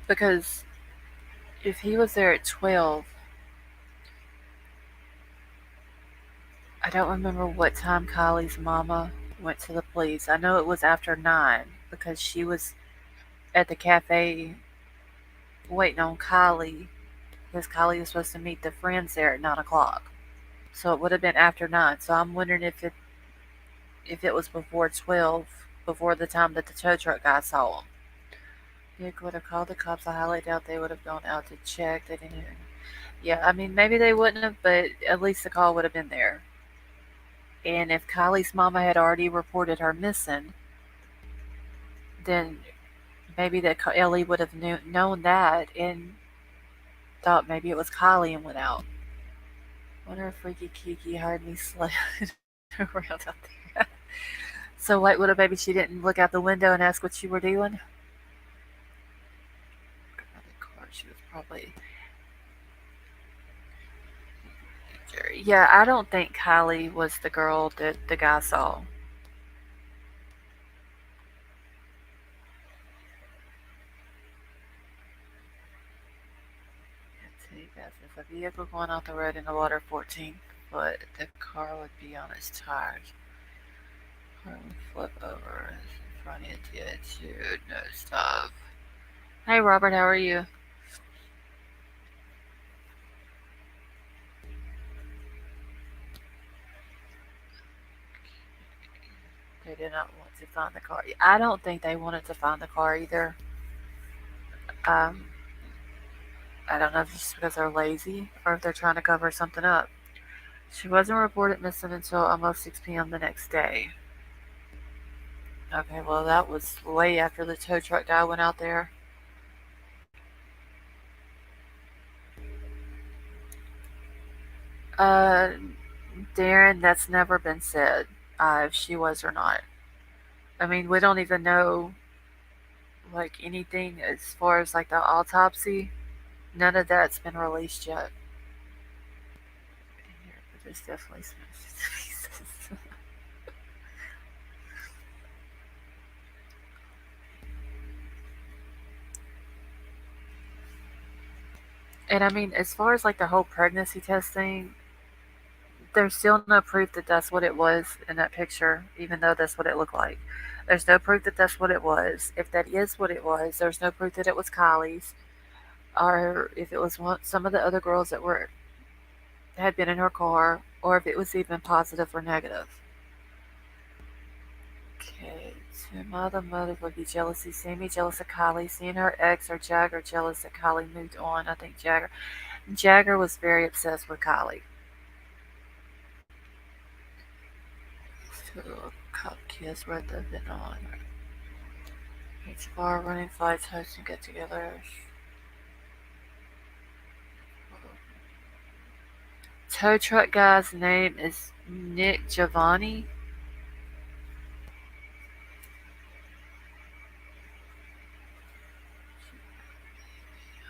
Because if he was there at 12, I don't remember what time Kylie's mama went to the police. I know it was after 9 because she was at the cafe waiting on Kylie because Kylie was supposed to meet the friends there at 9 o'clock. So it would have been after 9. So I'm wondering if it was before 12, before the time that the tow truck guy saw him. Nick would have called the cops. I highly doubt they would have gone out to check. They didn't even. Yeah, I mean, maybe they wouldn't have, but at least the call would have been there. And if Kylie's mama had already reported her missing, then maybe that Ellie would have known that and thought maybe it was Kylie and went out. Wonder if Freaky Kiki heard me slide around out there. So, what would have maybe she didn't look out the window and ask what you were doing? She was probably. Yeah, I don't think Kylie was the girl that the guy saw. So you guys, if a vehicle going off the road in the water 14 foot, the car would be on its tires. Car would flip over in front of you, dude. No stop. Hey, Robert, how are you? They did not want to find the car. I don't think they wanted to find the car either. Um, I don't know if it's because they're lazy or if they're trying to cover something up. She wasn't reported missing until almost 6 p.m. the next day. Okay, well, that was way after the tow truck guy went out there. Uh, Darren, that's never been said if she was or not. I mean, we don't even know like anything as far as like the autopsy. None of that's been released yet. Here, but there's definitely smashed to pieces. And I mean, as far as like the whole pregnancy test thing, there's still no proof that that's what it was in that picture, even though that's what it looked like. There's no proof that that's what it was. If that is what it was, there's no proof that it was Kylie's, or if it was some of the other girls that were had been in her car, or if it was even positive or negative. Okay, so my other motive would be jealousy. Sammy jealous of Kylie, seeing her ex or Jagger jealous that Kylie moved on. I think Jagger was very obsessed with Kylie. So, cop kiss right there been on. Each bar running fights, hosting get-togethers. Tow truck guy's name is Nick Giovanni.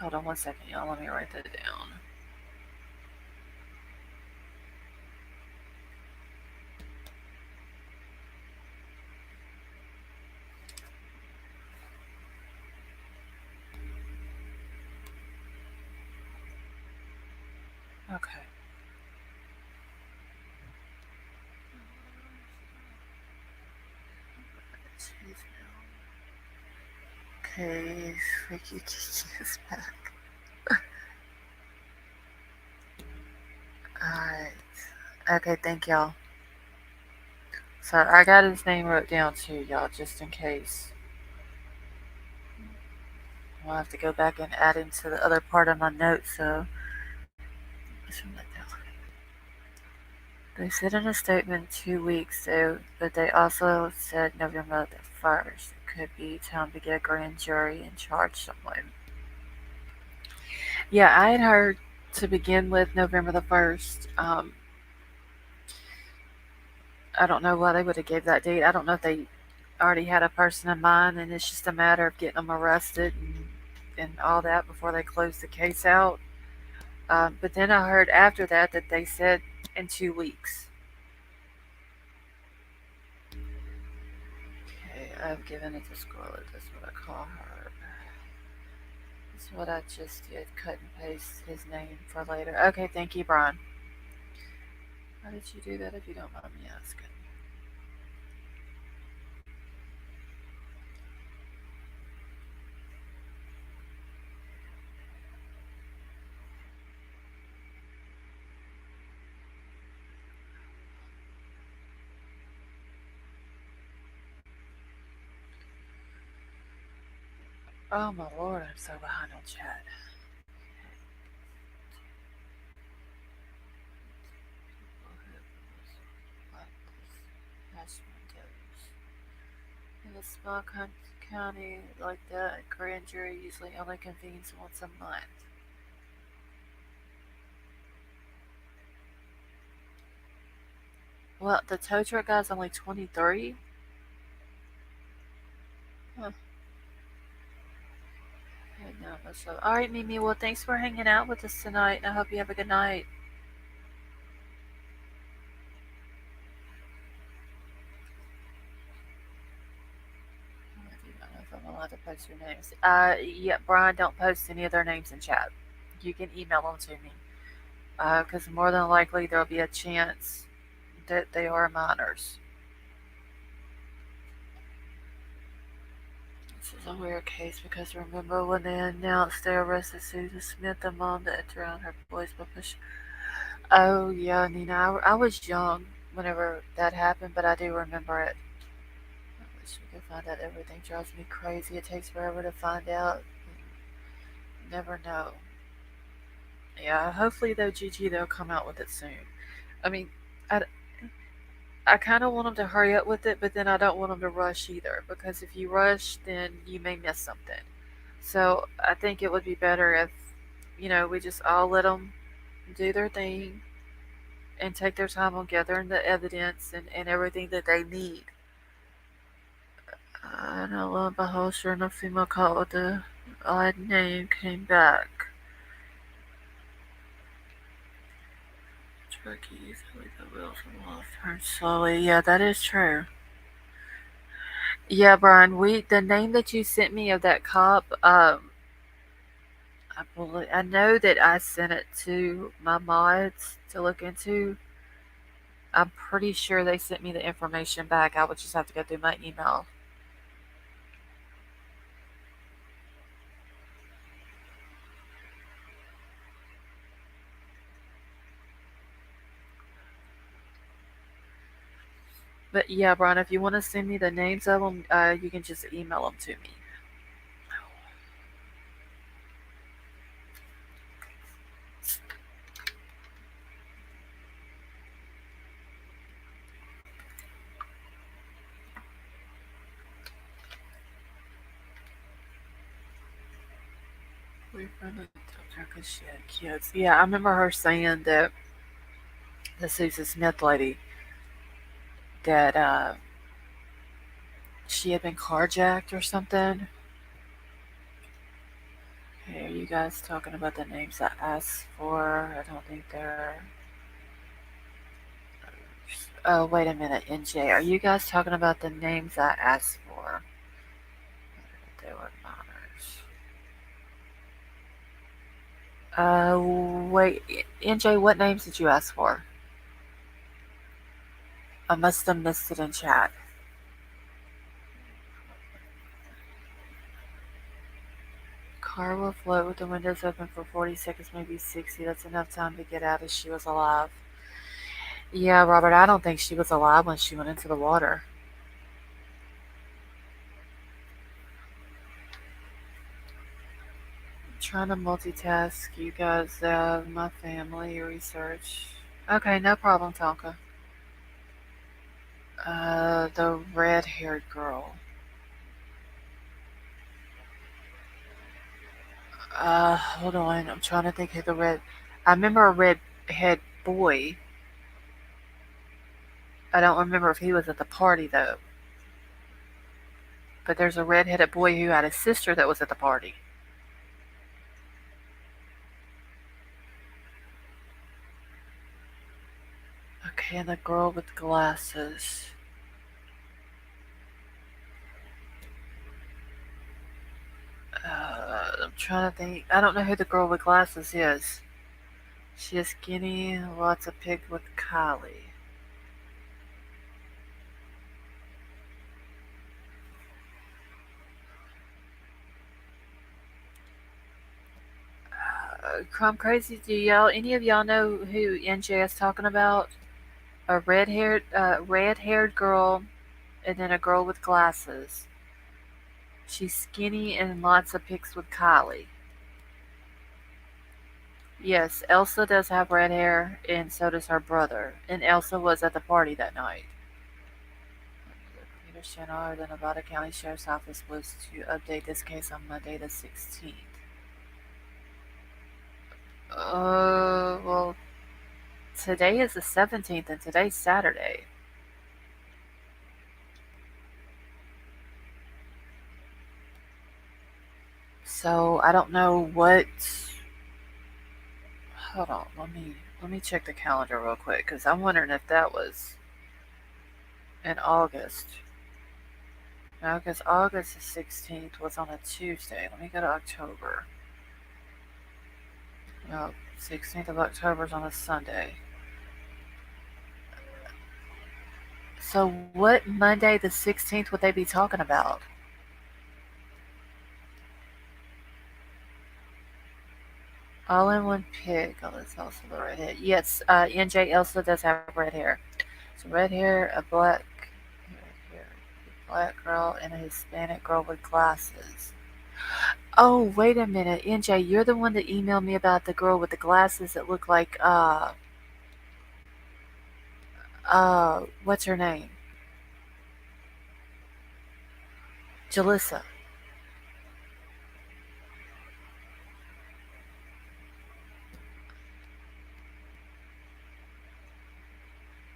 Hold on one second, y'all. Let me write that down. Okay. Okay, freaky is back. Alright. Okay, thank y'all. So I got his name wrote down too, y'all, just in case. I'll have to go back and add him to the other part of my notes, so let's write that down. They said in a statement 2 weeks, though, but they also said November the 1st. It could be time to get a grand jury and charge someone. Yeah, I had heard to begin with November the 1st. I don't know why they would have gave that date. I don't know if they already had a person in mind and it's just a matter of getting them arrested and all that before they close the case out. But then I heard after that they said in 2 weeks. Okay, I've given it to Scarlett. That's what I call her. That's what I just did. Cut and paste his name for later. Okay, thank you, Brian. How did you do that if you don't mind me asking? Oh my lord, I'm so behind on chat. In a small county like that, a grand jury usually only convenes once a month. Well, the tow truck guy's only 23. Huh. No, so, all right, Mimi. Well, thanks for hanging out with us tonight, and I hope you have a good night. I don't know if I'm allowed to post your names. Yeah, Brian, don't post any of their names in chat. You can email them to me, because more than likely there'll be a chance that they are minors. This is a weird case because remember when they announced they arrested Susan Smith, the mom that drowned her boys by push. Oh yeah, Nina, I was young whenever that happened, but I do remember it. I wish we could find out everything. Drives me crazy. It takes forever to find out. You never know. Yeah, hopefully though, Gigi, they'll come out with it soon. I mean, I, I kind of want them to hurry up with it, but then I don't want them to rush either because if you rush, then you may miss something. So I think it would be better if, we just all let them do their thing and take their time on gathering the evidence and everything that they need. And lo and behold, sure enough, female caught with the odd name came back. Turkey easily the wheels will turn slowly. Yeah, that is true. Yeah, Brian, the name that you sent me of that cop, I know that I sent it to my mods to look into. I'm pretty sure they sent me the information back. I would just have to go through my email. But yeah, Brian, if you want to send me the names of them, you can just email them to me. Boyfriend told her because she had kids. Yeah, I remember her saying that the Susan Smith lady that she had been carjacked or something. Hey, are you guys talking about the names I asked for? I don't think they're. Oh, wait a minute, NJ. Are you guys talking about the names I asked for? They were minors. Wait, NJ, what names did you ask for? I must have missed it in chat. Car will float with the windows open for 40 seconds, maybe 60. That's enough time to get out if she was alive. Yeah, Robert, I don't think she was alive when she went into the water. I'm trying to multitask. You guys, my family, research. Okay, no problem, Tonka. The red haired girl. Hold on. I'm trying to think who the red. I remember a red head boy. I don't remember if he was at the party though. But there's a red headed boy who had a sister that was at the party. Okay, and the girl with glasses. I'm trying to think. I don't know who the girl with glasses is. She is skinny, lots of pig with Kylie. Crumb Crazy, do y'all, any of y'all know who NJ is talking about? A red haired girl, and then a girl with glasses. She's skinny and lots of pics with Kylie. Yes, Elsa does have red hair, and so does her brother. And Elsa was at the party that night. The Peter Channel, the Nevada County Sheriff's Office was to update this case on Monday the 16th. Well, today is the 17th, and today's Saturday. So I don't know what. Hold on, let me check the calendar real quick because I'm wondering if that was in August. No, because August the 16th was on a Tuesday. Let me go to October. No, 16th of October is on a Sunday. So what Monday the 16th would they be talking about? All in one pig. Oh, that's also the red hair. Yes, NJ Elsa does have red hair. So red hair, a black girl, and a Hispanic girl with glasses. Oh, wait a minute, NJ, you're the one that emailed me about the girl with the glasses that looked like what's her name? Jalissa.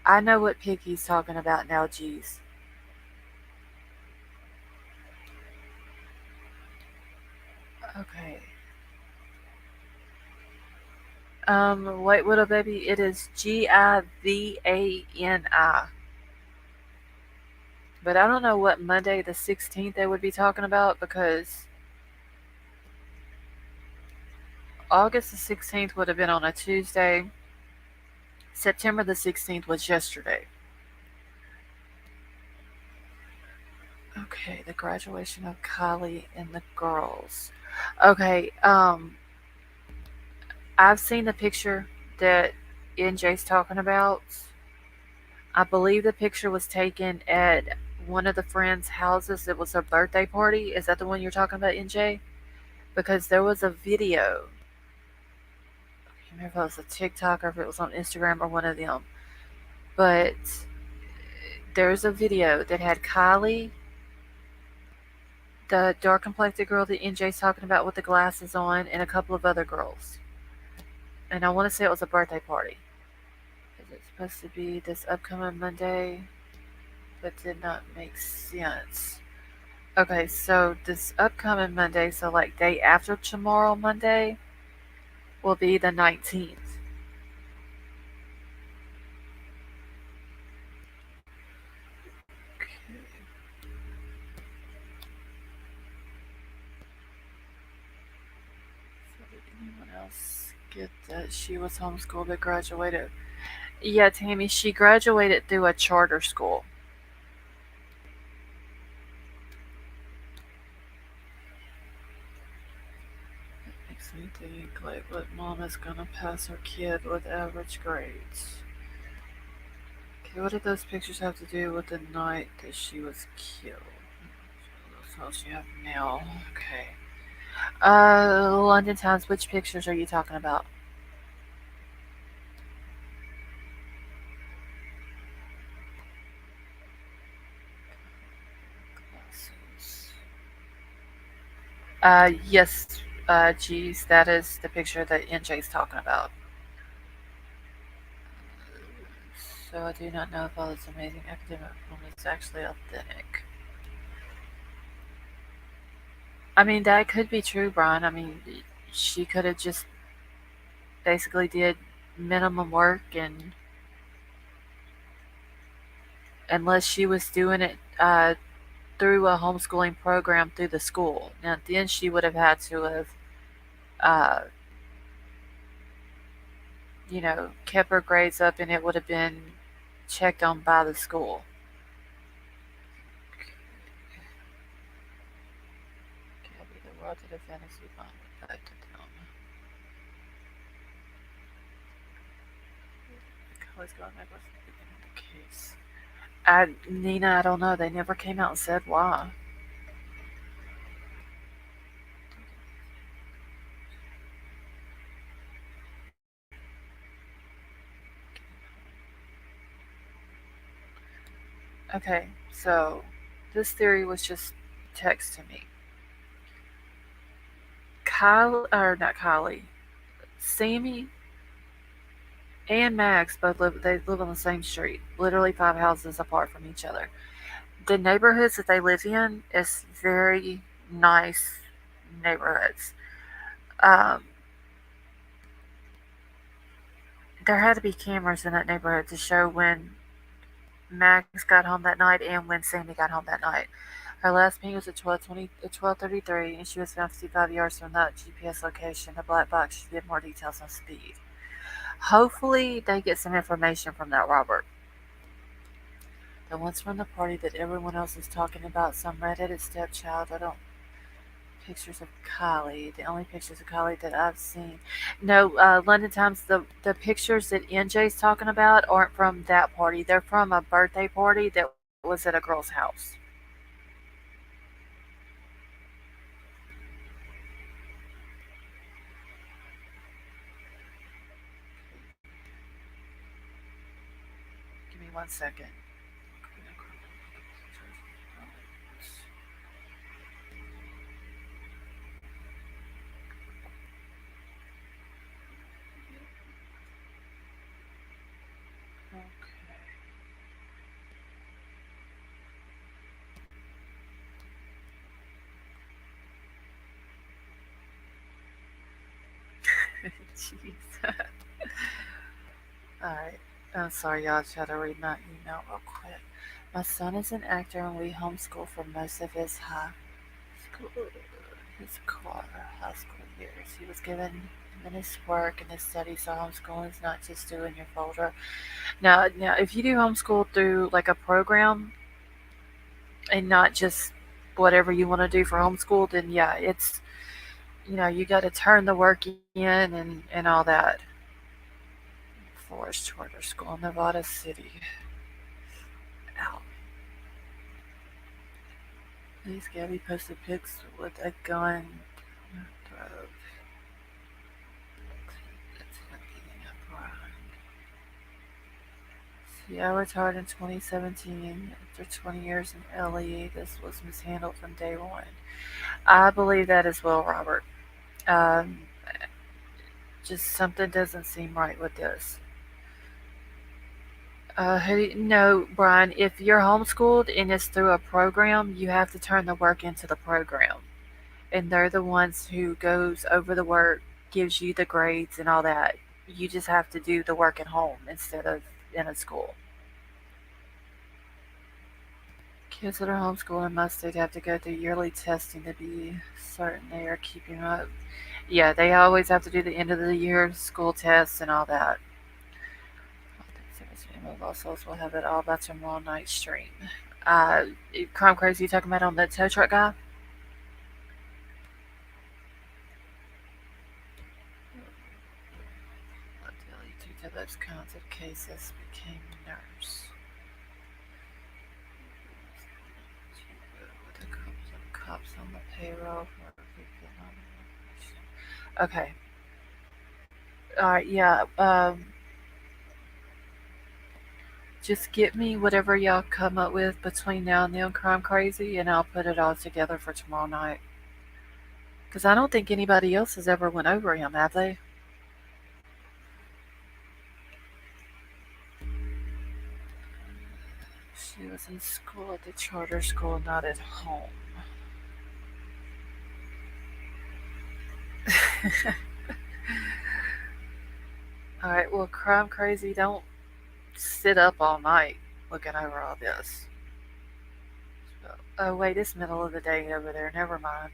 I know what pig he's talking about now, geez. Okay. Wait, little baby, it is Givani. But I don't know what Monday the 16th they would be talking about because August the 16th would have been on a Tuesday. September the 16th was yesterday. Okay, the graduation of Kylie and the girls. Okay, I've seen the picture that NJ's talking about. I believe the picture was taken at one of the friends' houses. It was a birthday party. Is that the one you're talking about, NJ? Because there was a video. I can't remember if it was a TikTok or if it was on Instagram or one of them. But there's a video that had Kylie, the dark complected girl that NJ's talking about with the glasses on, and a couple of other girls. And I want to say it was a birthday party. Is it supposed to be this upcoming Monday? But did not make sense. Okay, so this upcoming Monday, so like day after tomorrow, Monday, will be the 19th. So did anyone else get that she was homeschooled but graduated? Yeah, Tammy, she graduated through a charter school. Makes me think like what mom is gonna pass her kid with average grades. Okay, what did those pictures have to do with the night that she was killed? That's all she have now. Okay. London Times, which pictures are you talking about? Glasses. Yes, geez, that is the picture that NJ's talking about. So I do not know if all this amazing academic film is actually authentic. I mean, that could be true, Brian. I mean, she could have just basically did minimum work, and unless she was doing it through a homeschooling program through the school, now then she would have had to have, uh, kept her grades up, and it would have been checked on by the school. Gabby, the world did a fantasy fund back to them. College going back was the beginning of the case. Nina, I don't know. They never came out and said why. Okay, so this theory was just text to me. Kyle, or not Kylie, Sammy and Max both live. They live on the same street, literally 5 houses apart from each other. The neighborhoods that they live in is very nice neighborhoods. Um, there had to be cameras in that neighborhood to show when Max got home that night and when Sammy got home that night. Her last ping was at 12:33, and she was found 55 yards from that GPS location. The black box should give more details on speed. Hopefully, they get some information from that Robert. The ones from the party that everyone else is talking about, some redheaded stepchild. I don't. Pictures of Kylie. The only pictures of Kylie that I've seen. No, London Times. The pictures that NJ's talking about aren't from that party. They're from a birthday party that was at a girl's house. Give me 1 second. Okay. Jeez. Alright. I'm sorry, y'all. Try to read my email real quick. My son is an actor, and we homeschool for most of his school, high school years. He was given in his work and his studies, so homeschooling is not just doing your folder. Now, if you do homeschool through like a program and not just whatever you want to do for homeschool, then yeah, it's you got to turn the work in and all that. Forest Charter School in Nevada City. Ow. These Gabby posted pics with a gun. That's him beating up Brian. See, I retired in 2017 after 20 years in LE. This was mishandled from day one. I believe that as well, Robert. Um, just something doesn't seem right with this. No, Brian, if you're homeschooled and it's through a program, you have to turn the work into the program. And they're the ones who goes over the work, gives you the grades and all that. You just have to do the work at home instead of in a school. Kids that are homeschooled in my state have to go through yearly testing to be certain they are keeping up. Yeah, they always have to do the end of the year school tests and all that. Also, we'll have it all about tomorrow night stream. Uh, Crime Crazy, you talking about on the tow truck guy? Due to those kinds of cases, became nurse. With a couple of cops on the payroll for okay. All right. Yeah. Just get me whatever y'all come up with between now and then, Crime Crazy, and I'll put it all together for tomorrow night. Because I don't think anybody else has ever went over him, have they? She was in school at the charter school, not at home. All right. Well, Crime Crazy, don't sit up all night looking over all this. Oh wait, it's middle of the day over there. Never mind.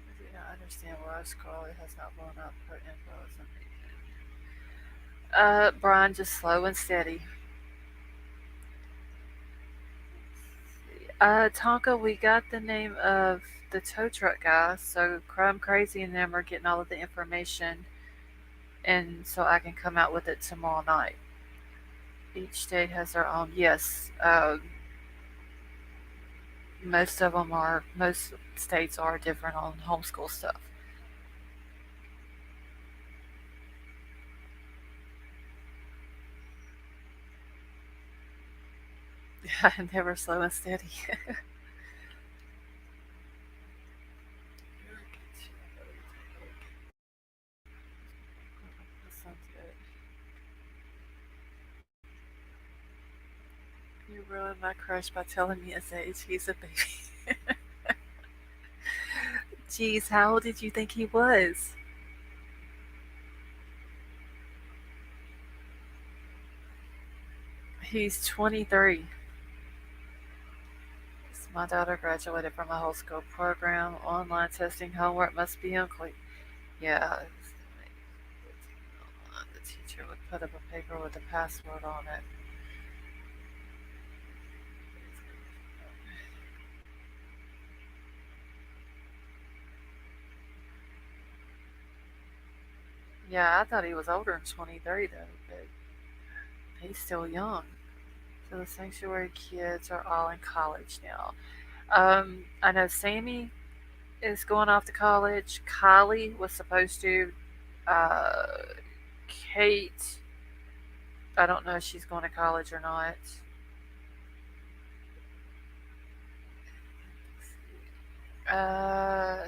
I do not understand why scroll it has not blown up. Her info isn't. Brian, just slow and steady. Tonka, we got the name of the tow truck guy, so Crime Crazy and them are getting all of the information, and so I can come out with it tomorrow night. Each state has their own. Yes, most of them are. Most states are different on homeschool stuff. Never slow and steady. That sounds good. You ruined my crush by telling me his age. He's a baby. Jeez, how old did you think he was? He's 23. My daughter graduated from a whole school program. Online testing homework must be included. Yeah. The teacher would put up a paper with a password on it. Yeah, I thought he was older than 23 though, but he's still young. So the sanctuary kids are all in college now. I know Sammy is going off to college. Kylie was supposed to. Uh, Kate, I don't know if she's going to college or not.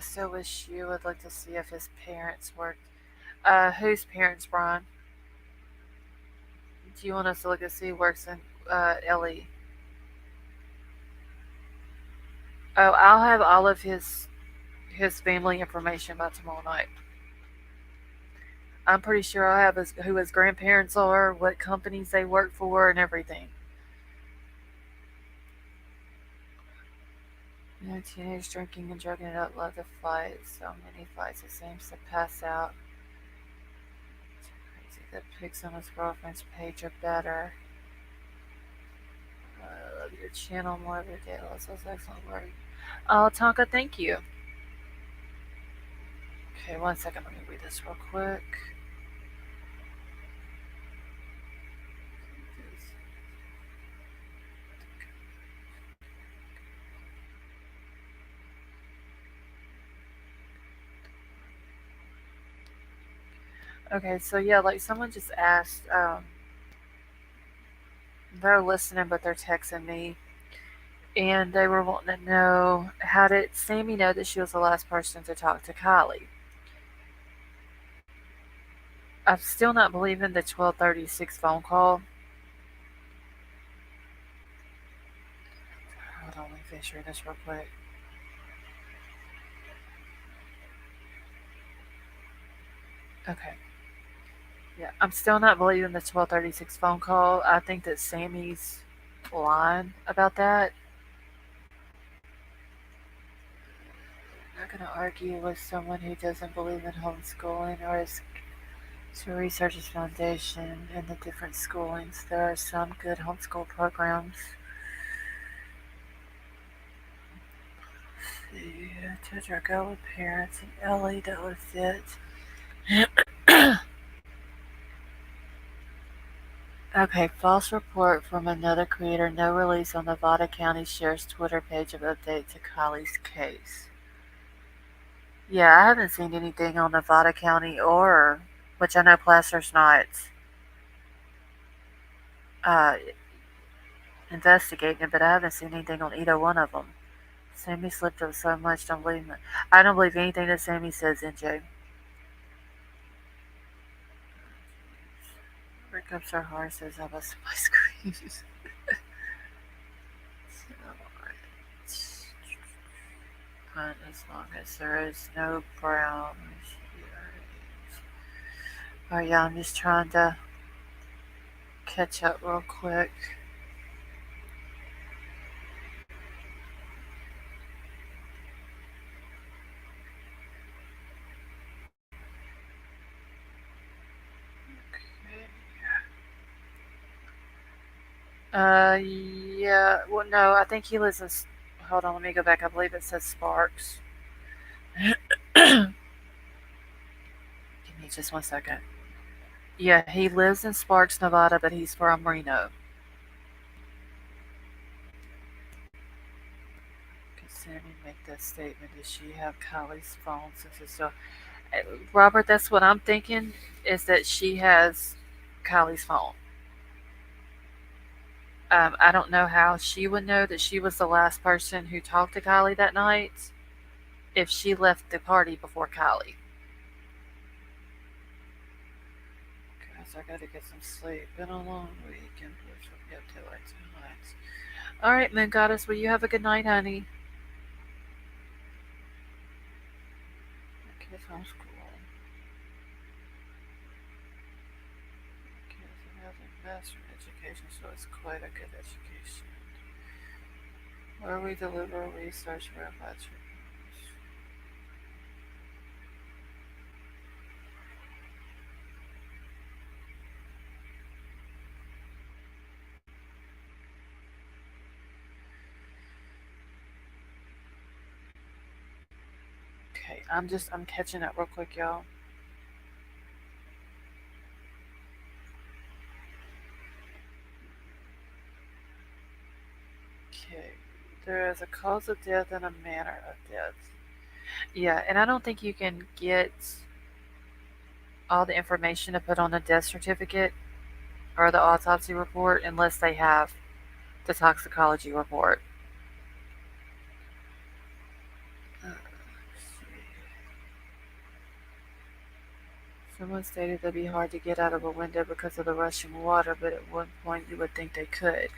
So wish you would like to see if his parents worked. Whose parents, Brian? Do you want us to look and see who works in Ellie? Oh, I'll have all of his family information by tomorrow night. I'm pretty sure I have who his grandparents are, what companies they work for, and everything. You know, teenagers drinking and drugging it up, love to fight. So many fights, it seems to pass out. Crazy. The pics on his girlfriend's page are better. I love your channel more every day. Lots of excellent work. Oh, Tonka, thank you. Okay, one second. Let me read this real quick. Okay, so yeah, like someone just asked, they're listening, but they're texting me, and they were wanting to know how did Sammy know that she was the last person to talk to Kylie? I'm still not believing the 12:36 phone call. Hold on, let me finish reading this real quick. Okay. Yeah, I'm still not believing the 12:36 phone call. I think that Sammy's lying about that. I'm not going to argue with someone who doesn't believe in homeschooling or is to research his foundation in the different schoolings. There are some good homeschool programs. See, to go with parents and Ellie that would fit. Okay, false report from another creator. No release on Nevada County Sheriff's Twitter page of update to Kylie's case. Yeah, I haven't seen anything on Nevada County or, which I know Placer's not uh, investigating it, but I haven't seen anything on either one of them. Sammy slipped up so much, don't believe me. I don't believe anything that Sammy says, NJ. Breakups are hard, says I must my screens. As long as there is no brown. Oh yeah, I'm just trying to catch up real quick. Yeah. Well, no, I think he lives in. Hold on, let me go back. I believe it says Sparks. Give me just 1 second. Yeah, he lives in Sparks, Nevada, but he's from Reno. Could Sammy make that statement? Does she have Kylie's phone since it's so? Robert, that's what I'm thinking. Is that she has Kylie's phone? I don't know how she would know that she was the last person who talked to Kylie that night if she left the party before Kylie. Guys, I gotta get some sleep. Been a long week and pushed me up till like 2 nights. Alright, Moon Goddess, will you have a good night, honey? Kids homeschool. Kids have a master in education, so it's quite a good education. Where we deliver research verified treatments. Okay, I'm catching up real quick, y'all. Okay. There is a cause of death and a manner of death. Yeah, and I don't think you can get all the information to put on a death certificate or the autopsy report unless they have the toxicology report. Someone stated it'd be hard to get out of a window because of the rushing water, but at one point you would think they could.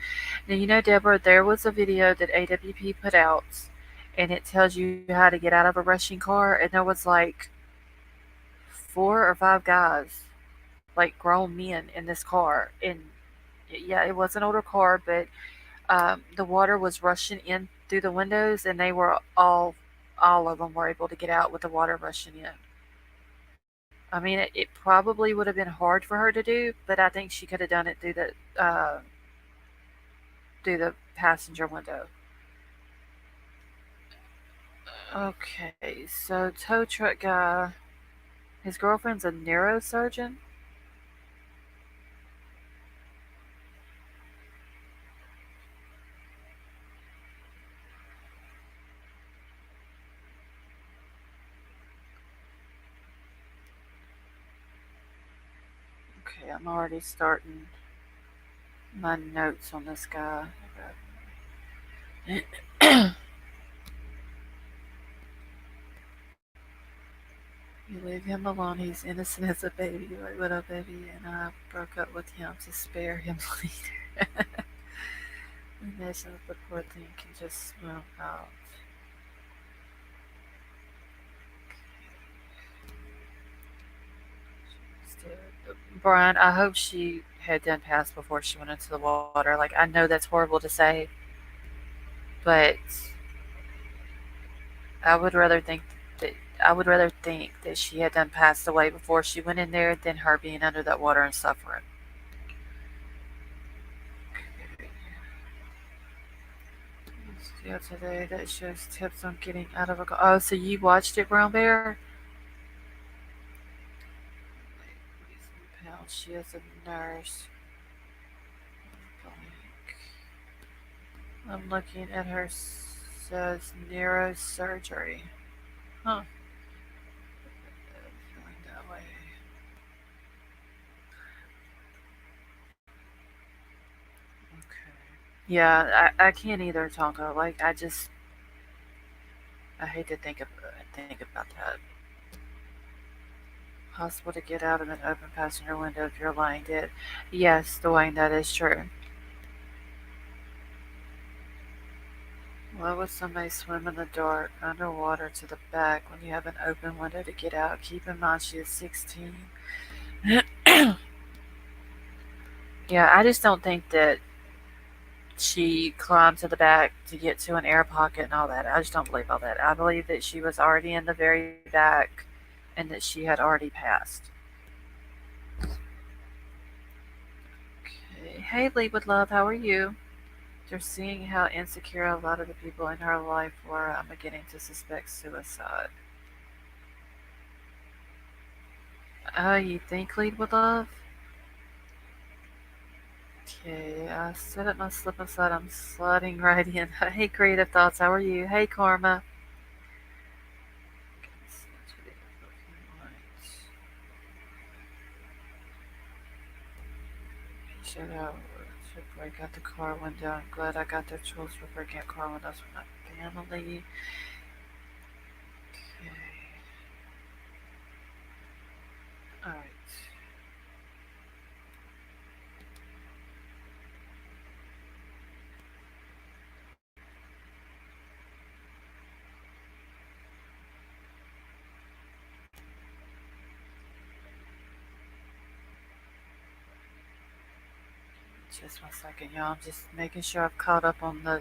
Now, you know, Deborah, there was a video that AWP put out, and it tells you how to get out of a rushing car, and there was like 4 or 5 guys, like grown men, in this car. And yeah, it was an older car, but the water was rushing in through the windows, and they were all of them were able to get out with the water rushing in. I mean, it probably would have been hard for her to do, but I think she could have done it through the passenger window. Okay, so tow truck guy, his girlfriend's a neurosurgeon. Okay, I'm already starting my notes on this guy. You leave him alone. He's innocent as a baby, like little baby, and I broke up with him to spare him later. Imagine if the poor thing can just swim out. Brian, I hope she had done pass before she went into the water. Like, I know that's horrible to say, but I would rather think that I would rather think that she had done passed away before she went in there than her being under that water and suffering. Yeah, today that shows tips on getting out of a. Oh, so you watched it, Brown Bear? She is a nurse. I'm looking at her. Says neurosurgery. Huh. Feeling that way. Okay. Yeah, I can't either, Tonka. Like, I hate to think about that. Possible to get out of an open passenger window if you're lying dead. Yes, Dwayne, that is true. Why would somebody swim in the dark underwater to the back when you have an open window to get out? Keep in mind she is 16. Yeah, I just don't think that she climbed to the back to get to an air pocket and all that. I just don't believe all that. I believe that she was already in the very back and that she had already passed. Okay. Hey, Lee with Love, how are you? Just seeing how insecure a lot of the people in her life were, I'm beginning to suspect suicide. You think Lead with Love? Okay, I set up my slip and slide. I'm sliding right in. Hey, Creative Thoughts, how are you? Hey, Karma. Shout out. Should break out the car window. I'm glad I got their tools for breaking out car windows for my family. Okay. Alright. Just 1 second, y'all. I'm just making sure I've caught up on the.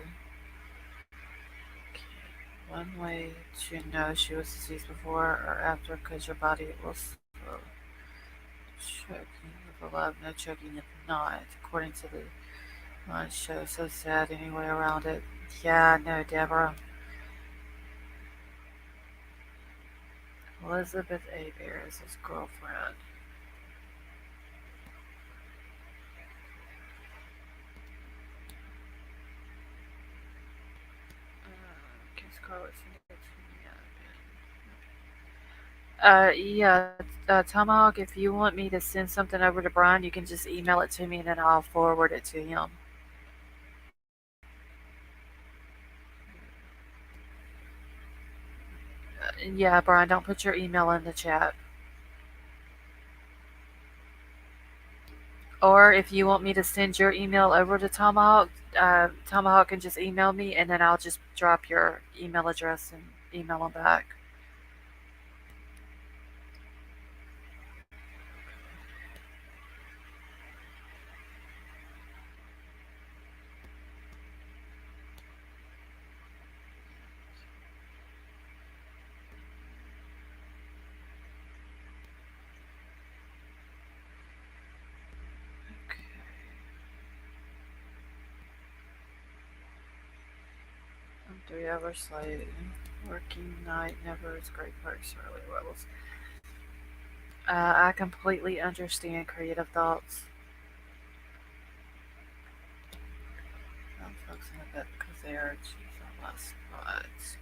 One way to know she was deceased before or after because your body will slow. Choking if alive, no choking if not. According to the show, so sad anyway around it. Yeah, no, Deborah. Elizabeth Bear is his girlfriend. Can Scarlett send it to me? Yeah, Tomahawk, if you want me to send something over to Brian, you can just email it to me and then I'll forward it to him. Yeah, Brian, don't put your email in the chat. Or if you want me to send your email over to Tomahawk, Tomahawk can just email me and then I'll just drop your email address and email him back. Okay. I'm 3 hours late. Working night never is great perks early levels. I completely understand creative thoughts. I'm focusing a bit because they are cheese on my spots.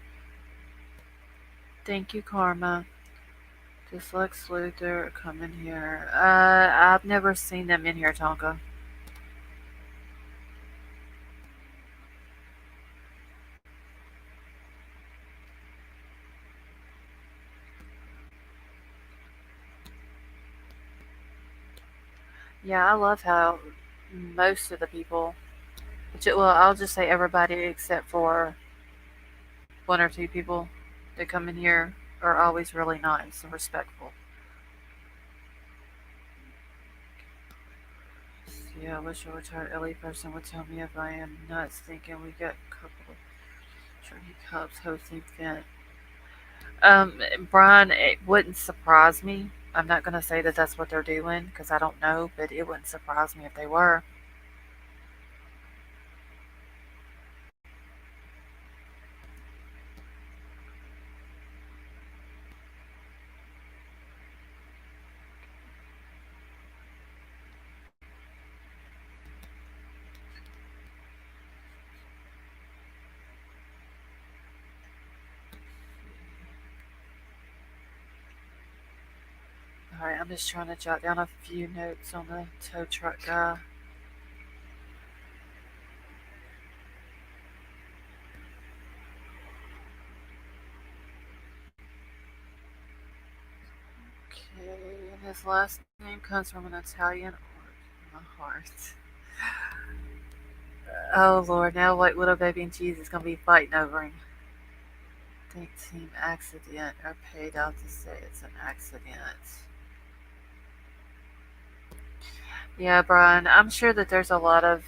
Thank you, Karma. Does Lex Luthor come in here? I've never seen them in here, Tonka. Yeah, I love how most of the people, well, I'll just say everybody except for one or two people that come in here are always really nice and respectful. Yeah, I wish a retired LA person would tell me if I am nuts thinking we got a couple of Turkey Cups hosting event. Um, Brian, it wouldn't surprise me. I'm not going to say that that's what they're doing because I don't know, but it wouldn't surprise me if they were. All right, I'm just trying to jot down a few notes on the tow truck guy. Okay, and his last name comes from an Italian art. My heart. Oh Lord, now like little baby and Jesus gonna be fighting over him. Think team accident are paid out to say it's an accident. Yeah, Brian, I'm sure that there's a lot of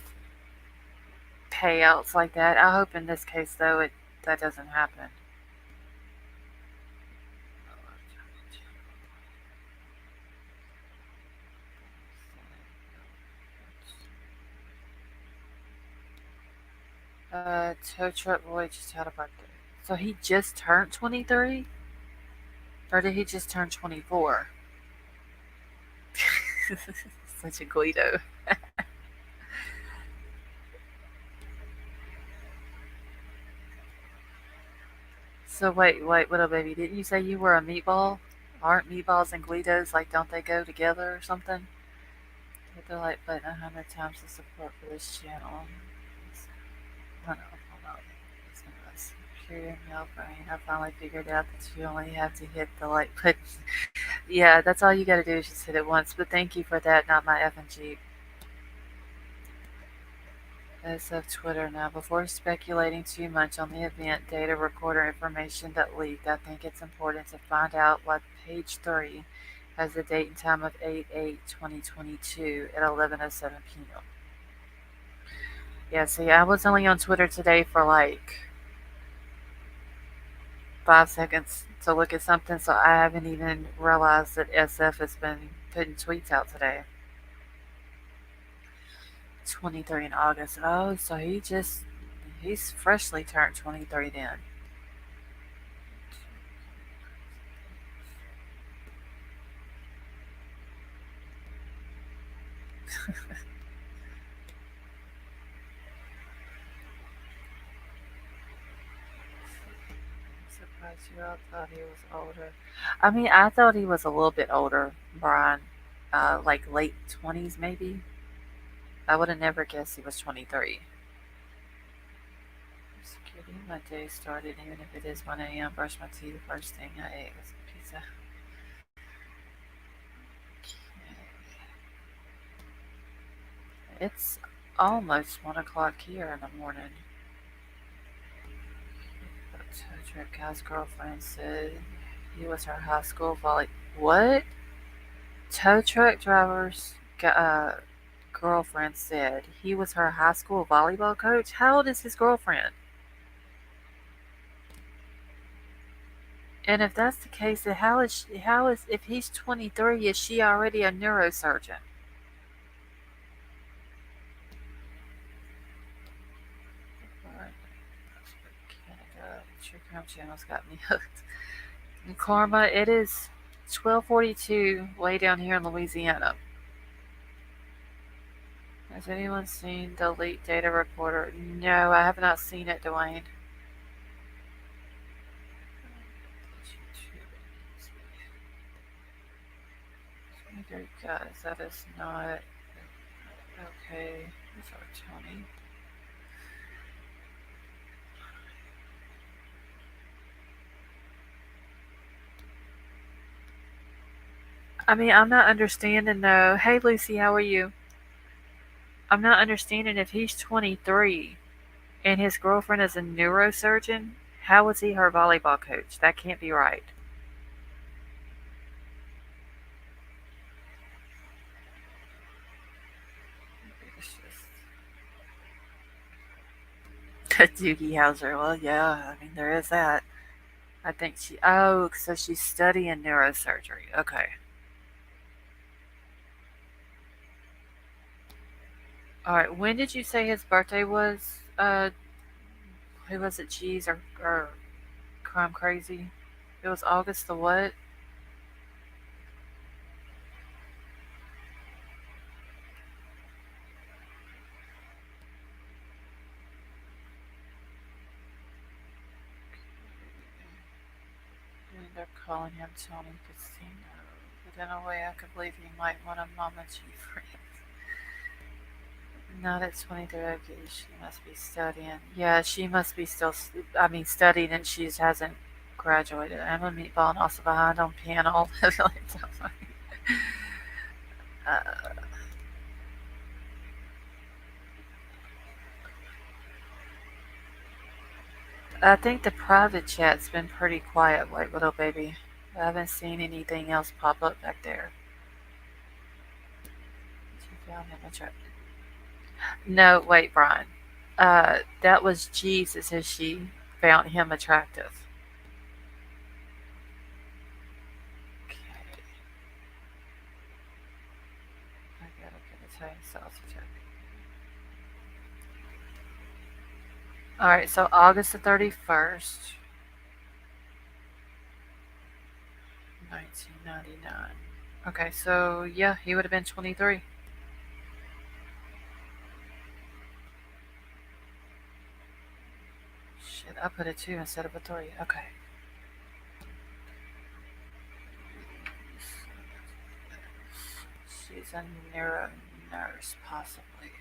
payouts like that. I hope in this case though it that doesn't happen. Tow truck boy just had a birthday. So he just turned 23? Or did he just turn 24? Such a Guido. So wait, little baby, didn't you say you were a meatball? Aren't meatballs and Guidos like don't they go together or something? Hit the like button 100 times to support for this channel. Hold on. It's us. Pure male brain. I finally figured out that you only have to hit the like button. Yeah, that's all you gotta do is just hit it once. But thank you for that, not my effing Jeep. As of Twitter now, before speculating too much on the event data recorder information that leaked, I think it's important to find out what page 3 has the date and time of 8/8/2022 at 11:07 p.m. Yeah, see, I was only on Twitter today for like 5 seconds to look at something, so I haven't even realized that SF has been putting tweets out today. 23 in August. Oh, so he's freshly turned 23 then. I'm surprised you all thought he was older. I mean, I thought he was a little bit older, Brian. Like late 20s maybe. I would have never guessed he was 23. Just kidding. My day started, even if it is 1 a.m. Brush my teeth. The first thing I ate was pizza. It's almost 1 o'clock here in the morning. But tow truck guy's girlfriend said he was her high school volley. What? Tow truck driver's girlfriend said he was her high school volleyball coach. How old is his girlfriend? And if that's the case, then how is if he's 23, is she already a neurosurgeon? Canada, True Crime Channel's got me hooked. And Karma, it is 12:42 way down here in Louisiana. Has anyone seen the leaked data recorder? No, I have not seen it, Dwayne. 23 guys. That is not okay. These are 20. I mean, I'm not understanding though. Hey, Lucy, how are you? I'm not understanding if he's 23 and his girlfriend is a neurosurgeon. How was he her volleyball coach? That can't be right. It's just Doogie Howser. Well, yeah, I mean, there is that. I think she. Oh, so she's studying neurosurgery. Okay. All right. When did you say his birthday was? Who was it? Cheese or Crime Crazy? It was August the what? And they're calling him Tony Casino. But in a way, I could believe he might want a Mama G friend. Not at 23. Okay, she must be studying. Yeah, she must be still. I mean, studying, and she hasn't graduated. I'm a meatball and also behind on piano. uh, I think the private chat's been pretty quiet, White Widow Baby. I haven't seen anything else pop up back there. She found him attractive. No, wait, Brian. That was Jesus as she found him attractive. Okay, I gotta get a tiny sausage. All right, so August the 31st, 1999. Okay, so yeah, he would have been 23. Shit, I put a 2 instead of a 3. Okay. She's a neuro nurse, possibly.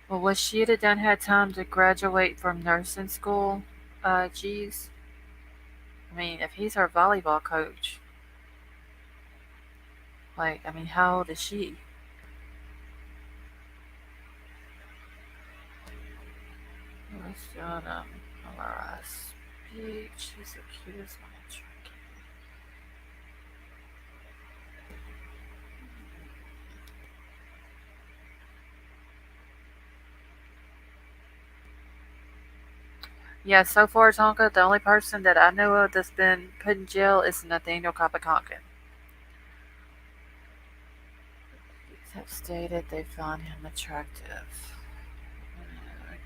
Well, was she have done had time to graduate from nursing school? Geez. I mean, if he's her volleyball coach, like, I mean, how old is she? Let's do Laura speak. She's the cutest one in Turkey. Yeah, so far, Tonka, the only person that I know of that's been put in jail is Nathaniel Kapakonkin. These have stated they found him attractive.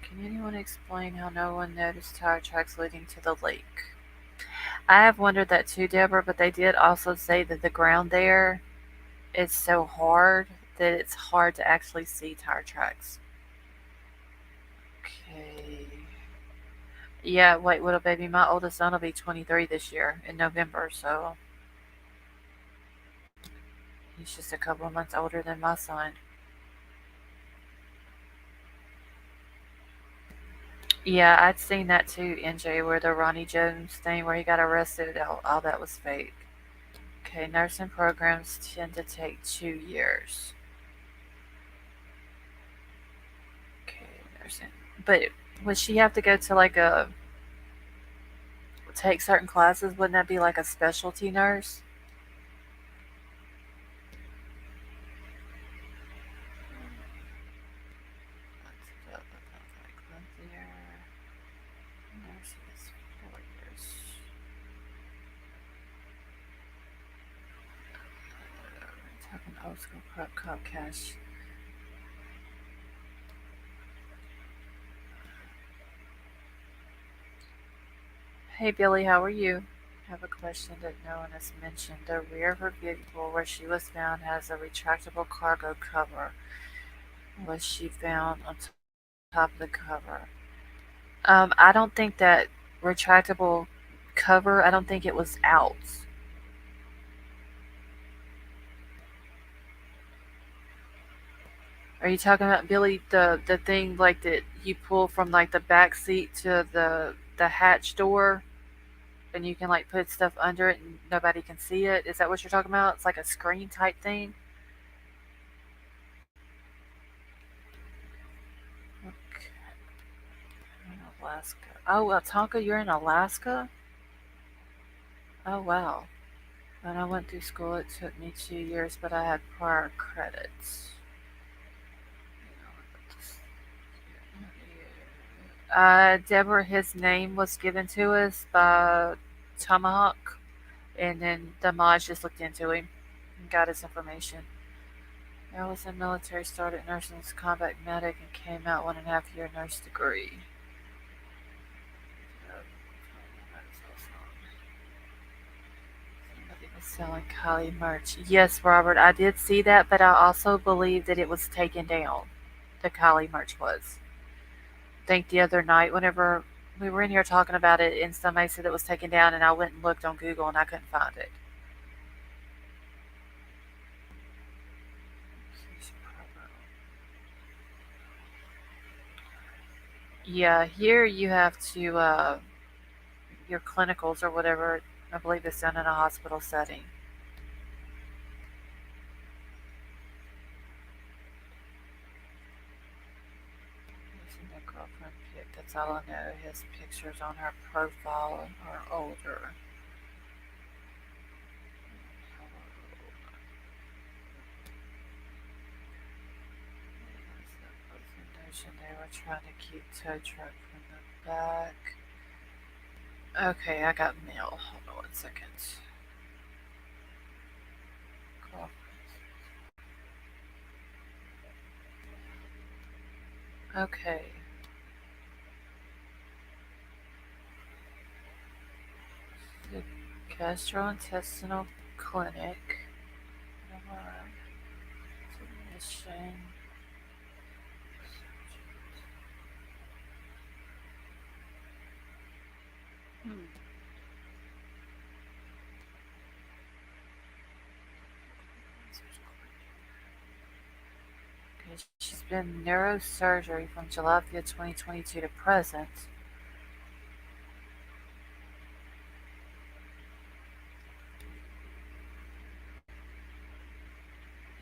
Can anyone explain how no one noticed tire tracks leading to the lake? I have wondered that too, Deborah, but they did also say that the ground there is so hard that it's hard to actually see tire tracks. Okay. Yeah, wait, little baby, my oldest son will be 23 this year in November, so he's just a couple of months older than my son. Yeah, I'd seen that too, NJ, where the Ronnie Jones thing where he got arrested, all that was fake. Okay, nursing programs tend to take 2 years. Okay, nursing. But would she have to go to like take certain classes? Wouldn't that be like a specialty nurse? Nursing is 4 years. Talking old school prep cop cash. Hey Billy, how are you? I have a question that no one has mentioned. The rear of her vehicle where she was found has a retractable cargo cover. Was she found on top of the cover? I don't think that retractable cover, I don't think it was out. Are you talking about Billy the thing like that you pull from like the back seat to the hatch door and you can like put stuff under it and nobody can see it? Is that what you're talking about? It's like a screen type thing. Okay, in Alaska. Oh well, Tonka, you're in Alaska. Oh wow. When I went through school, it took me 2 years, but I had prior credits. Deborah, his name was given to us by Tomahawk, and then the Maj just looked into him and got his information. I was in military, started nursing as a combat medic, and came out 1.5 year nurse degree. Somebody was selling Kylie merch. Yes, Robert, I did see that, but I also believe that it was taken down. The Kylie merch was. I think the other night, whenever we were in here talking about it, and somebody said it was taken down, and I went and looked on Google and I couldn't find it. Yeah, here you have to your clinicals or whatever. I believe it's done in a hospital setting. Using their girlfriend pic. That's all I know. His pictures on her profile are older. They were trying to keep tow truck from the back. Okay, I got mail. Hold on 1 second. Cool. Okay. The gastrointestinal clinic. Submission. Hmm. Okay, she's been neurosurgery from July 5th, 2022 to present.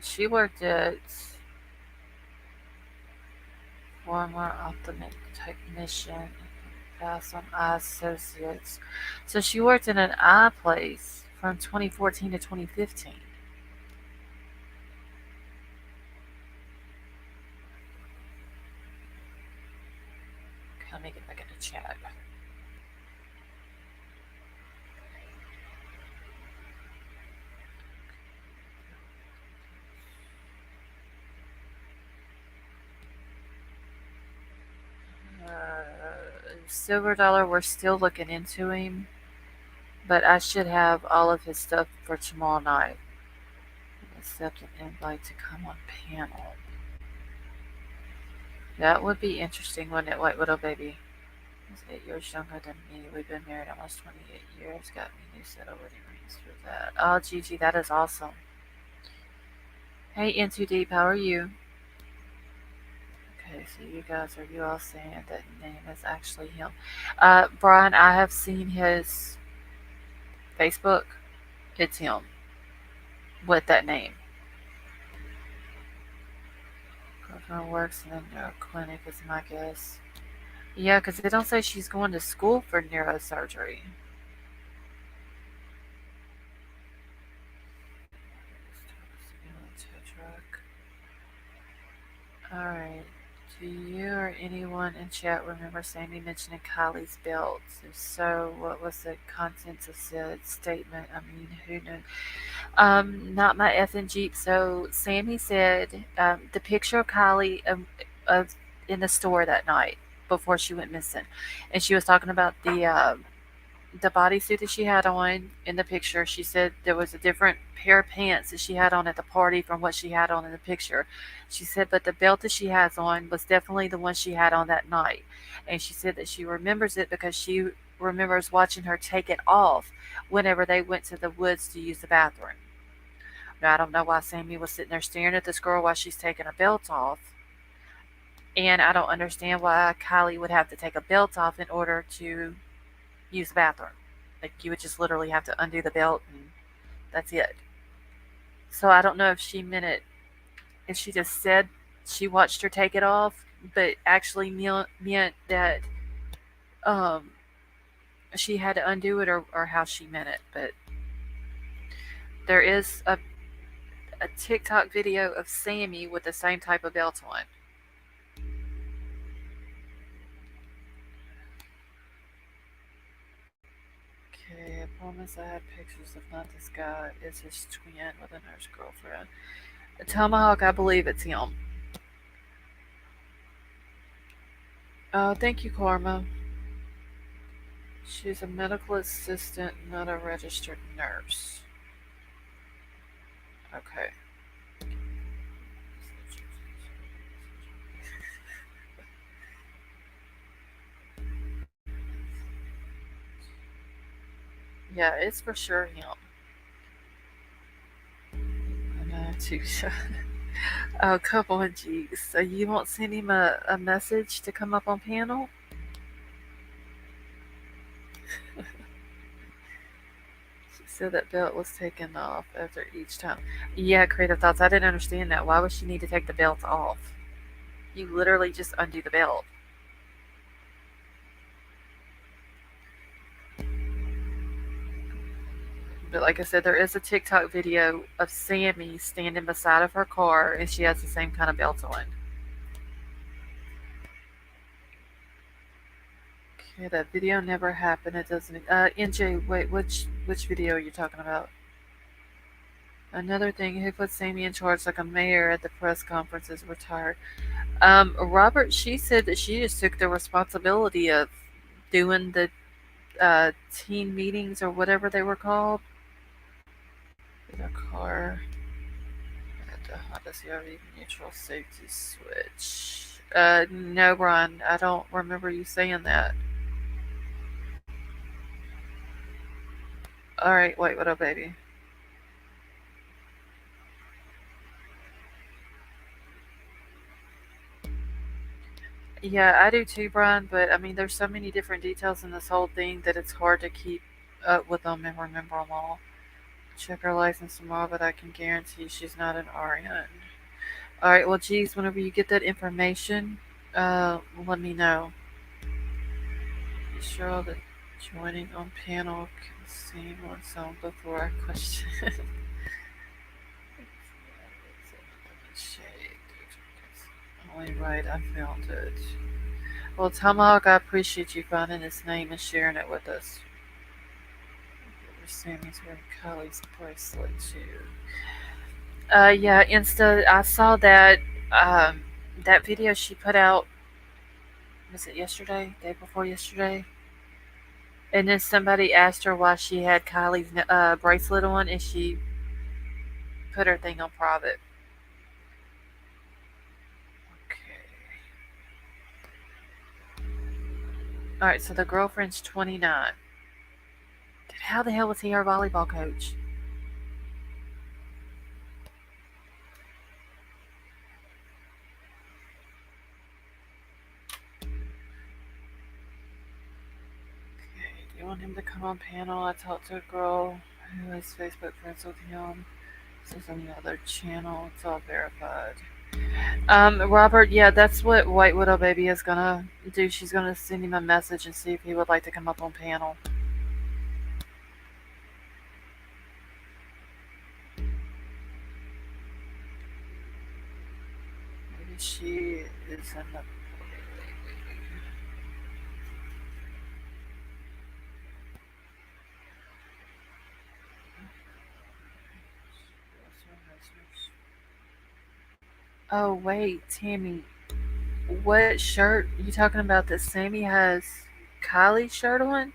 She worked at former ophthalmic technician, passed on eye associates. So she worked in an eye place from 2014 to 2015. Okay, let me get back in the chat. Silver Dollar, we're still looking into him, but I should have all of his stuff for tomorrow night. Accept an invite to come on panel. That would be interesting, wouldn't it, White Widow Baby? He's 8 years younger than me. We've been married almost 28 years. Got me new set of wedding rings for that. Oh, Gigi, that is awesome. Hey, Into Deep, how are you? Okay, so you guys, are you all saying that name is actually him? Brian, I have seen his Facebook. It's him with that name. Girlfriend works in a neuro clinic, is my guess. Yeah, because they don't say she's going to school for neurosurgery. Alright. Do you or anyone in chat remember Sammy mentioning Kylie's belts? If so, what was the contents of said statement? I mean, who knew? Not my effing Jeep. So Sammy said the picture of Kylie of in the store that night before she went missing, and she was talking about the bodysuit that she had on in the picture. She said there was a different pair of pants that she had on at the party from what she had on in the picture. She said, but the belt that she has on was definitely the one she had on that night. And she said that she remembers it because she remembers watching her take it off whenever they went to the woods to use the bathroom. Now, I don't know why Sammy was sitting there staring at this girl while she's taking her belt off. And I don't understand why Kylie would have to take a belt off in order to use the bathroom. Like you would just literally have to undo the belt and that's it. So I don't know if she meant it, if she just said she watched her take it off, but actually meant that um, she had to undo it, or how she meant it. But there is a TikTok video of Sammy with the same type of belt on. Okay, I promise I had pictures. If not, this guy is his twin with a nurse girlfriend. A tomahawk, I believe it's him. Thank you, Karma. She's a medical assistant, not a registered nurse. Okay. Yeah, it's for sure him. Too shy. Oh, come on, geez. So you won't send him a message to come up on panel? She said that belt was taken off after each time. Yeah, creative thoughts. I didn't understand that. Why would she need to take the belt off? You literally just undo the belt. But like I said, there is a TikTok video of Sammy standing beside of her car, and she has the same kind of belt on. Okay, that video never happened. It doesn't. NJ, wait, which video are you talking about? Another thing, who put Sammy in charge like a mayor at the press conferences? Retired. Robert, she said that she just took the responsibility of doing the team meetings or whatever they were called. In a car at the Honda CRV neutral safety switch. No, Brian, I don't remember you saying that. All right, wait, what up, baby? Yeah, I do too, Brian. But I mean, there's so many different details in this whole thing that it's hard to keep up with them and remember them all. Check her license tomorrow, but I can guarantee she's not an RN. All right, well, geez, whenever you get that information, let me know. Be sure that joining on panel can see one's own before I question. Only right, I found it. Well, Tomahawk, I appreciate you finding his name and sharing it with us. Sammy's wearing Kylie's bracelet too. Yeah, Insta. I saw that that video she put out. Was it yesterday? Day before yesterday? And then somebody asked her why she had Kylie's bracelet on, and she put her thing on private. Okay. All right. So the girlfriend's 29. Dude, how the hell was he her volleyball coach? Okay. Do you want him to come on panel? I talked to a girl who is Facebook friends with him. This is on the other channel. It's all verified. Robert, yeah, that's what White Widow Baby is gonna do. She's gonna send him a message and see if he would like to come up on panel. Maybe she is in the. Oh wait, Tammy, what shirt you talking about? That Sammy has Kylie's shirt on?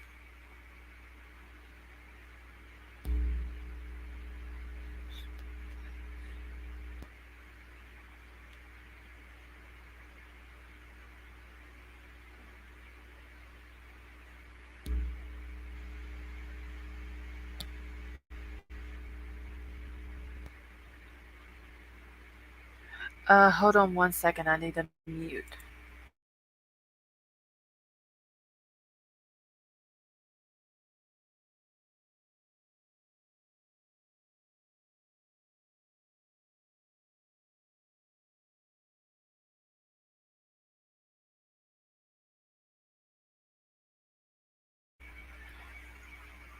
Hold on one second. I need to mute.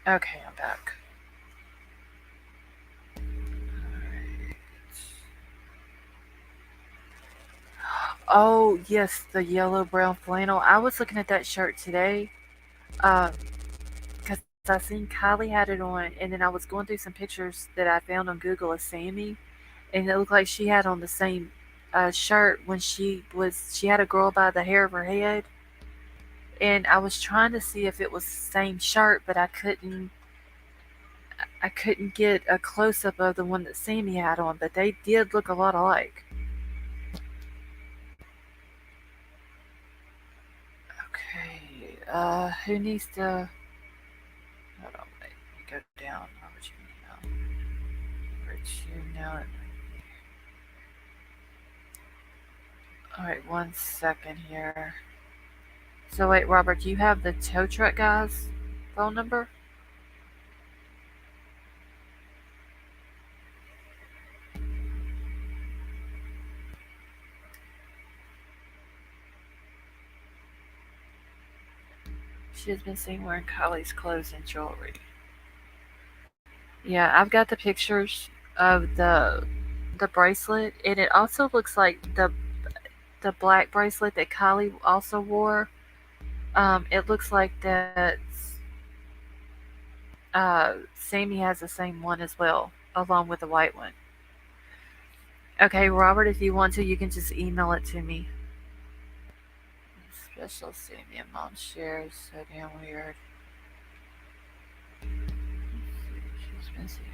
Okay, I'm back. Oh, yes, the yellow brown flannel. I was looking at that shirt today. Because I seen Kylie had it on, and then I was going through some pictures that I found on Google of Sammy, and it looked like she had on the same shirt when she had a girl by the hair of her head, and I was trying to see if it was the same shirt, but I couldn't get a close up of the one that Sammy had on, but they did look a lot alike. Okay, who needs to? Hold on, wait, let me go down. Robert, you email. Robert, you now. All right, 1 second here. So wait, Robert, do you have the tow truck guy's phone number? She has been seen wearing Kylie's clothes and jewelry. Yeah, I've got the pictures of the bracelet, and it also looks like the black bracelet that Kylie also wore. It looks like that Sammy has the same one as well, along with the white one. Okay, Robert, if you want to, you can just email it to me. Special Sammy and Mom shares. So damn weird. She's been seeing.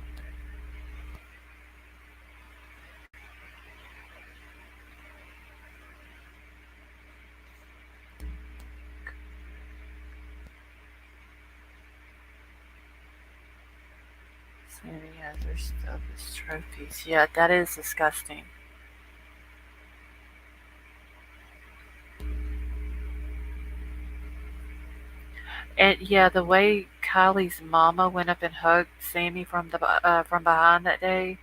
Sammy has her stuff as trophies. Yeah, that is disgusting. And yeah, the way Kylie's mama went up and hugged Sammy from behind that day,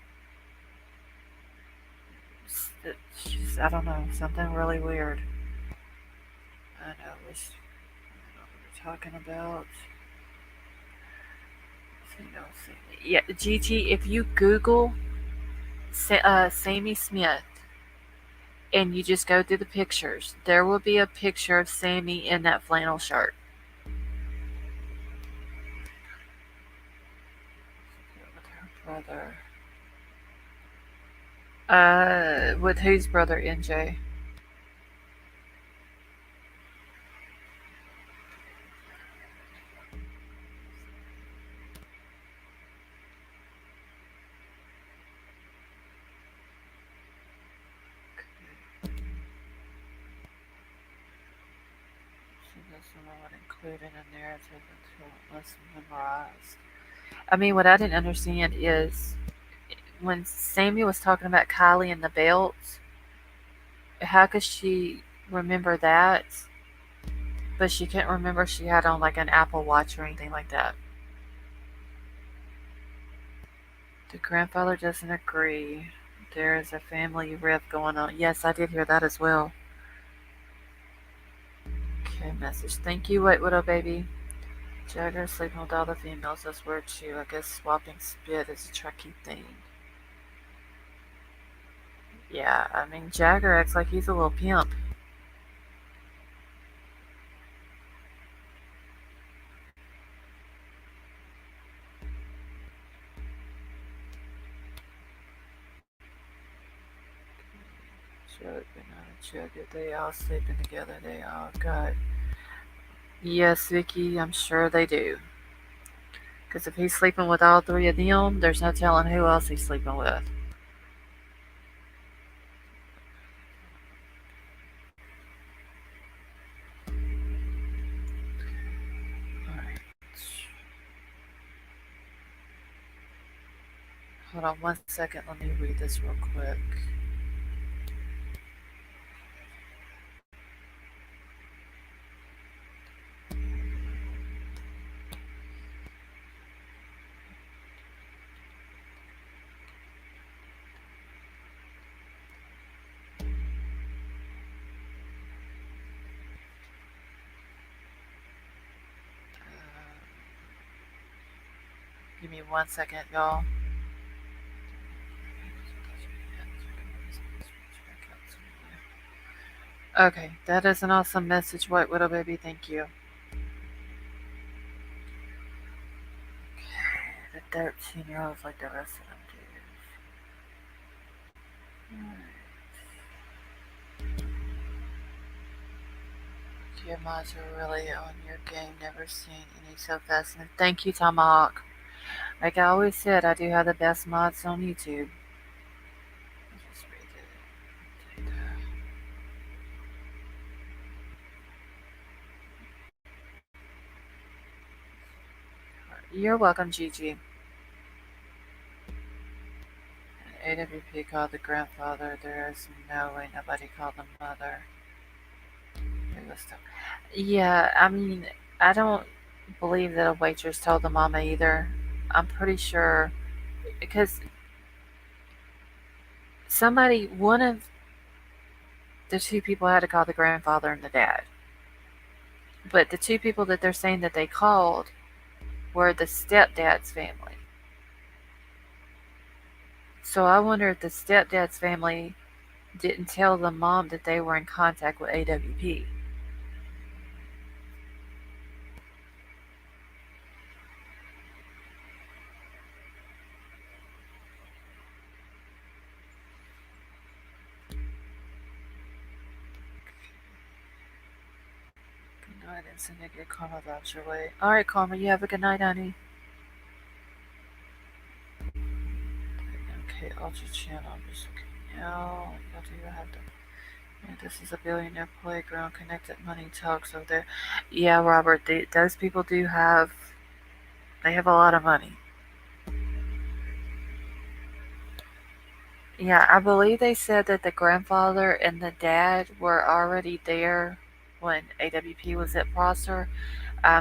she's, I don't know, something really weird. I know, I know what we're talking about. Yeah, GT, if you Google Sammy Smith and you just go through the pictures, there will be a picture of Sammy in that flannel shirt. With her brother. With whose brother, NJ? She doesn't know what included in narrative until it was memorized. I mean, what I didn't understand is when Sammy was talking about Kylie and the belts, how could she remember that, but she couldn't remember she had on like an Apple Watch or anything like that? The grandfather doesn't agree. There is a family rift going on. Yes, I did hear that as well. Okay, message. Thank you, White Widow Baby. Jagger sleeping with all the females. That's weird too. I guess swapping spit is a tricky thing. Yeah, I mean, Jagger acts like he's a little pimp. Jugger, not a Jugger. They all sleeping together. They all got. Yes, Vicky, I'm sure they do. Because if he's sleeping with all three of them, there's no telling who else he's sleeping with. Alright. Hold on 1 second. Let me read this real quick. Give me 1 second, y'all. Okay, that is an awesome message, White Widow Baby. Thank you. The 13-year-olds like the rest of them do. Your mods are really on your game. Never seen any so fascinating. Thank you, Tomahawk. Like I always said, I do have the best mods on YouTube. Just read it. You're welcome, Gigi. AWP called the grandfather. There is no way nobody called the mother. Yeah, I mean, I don't believe that a waitress told the mama either. I'm pretty sure because one of the two people had to call the grandfather and the dad. But the two people that they're saying that they called were the stepdad's family. So I wonder if the stepdad's family didn't tell the mom that they were in contact with AWP. Good night, and send a good karma voucher away. Alright, Karma, you have a good night, honey. Okay, Ultra Channel, I'm just looking now. What do you have to... Yeah, this is a billionaire playground, connected money talks over there. Yeah, Robert, those people do have... They have a lot of money. Yeah, I believe they said that the grandfather and the dad were already there when AWP was at Prosser.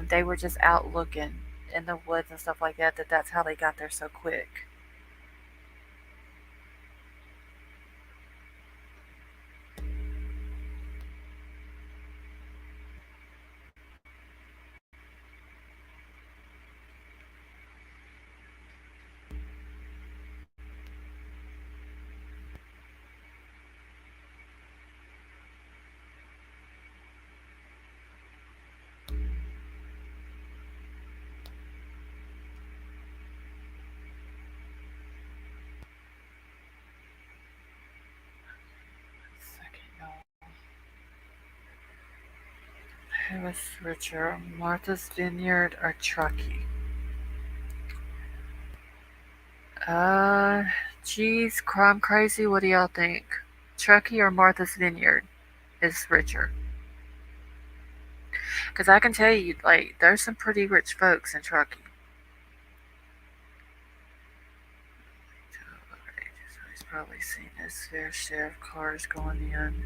They were just out looking in the woods and stuff like that. That's how they got there so quick. Who was richer, Martha's Vineyard or Truckee? Uh, geez, crime crazy. What do y'all think? Truckee or Martha's Vineyard is richer? Because I can tell you, like, there's some pretty rich folks in Truckee. He's probably seen his fair share of cars going in.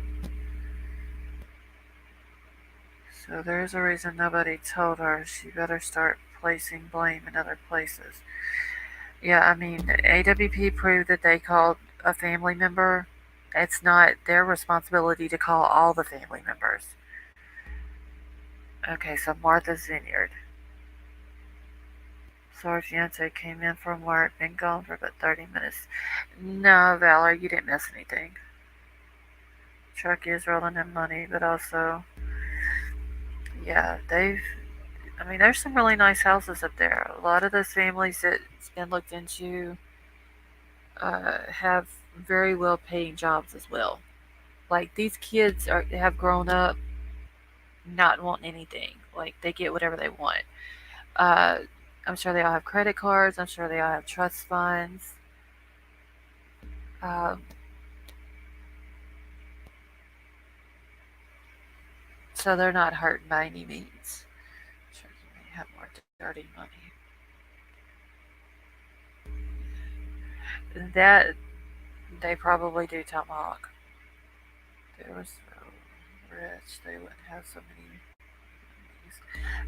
So there's a reason nobody told her she better start placing blame in other places. Yeah, I mean, AWP proved that they called a family member. It's not their responsibility to call all the family members. Okay, so Martha's Vineyard. Sargente came in from work, been gone for about 30 minutes. No, Valor, you didn't miss anything. Truck is rolling in money, but also, yeah, I mean, there's some really nice houses up there. A lot of those families that's been looked into have very well paying jobs as well. Like, these kids have grown up not wanting anything. Like, they get whatever they want. Uh, I'm sure they all have credit cards. I'm sure they all have trust funds. Um, so they're not hurting by any means. Sure, you may have more dirty money. That they probably do tomahawk. They were so rich they wouldn't have so many.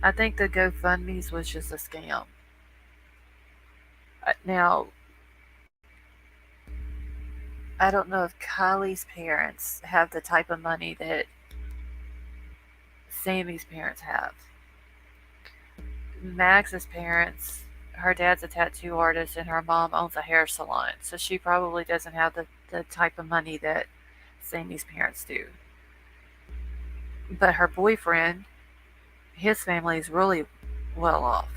I think the GoFundMe's was just a scam. Now, I don't know if Kylie's parents have the type of money that Sammy's parents have. Max's parents her dad's a tattoo artist and her mom owns a hair salon. So she probably doesn't have the type of money that Sammy's parents do. But her boyfriend, his family is really well off.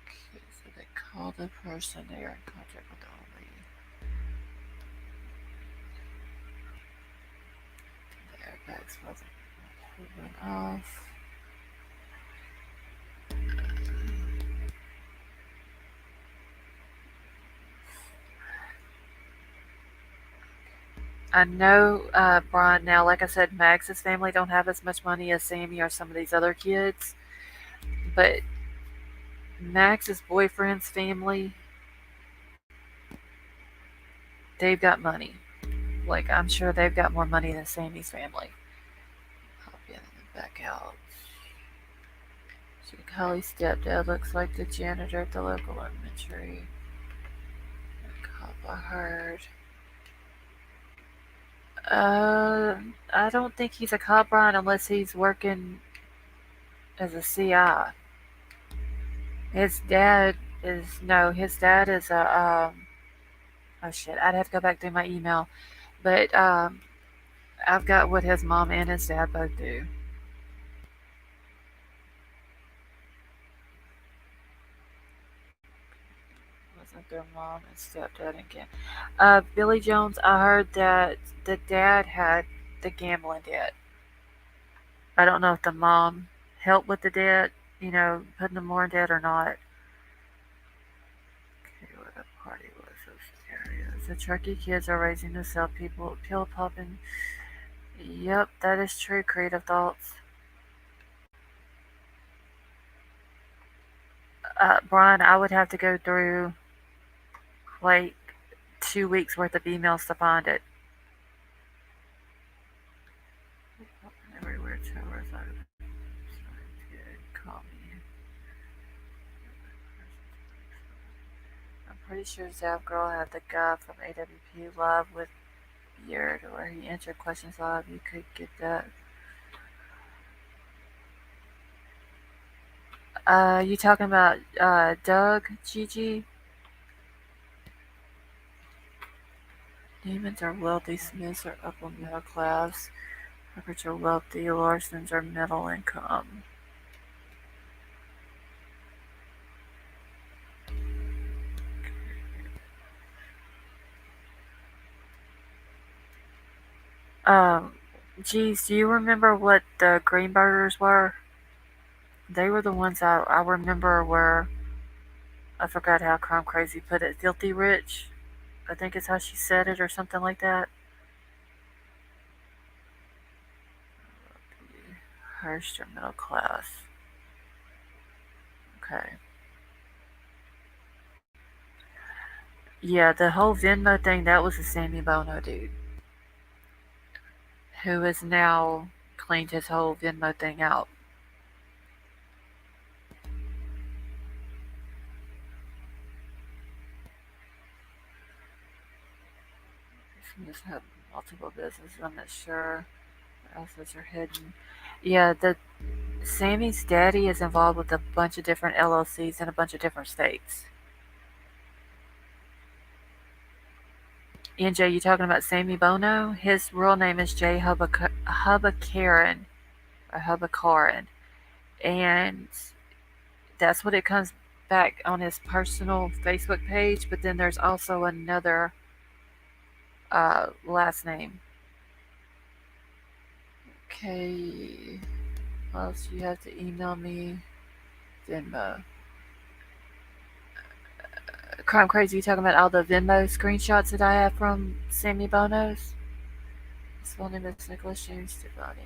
Okay, so they call the person they are in contact with only. The airbags wasn't proven off. I know, Brian. Now, like I said, Max's family don't have as much money as Sammy or some of these other kids, but Max's boyfriend's family, they've got money. Like I'm sure they've got more money than Sammy's family. Hop in and back out. Holly's stepdad looks like the janitor at the local elementary. Cop I heard. Uh, I don't think he's a cop, Brian, unless he's working as a CI. His dad is no. His dad is a oh shit. I'd have to go back through my email, but I've got what his mom and his dad both do. Wasn't their mom and stepdad again? Billy Jones. I heard that the dad had the gambling debt. I don't know if the mom helped with the debt, putting them more in debt or not. Okay, what a party was those areas. The Truckee kids are raising to sell people, pill popping. Yep, that is true. Creative thoughts. Brian, I would have to go through like 2 weeks worth of emails to find it. Everywhere, towers. Call me. I'm pretty sure Zap Girl had the guy from AWP live with Beard where he answered questions live. You could get that. You talking about Doug, Gigi? Demons are wealthy, Smiths are upper middle class, Rockets are wealthy, Larsons are middle income. Um, Geez, do you remember what the green burgers were? They were the ones I remember where I forgot how Crime Crazy put it. Filthy rich, I think is how she said it, or something like that. Hearst or middle class. Okay. Yeah, the whole Venmo thing, that was a Sammy Bono dude who has now cleaned his whole Venmo thing out. Smiths had multiple businesses, I'm not sure. Assets are hidden. Yeah, the Sammy's daddy is involved with a bunch of different LLCs in a bunch of different states. NJ, you talking about Sammy Bono? His real name is Jay Hubakaran or Hubakaran, and that's what it comes back on his personal Facebook page. But then there's also another last name. Okay, what else you have to email me? Venmo. Crime Crazy, you talking about all the Venmo screenshots that I have from Sammy Bono's? His full name is Nicholas James Stefani.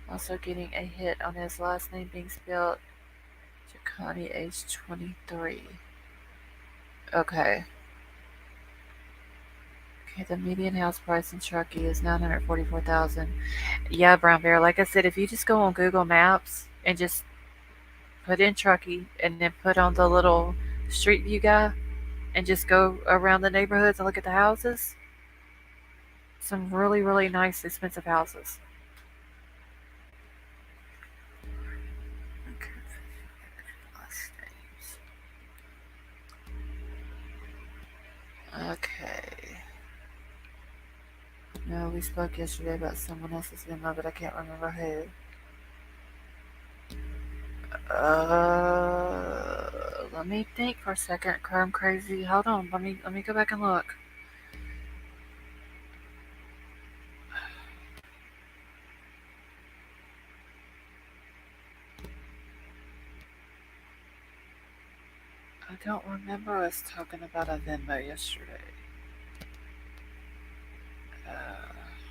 Also getting a hit on his last name being spelled Jacani, age 23. Okay. Okay, the median house price in Truckee is 944,000. Yeah, Brown Bear. Like I said, if you just go on Google Maps and just put in Truckee and then put on the little Street View guy and just go around the neighborhoods and look at the houses, some really, really nice, expensive houses. we spoke yesterday about someone else's Venmo, but I can't remember who. Let me think for a second. Crime crazy. Hold on. Let me go back and look. I don't remember us talking about a Venmo yesterday.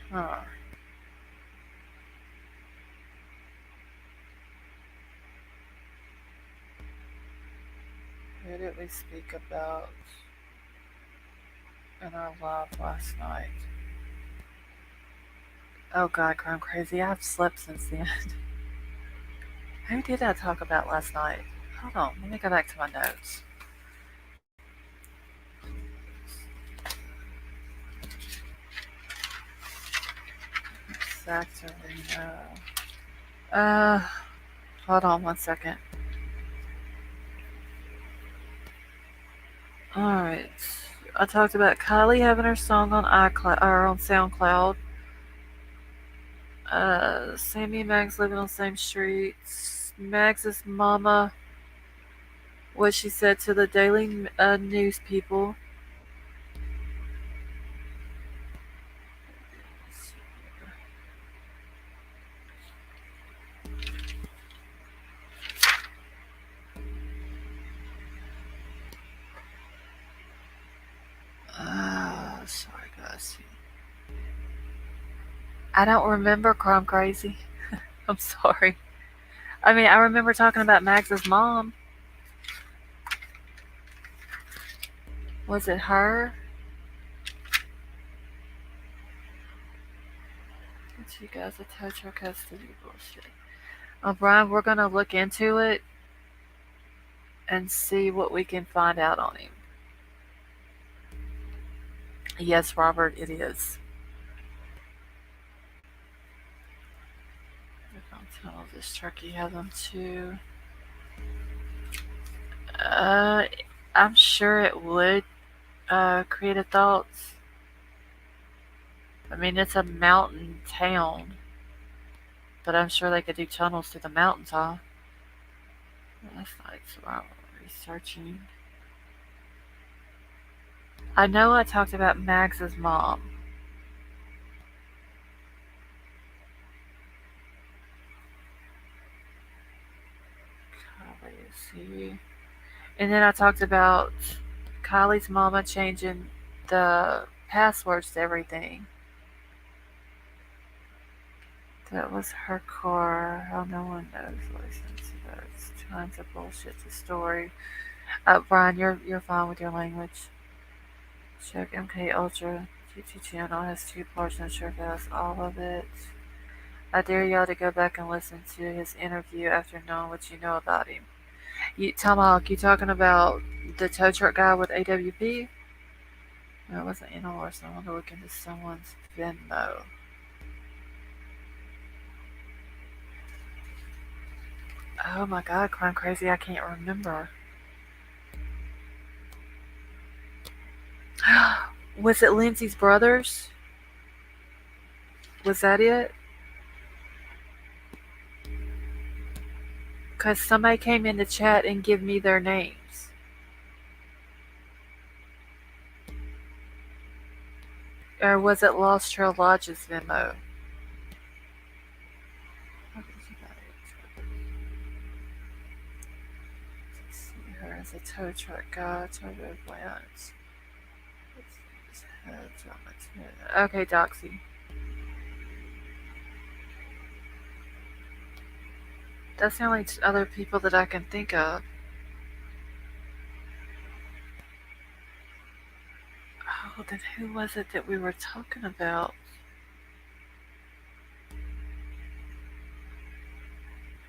Huh. Who did we speak about in our live last night? Oh God, crime crazy. I've slept since then. Who did I talk about last night? Hold on. Let me go back to my notes. Factorino. Uh, hold on one second. Alright. I talked about Kylie having her song on iCloud or on SoundCloud. Sammy and Mags living on the same streets. Mags's mama, what she said to the Daily News people. Sorry guys. I don't remember Crime Crazy. I'm sorry. I mean, I remember talking about Mags's mom. Was it her? You guys attach her custody bullshit. Brian, we're gonna look into it and see what we can find out on him. Yes, Robert, it is. I'll tell this turkey has them too. Uh, I'm sure it would create a thoughts. I mean, it's a mountain town, but I'm sure they could do tunnels through the mountains, huh? That's like researching. I know I talked about Mags's mom. See. And then I talked about Kylie's mama changing the passwords to everything. That was her car. How no one knows license. That's tons of bullshit to story. Brian, you're fine with your language. Check MK Ultra. GT channel has two parts and sure has all of it. I dare y'all to go back and listen to his interview after knowing what you know about him. Tomahawk, you talking about the tow truck guy with AWP? No, it wasn't Inalorson. I want to look into someone's Venmo. Oh my god, Crime Crazy, I can't remember. Was it Lindsay's brothers? Was that it? Because somebody came in the chat and give me their names. Or was it Lost Trail Lodge's Venmo? See her as a tow truck guy, tow road plants. Okay, Doxy. That's the only other people that I can think of. Oh, then who was it that we were talking about?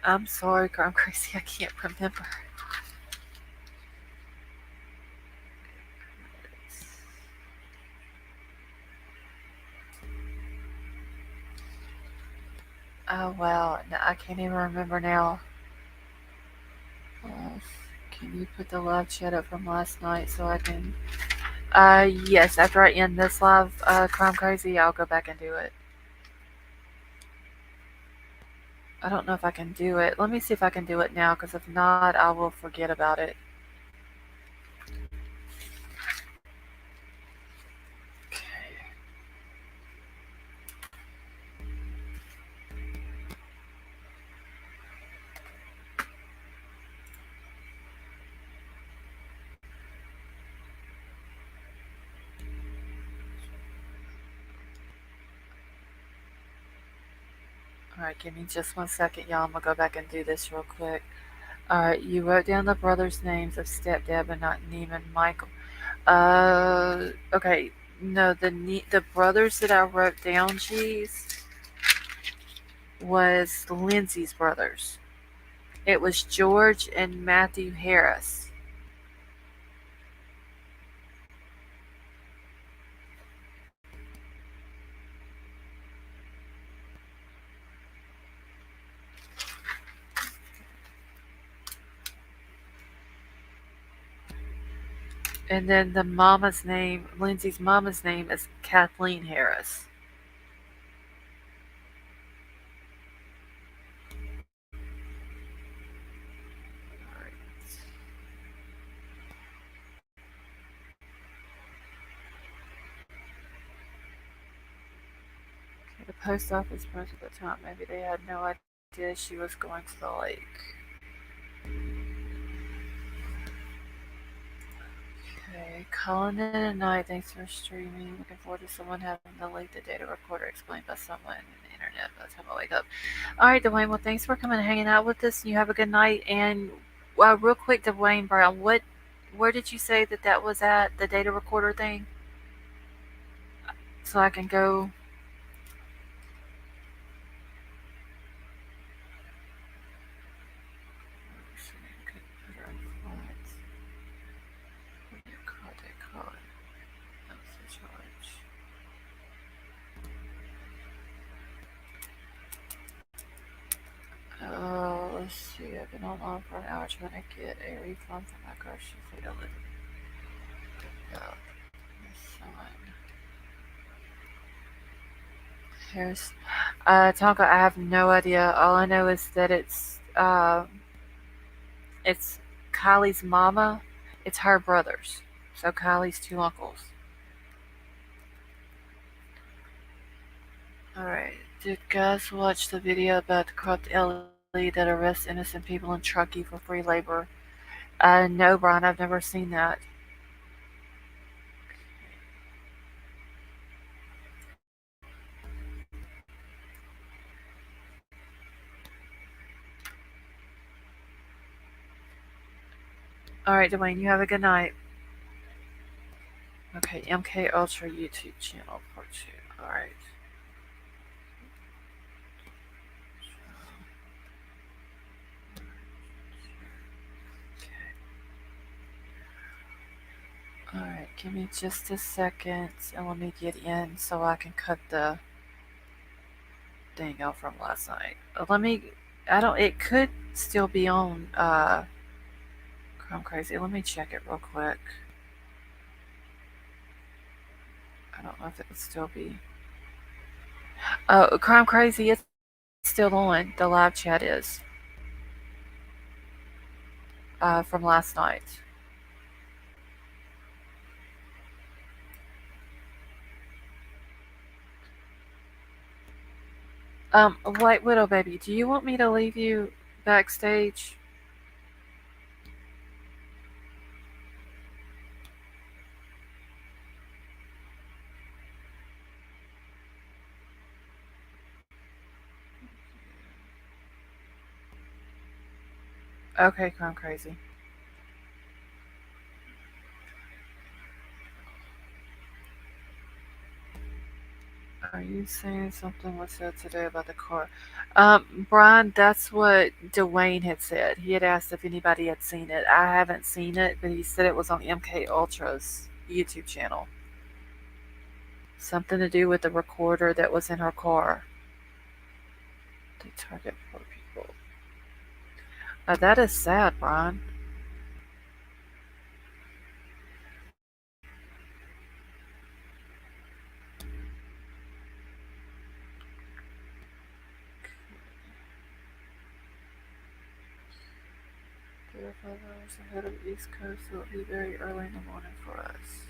I'm sorry, Crime Crazy, I can't remember. Oh wow, no, I can't even remember now. Can you put the live chat up from last night so I can? Yes, after I end this live, Crime Crazy, I'll go back and do it. I don't know if I can do it. Let me see if I can do it now, because if not, I will forget about it. Alright, give me just 1 second, y'all. I'm gonna go back and do this real quick. Alright, you wrote down the brothers' names of stepdad, but not Neiman Michael. Okay. No, the brothers that I wrote down, cheese, was Lindsay's brothers. It was George and Matthew Harris. And then the mama's name, Lindsay's mama's name is Kathleen Harris. The post office person at the time, maybe they had no idea she was going to the lake. Okay, calling it a night. Thanks for streaming. Looking forward to someone having the late the data recorder explained by someone in the internet by the time I wake up. All right, Dwayne. Well, thanks for coming and hanging out with us. You have a good night. And real quick, Dwayne Brown, where did you say that was at the data recorder thing? So I can go. Oh, let's see. I've been online for an hour trying to get a refund from my grocery delivery. Here's Tonka. I have no idea. All I know is that it's Kylie's mama. It's her brothers. So Kylie's two uncles. All right. Did guys watch the video about the corrupt Ellie that arrests innocent people in Truckee for free labor? No, Brian. I've never seen that. All right, Dwayne. You have a good night. Okay, MK Ultra YouTube channel part 2. All right. Alright, give me just a second and let me get in so I can cut the thing out from last night. It could still be on, Chrome Crazy. Let me check it real quick. I don't know if it would still be. Oh, Crime Crazy, it's still on. The live chat is, from last night. White Widow Baby, do you want me to leave you backstage? Okay, Crime Crazy. Are you saying something was said today about the car? Brian, that's what Dwayne had said. He had asked if anybody had seen it. I haven't seen it, but he said it was on MK Ultra's YouTube channel. Something to do with the recorder that was in her car. They target poor people. That is sad, Brian. We are 5 hours ahead of the East Coast, so it'll be very early in the morning for us.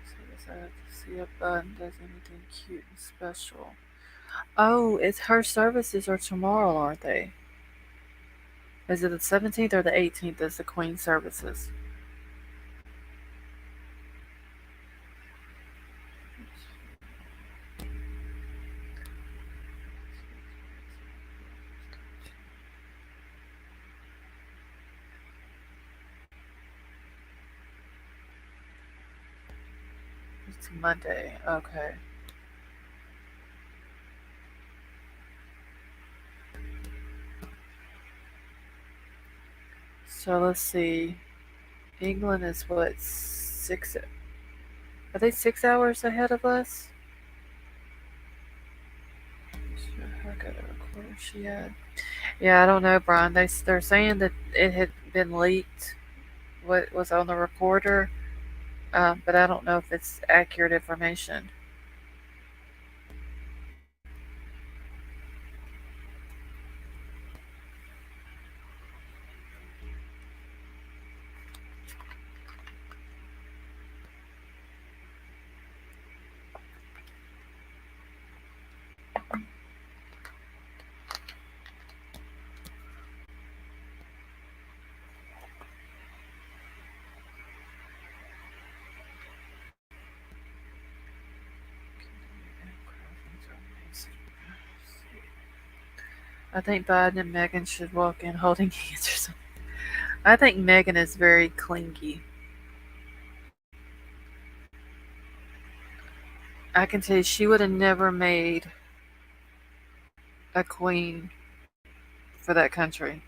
So I decided to see if Button does anything cute and special. Oh, it's her services are tomorrow, aren't they? Is it the 17th or the 18th is the Queen services? It's Monday. Okay. So let's see. England is what, 6? Are they 6 hours ahead of us? I gotta record where she at. Yeah, I don't know, Brian. They're saying that it had been leaked. What was on the recorder, but I don't know if it's accurate information. I think Biden and Megan should walk in holding hands or something. I think Megan is very clingy. I can tell you, she would have never made a queen for that country.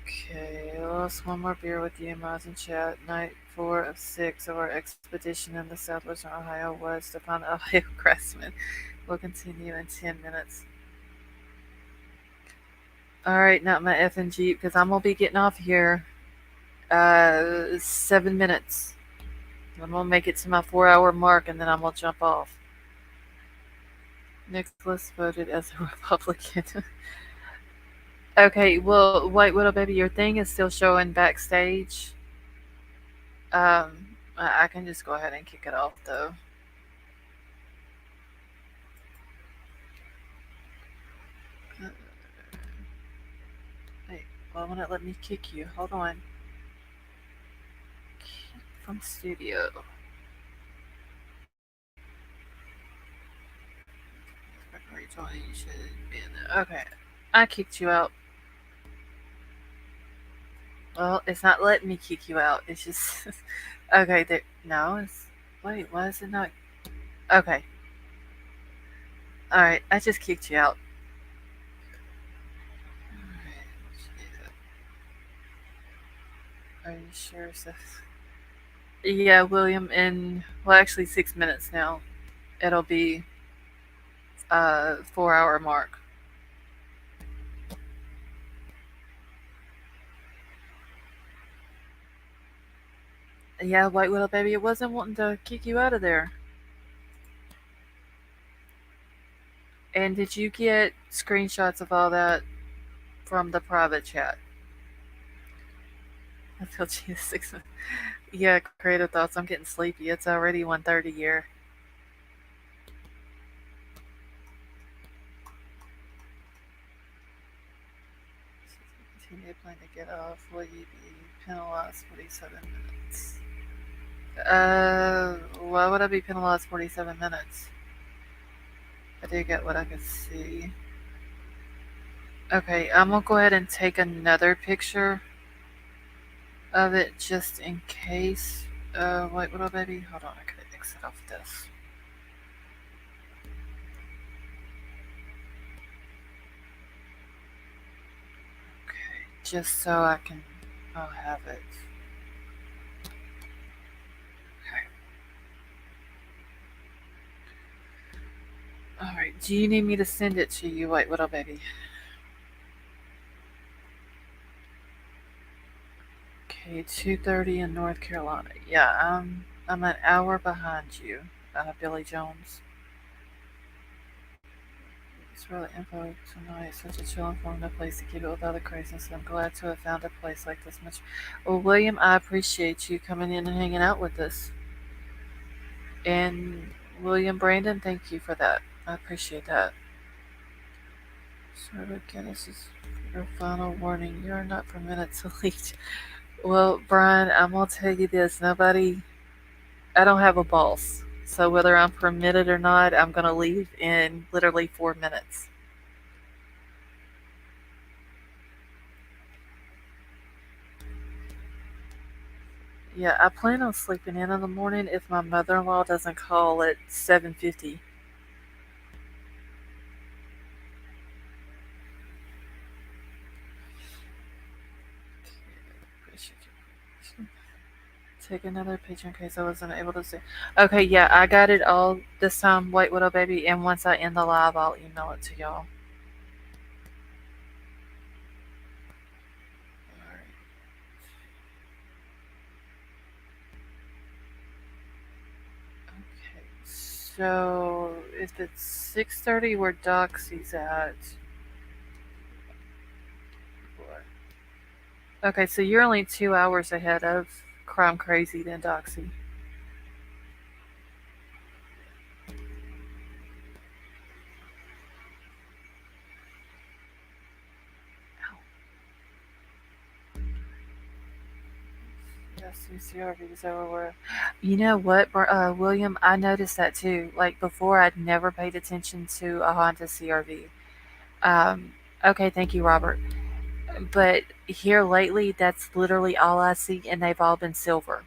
Okay, lost one more beer with you, Miles and chat. Night 4 of 6 of our expedition in the southwestern Ohio was to find the Ohio craftsman. We'll continue in 10 minutes. Alright, not my effing Jeep, because I'm going to be getting off here 7 minutes. I'm going to make it to my 4 hour mark and then I'm going to jump off. Nicholas voted as a Republican. Okay, well, White Widow Baby, your thing is still showing backstage. I can just go ahead and kick it off though. Uh, Wait, why won't it let me kick you? Hold on. Kick from studio. Okay, I kicked you out. Well, it's not letting me kick you out. It's just okay. There, no, it's wait. Why is it not? Okay, all right. I just kicked you out. Are you sure? Yeah, William. In well, actually, 6 minutes now. It'll be 4 hour mark. Yeah, White Widow baby, it wasn't wanting to kick you out of there. And did you get screenshots of all that from the private chat? I feel Jesus 6 minutes. Yeah, creative thoughts. I'm getting sleepy. It's already 1:30 here. Continue plan to get off. Will you be penalized 47 minutes? Why would I be penalized 47 minutes? I do get what I could see. Okay, I'm gonna go ahead and take another picture of it just in case. Wait, what up, baby? Hold on, I could exit off this. Okay, just so I can. I'll have it. Okay. Alright, do you need me to send it to you? Wait, what up, baby? Okay, 2:30 in North Carolina. Yeah, I'm an hour behind you, Billy Jones. It's really info tonight. Such a chill, informative place to keep it without the craziness. I'm glad to have found a place like this much. Well, William, I appreciate you coming in and hanging out with us. And William Brandon, thank you for that. I appreciate that. So again, this is your final warning. You are not permitted to leave. Well, Brian, I'm gonna tell you this. I don't have a boss. So whether I'm permitted or not, I'm gonna leave in literally 4 minutes. Yeah, I plan on sleeping in the morning if my mother-in-law doesn't call at 7:50. Take another picture in case I wasn't able to see. Okay, yeah, I got it all this time, White Widow Baby, and once I end the live, I'll email it to y'all. Alright. Okay, so if it's 6:30 where Doxy's at, what? Okay, so you're only 2 hours ahead of Crime Crazy than Doxy. Yes, CCRVs everywhere. You know what, William? I noticed that too. Like before, I'd never paid attention to a Honda CRV. Um, okay, thank you, Robert. But here lately, that's literally all I see, and they've all been silver.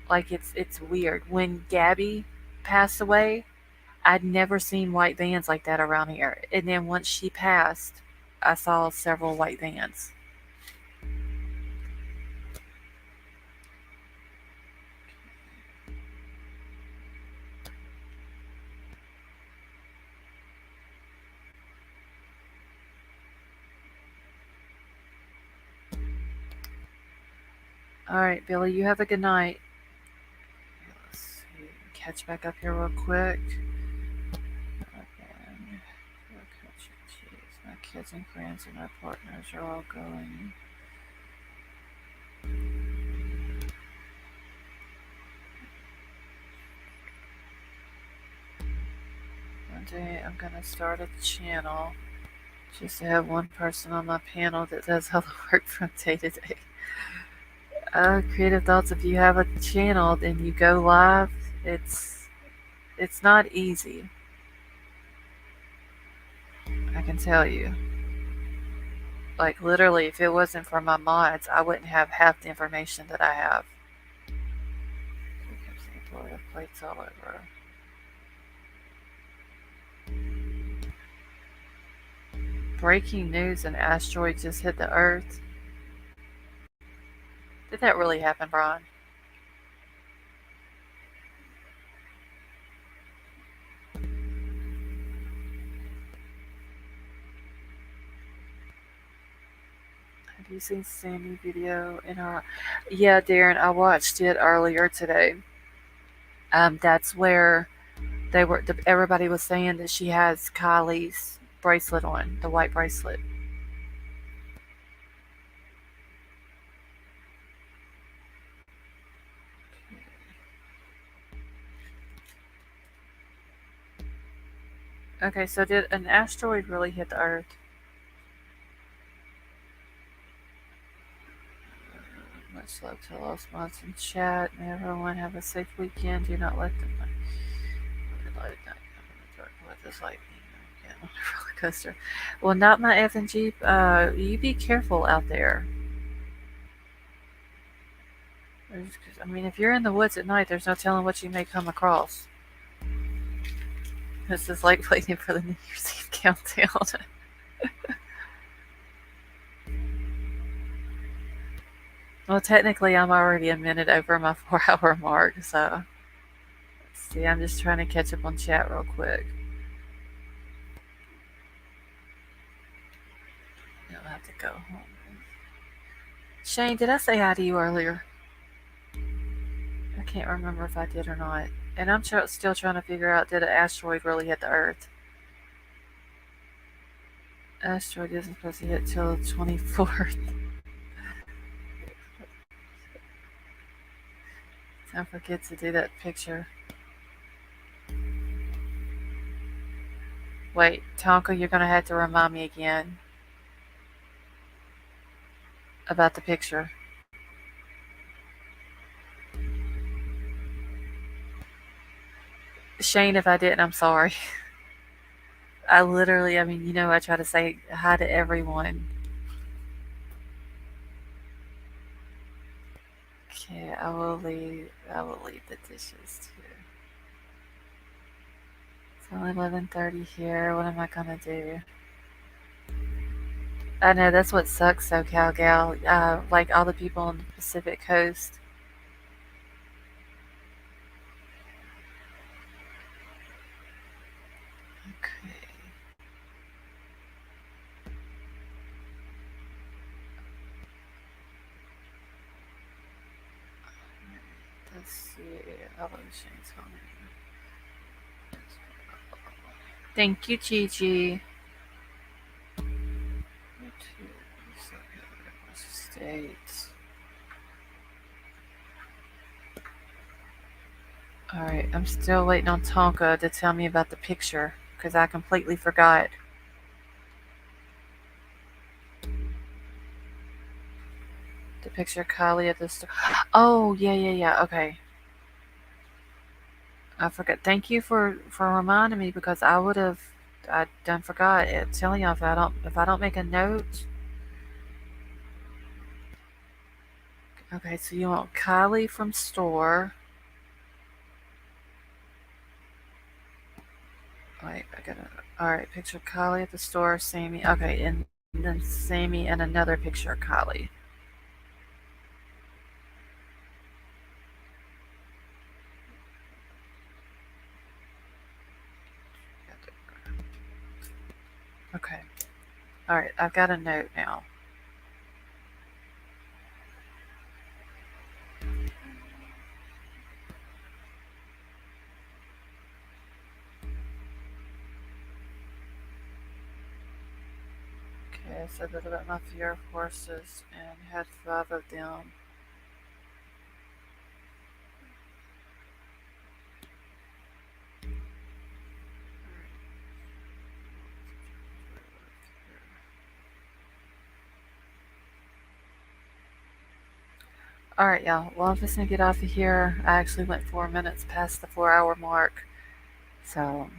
Like it's weird. When Gabby passed away, I'd never seen white vans like that around here. And then once she passed, I saw several white vans. All right, Billy, you have a good night. Let's see. Catch back up here real quick. Again, my kids and friends and my partners are all going. One day I'm gonna start a channel just to have one person on my panel that does all the work from day to day. Creative thoughts. If you have a channel and you go live, it's not easy. I can tell you. Like literally, if it wasn't for my mods, I wouldn't have half the information that I have. Florida plates all over. Breaking news: an asteroid just hit the Earth. Did that really happen, Brian? Have you seen Sammy video in her? Yeah, Darren, I watched it earlier today. That's where everybody was saying that she has Kylie's bracelet on, the white bracelet. Okay, so did an asteroid really hit the Earth? Much love to Lost Mods in chat. May everyone have a safe weekend. Do not let them let this lightning again on a roller coaster. Well, not my effing Jeep. You be careful out there. I mean, if you're in the woods at night, there's no telling what you may come across. This is like waiting for the New Year's Eve countdown. Well, technically, I'm already a minute over my 4 hour mark, so. Let's see, I'm just trying to catch up on chat real quick. I'll have to go home. Shane, did I say hi to you earlier? I can't remember if I did or not. And I'm still trying to figure out, did an asteroid really hit the Earth? Asteroid isn't supposed to hit till the 24th. Don't forget to do that picture. Wait, Tonka, you're going to have to remind me again about the picture. Shane, if I didn't, I'm sorry. I literally, I mean, I try to say hi to everyone. Okay, I will leave the dishes too. It's only 11:30 here. What am I gonna do? I know that's what sucks though, Cal Gal. Like all the people on the Pacific Coast. Okay, let's see. I'll let Shane's on. Thank you, Gigi. State. Alright, I'm still waiting on Tonka to tell me about the picture because I completely forgot. The picture of Kylie at the store. Oh, yeah, yeah, yeah. Okay. I forgot. Thank you for reminding me because I done forgot. Telling y'all if I don't make a note. Okay, so you want Kylie from store. Wait, I gotta. All right, picture of Kylie at the store. Sammy. Okay, and then Sammy and another picture of Kylie. Okay. All right, I've got a note now. Okay, I said that about my fear of horses and had 5 of them. Alright, y'all. Well, I'm just gonna get off of here. I actually went 4 minutes past the 4 hour mark. So,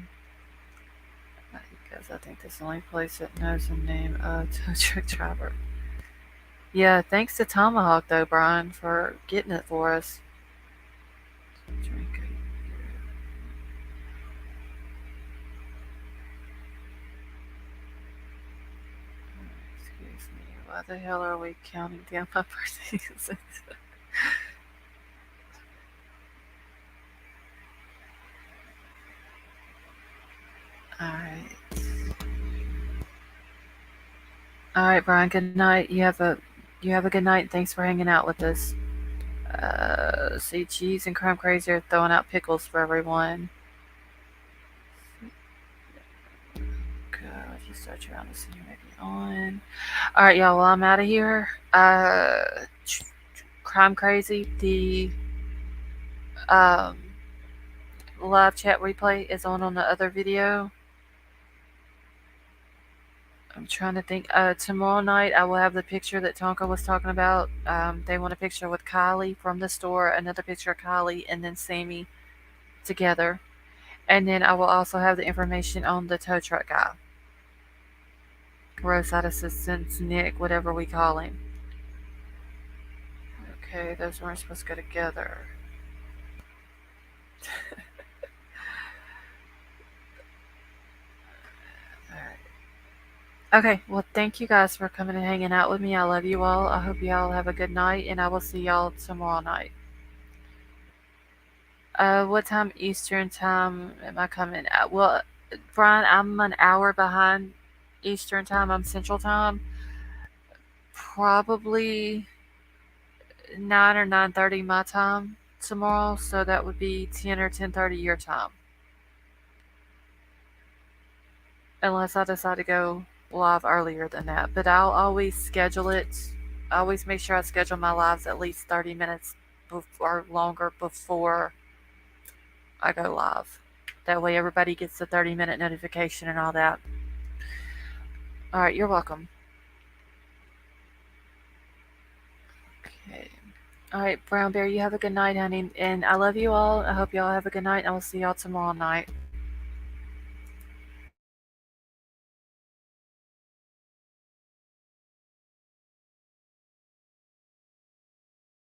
because I think this is the only place that knows the name of tow truck driver. Yeah, thanks to Tomahawk, though, Brian, for getting it for us. Drink it. Excuse me. Why the hell are we counting down my birthday? Alright. Alright, Brian, good night. You have a good night. Thanks for hanging out with us. See, Cheese and Crime Crazy are throwing out pickles for everyone. God, if you search around to see who may be on. Alright, y'all, well, I'm out of here. Crime Crazy, the um, live chat replay is on the other video. I'm trying to think. Tomorrow night, I will have the picture that Tonka was talking about. They want a picture with Kylie from the store, another picture of Kylie, and then Sammy together. And then I will also have the information on the tow truck guy. Roadside assistance, Nick, whatever we call him. Okay, those weren't supposed to go together. Alright. Okay, well, thank you guys for coming and hanging out with me. I love you all. I hope you all have a good night, and I will see y'all tomorrow night. What time Eastern time am I coming? Well, Brian, I'm an hour behind Eastern time. I'm Central time. Probably 9 or 9:30 my time. tomorrow, so that would be 10 or 10:30 your time. Unless I decide to go live earlier than that, but I'll always schedule it. I always make sure I schedule my lives at least 30 minutes or longer before I go live. That way everybody gets the 30-minute notification and all that. All right, you're welcome. Okay. All right, Brown Bear, you have a good night, honey. And I love you all. I hope you all have a good night. And I will see y'all tomorrow night.